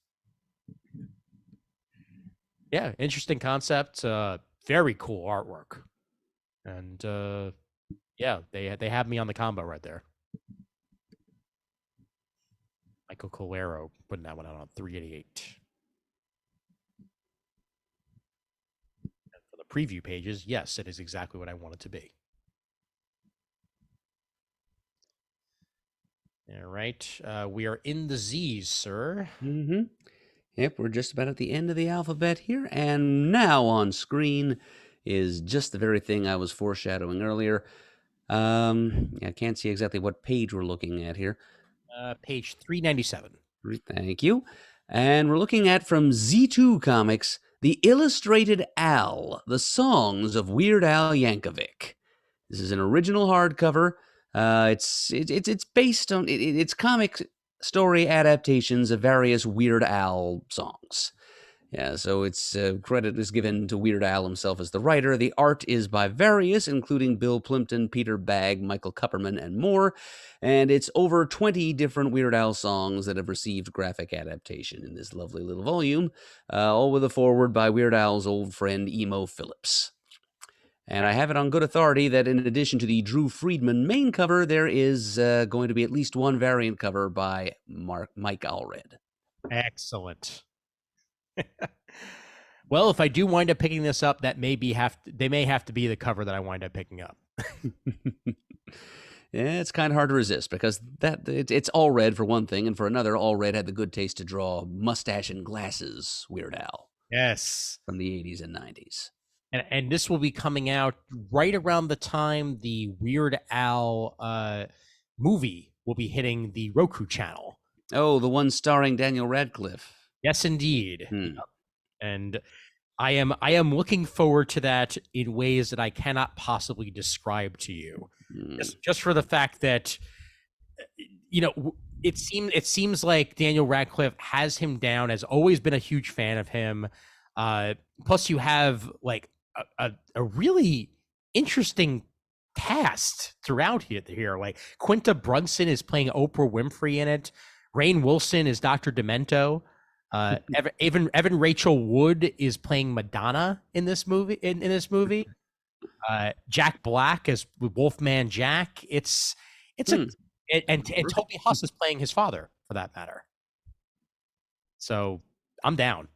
Yeah, interesting concept. Very cool artwork. And yeah, they have me on the combo right there. Michael Calero putting that one out on 388. And for the preview pages, yes, it is exactly what I want it to be. All right. We are in the Z's, sir. Mm-hmm. Yep, we're just about at the end of the alphabet here, and now on screen is just the very thing I was foreshadowing earlier. I can't see exactly what page we're looking at here. Page 397. Thank you. And we're looking at, from Z2 Comics, The Illustrated Al, The Songs of Weird Al Yankovic. This is an original hardcover. It's based on it's comic story adaptations of various Weird Al songs. Yeah, so it's credit is given to Weird Al himself as the writer. The art is by various, including Bill Plimpton, Peter Bagg, Michael Kupperman, and more. And it's over 20 different Weird Al songs that have received graphic adaptation in this lovely little volume, all with a foreword by Weird Al's old friend Emo Phillips. And I have it on good authority that in addition to the Drew Friedman main cover, there is going to be at least one variant cover by Mike Allred. Excellent. Well, if I do wind up picking this up, they may have to be the cover that I wind up picking up. Yeah, it's kind of hard to resist because it's Allred for one thing, and for another, Allred had the good taste to draw mustache and glasses Weird Al. Yes, from the 80s and 90s. And this will be coming out right around the time the Weird Al movie will be hitting the Roku channel. Oh, the one starring Daniel Radcliffe. Yes, indeed. And I am looking forward to that in ways that I cannot possibly describe to you. Just for the fact that, it seems like Daniel Radcliffe has him down, has always been a huge fan of him. Plus, you have like a really interesting cast throughout here. Like Quinta Brunson is playing Oprah Winfrey in it. Rainn Wilson is Dr. Demento. Evan Rachel Wood is playing Madonna in this movie. In this movie, Jack Black as Wolfman Jack. And Toby Huss is playing his father, for that matter. So I'm down.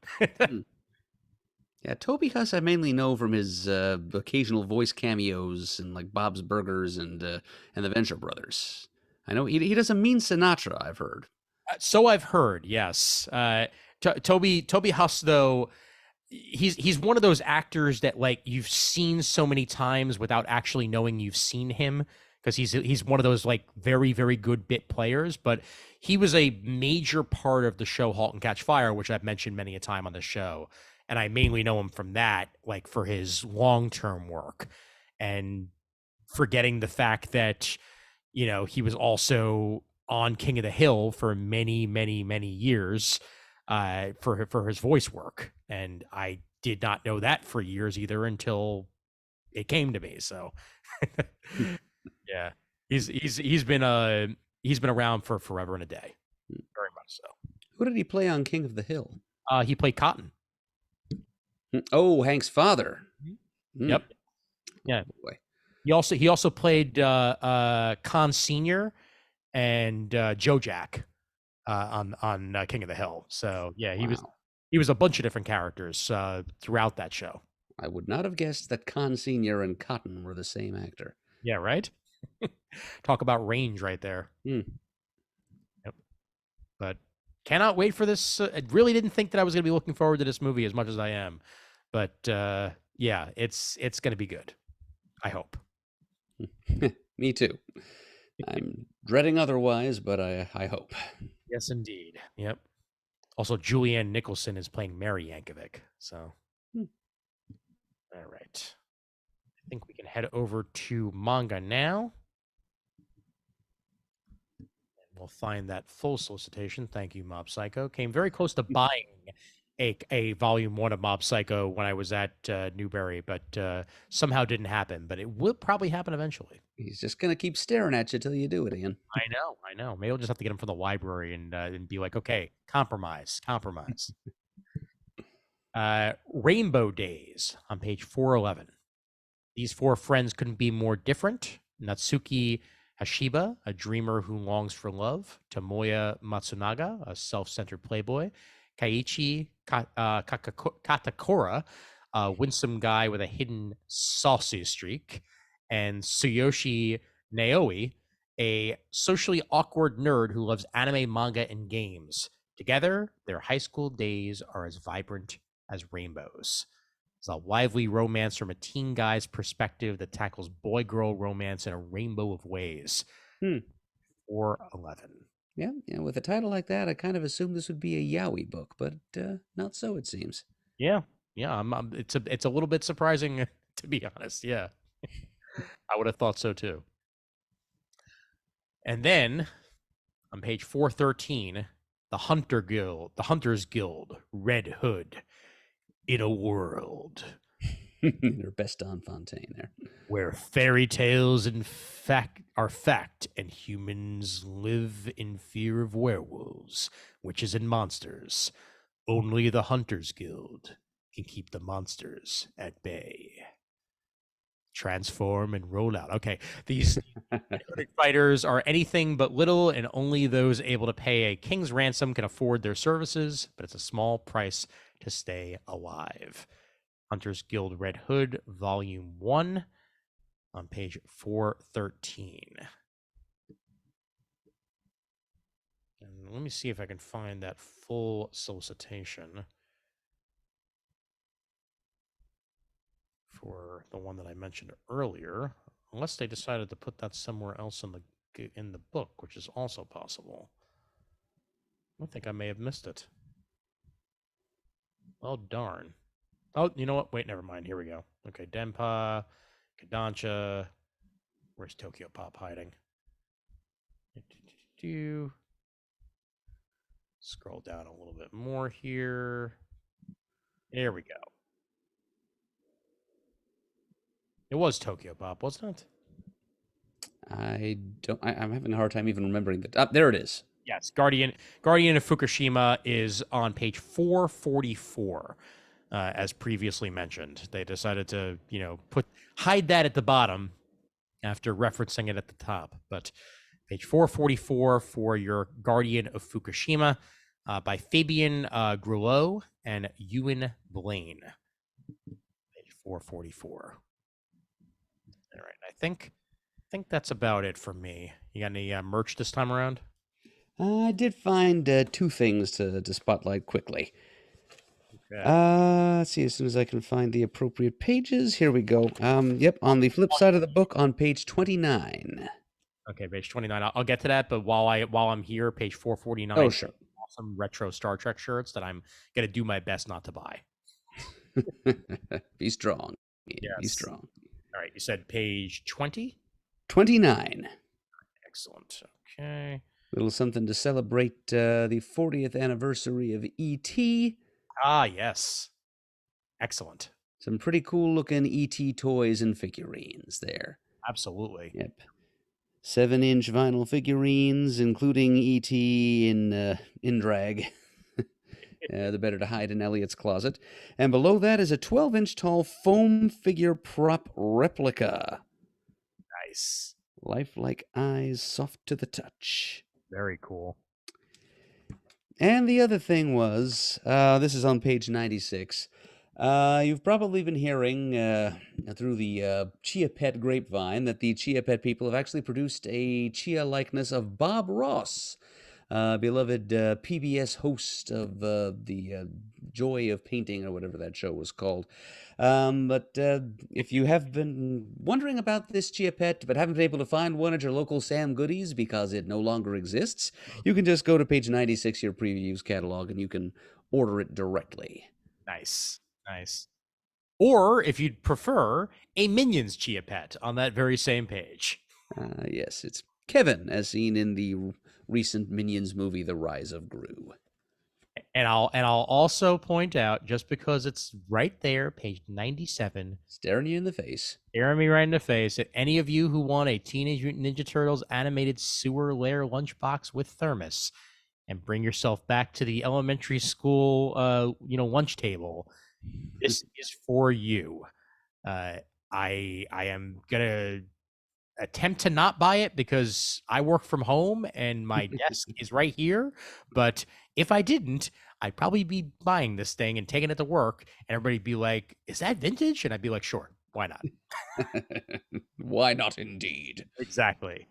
Yeah, Toby Huss I mainly know from his occasional voice cameos in like Bob's Burgers and the Venture Brothers. I know he does a mean Sinatra, I've heard. So I've heard, yes. Toby Huss, though, he's one of those actors that like you've seen so many times without actually knowing you've seen him. because he's one of those like very, very good bit players, but he was a major part of the show Halt and Catch Fire, which I've mentioned many a time on the show. And I mainly know him from that, like for his long-term work, and forgetting the fact that, he was also on King of the Hill for many, many, many years for his voice work. And I did not know that for years either until it came to me. So yeah, he's been around for forever and a day, very much so. Who did he play on King of the Hill? He played Cotton. Oh, Hank's father. Yep. Yeah. Boy. He also played Con Senior and Joe Jack on King of the Hill. So yeah, he was a bunch of different characters throughout that show. I would not have guessed that Con Senior and Cotton were the same actor. Yeah, right. Talk about range right there. Yep. But cannot wait for this. I really didn't think that I was going to be looking forward to this movie as much as I am. But yeah, it's going to be good. I hope. Me too. I'm dreading otherwise, but I hope. Yes, indeed. Yep. Also, Julianne Nicholson is playing Mary Yankovic. So, all right. I think we can head over to manga now. And we'll find that full solicitation. Thank you, Mob Psycho. Came very close to buying a volume 1 of Mob Psycho when I was at Newbury, but somehow didn't happen. But it will probably happen eventually. He's just going to keep staring at you till you do it, Ian. I know. Maybe I'll just have to get him from the library and be like, okay, compromise. Rainbow Days on page 411. These 4 friends couldn't be more different. Natsuki Hashiba, a dreamer who longs for love. Tomoya Matsunaga, a self-centered playboy. Kaiichi Katakura, a winsome guy with a hidden saucy streak. And Tsuyoshi Naoi, a socially awkward nerd who loves anime, manga, and games. Together, their high school days are as vibrant as rainbows. It's a lively romance from a teen guy's perspective that tackles boy-girl romance in a rainbow of ways. 411. Yeah, with a title like that, I kind of assumed this would be a yaoi book, but not so, it seems. Yeah. It's a little bit surprising, to be honest. Yeah, I would have thought so too. And then on page 413, the Hunters Guild, Red Hood, in a world Their best Don Fontaine there. where fairy tales are fact and humans live in fear of werewolves, witches, and monsters. Only the Hunters Guild can keep the monsters at bay. Transform and roll out. Okay, these fighters are anything but little, and only those able to pay a king's ransom can afford their services, but it's a small price to stay alive. Hunters Guild Red Hood, Volume 1, on page 413. And let me see if I can find that full solicitation for the one that I mentioned earlier, unless they decided to put that somewhere else in the book, which is also possible. I think I may have missed it. Oh, darn. Oh, you know what? Wait, never mind. Here we go. Okay, Denpa, Kodansha. Where's Tokyo Pop hiding? Scroll down a little bit more here. There we go. It was Tokyo Pop, wasn't it? I'm having a hard time even remembering that. There it is. Yes, Guardian of Fukushima is on page 444, as previously mentioned. They decided to, hide that at the bottom after referencing it at the top. But page 444 for your Guardian of Fukushima by Fabian Grulot and Ewan Blaine. Page 444. All right, I think that's about it for me. You got any merch this time around? I did find 2 things to spotlight quickly. Let's see, as soon as I can find the appropriate pages. Here we go. Yep, on the flip side of the book on page 29. Okay, page 29. I'll get to that, but while I'm here, page 449. Oh, sure. Awesome retro Star Trek shirts that I'm gonna do my best not to buy. Be strong. Be Yes. strong. All right, you said page 20? 29. Excellent. Okay. Little something to celebrate the 40th anniversary of E.T. Ah, yes. Excellent. Some pretty cool looking E.T. toys and figurines there. Absolutely. Yep. 7-inch vinyl figurines, including E.T. in drag. The better to hide in Elliot's closet. And below that is a 12-inch tall foam figure prop replica. Nice. Lifelike eyes, soft to the touch. Very cool. And the other thing was, this is on page 96. You've probably been hearing through the Chia Pet grapevine that the Chia Pet people have actually produced a Chia likeness of Bob Ross, beloved PBS host of the Joy of Painting or whatever that show was called. But if you have been wondering about this Chia Pet but haven't been able to find one at your local Sam Goodies because it no longer exists, you can just go to page 96 of your previews catalog and you can order it directly. Nice. Nice. Or, if you'd prefer, a Minions Chia Pet on that very same page. Yes, it's Kevin, as seen in the recent Minions movie, The Rise of Gru. And I'll also point out, just because it's right there, page 97, Staring you in the face. staring me right in the face, that any of you who want a Teenage Mutant Ninja Turtles animated sewer lair lunchbox with thermos, and bring yourself back to the elementary school, lunch table, this is for you. I am gonna attempt to not buy it because I work from home and my desk is right here. But if I didn't, I'd probably be buying this thing and taking it to work, and everybody'd be like, "Is that vintage?" And I'd be like, "Sure, why not?" Why not, indeed? Exactly.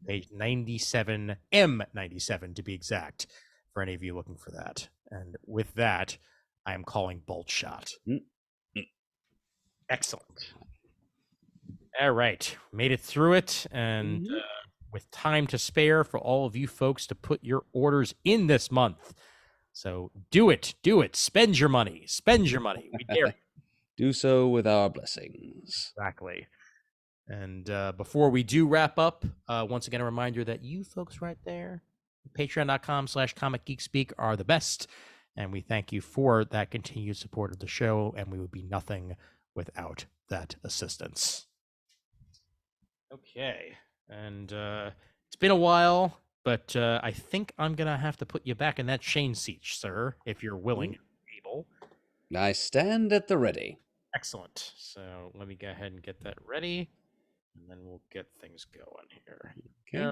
Page 97, M97 to be exact, for any of you looking for that. And with that, I am calling Bolt Shot. Excellent. All right, made it through it, and with time to spare for all of you folks to put your orders in this month. So do it. Spend your money. We dare you. Do so with our blessings. Exactly. And before we do wrap up, once again, a reminder that you folks right there, patreon.com/comicgeekspeak are the best. And we thank you for that continued support of the show. And we would be nothing without that assistance. Okay. And it's been a while, but I think I'm going to have to put you back in that Shane seat, sir, if you're willing and able. I stand at the ready. Excellent. So let me go ahead and get that ready, and then we'll get things going here. Okay.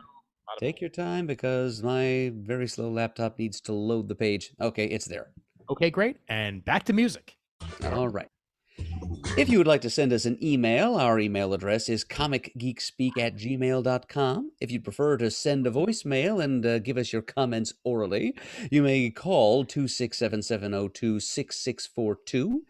Take your time because my very slow laptop needs to load the page. Okay, it's there. Okay, great. And back to music. All right. If you would like to send us an email, our email address is comicgeekspeak@gmail.com. If you'd prefer to send a voicemail and give us your comments orally, you may call 267-702-6642.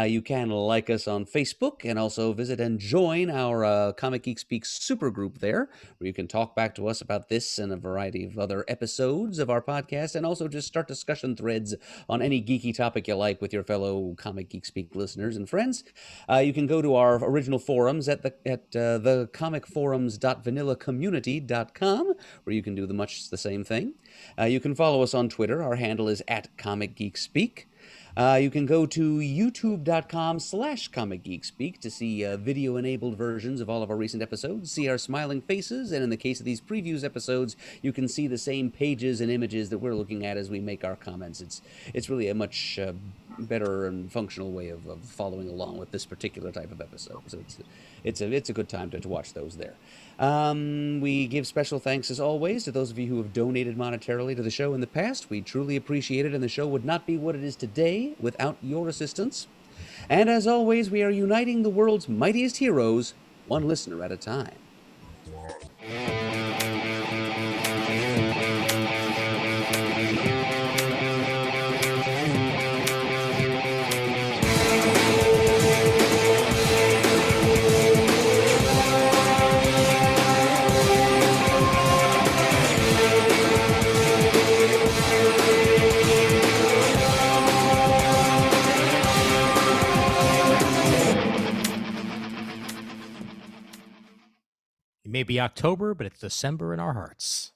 You can like us on Facebook and also visit and join our Comic Geek Speak supergroup there, where you can talk back to us about this and a variety of other episodes of our podcast, and also just start discussion threads on any geeky topic you like with your fellow Comic Geek Speak listeners and friends. You can go to our original forums at the comicforums.vanillacommunity.com, where you can do much the same thing. You can follow us on Twitter. Our handle is @ComicGeekSpeak. You can go to youtube.com/comicgeekspeak to see video-enabled versions of all of our recent episodes, see our smiling faces, and in the case of these previews episodes, you can see the same pages and images that we're looking at as we make our comments. It's really a much better and functional way of following along with this particular type of episode. So it's a good time to watch those there. We give special thanks, as always, to those of you who have donated monetarily to the show in the past. We truly appreciate it, and the show would not be what it is today without your assistance. And as always, we are uniting the world's mightiest heroes, one listener at a time. may be October, but it's December in our hearts.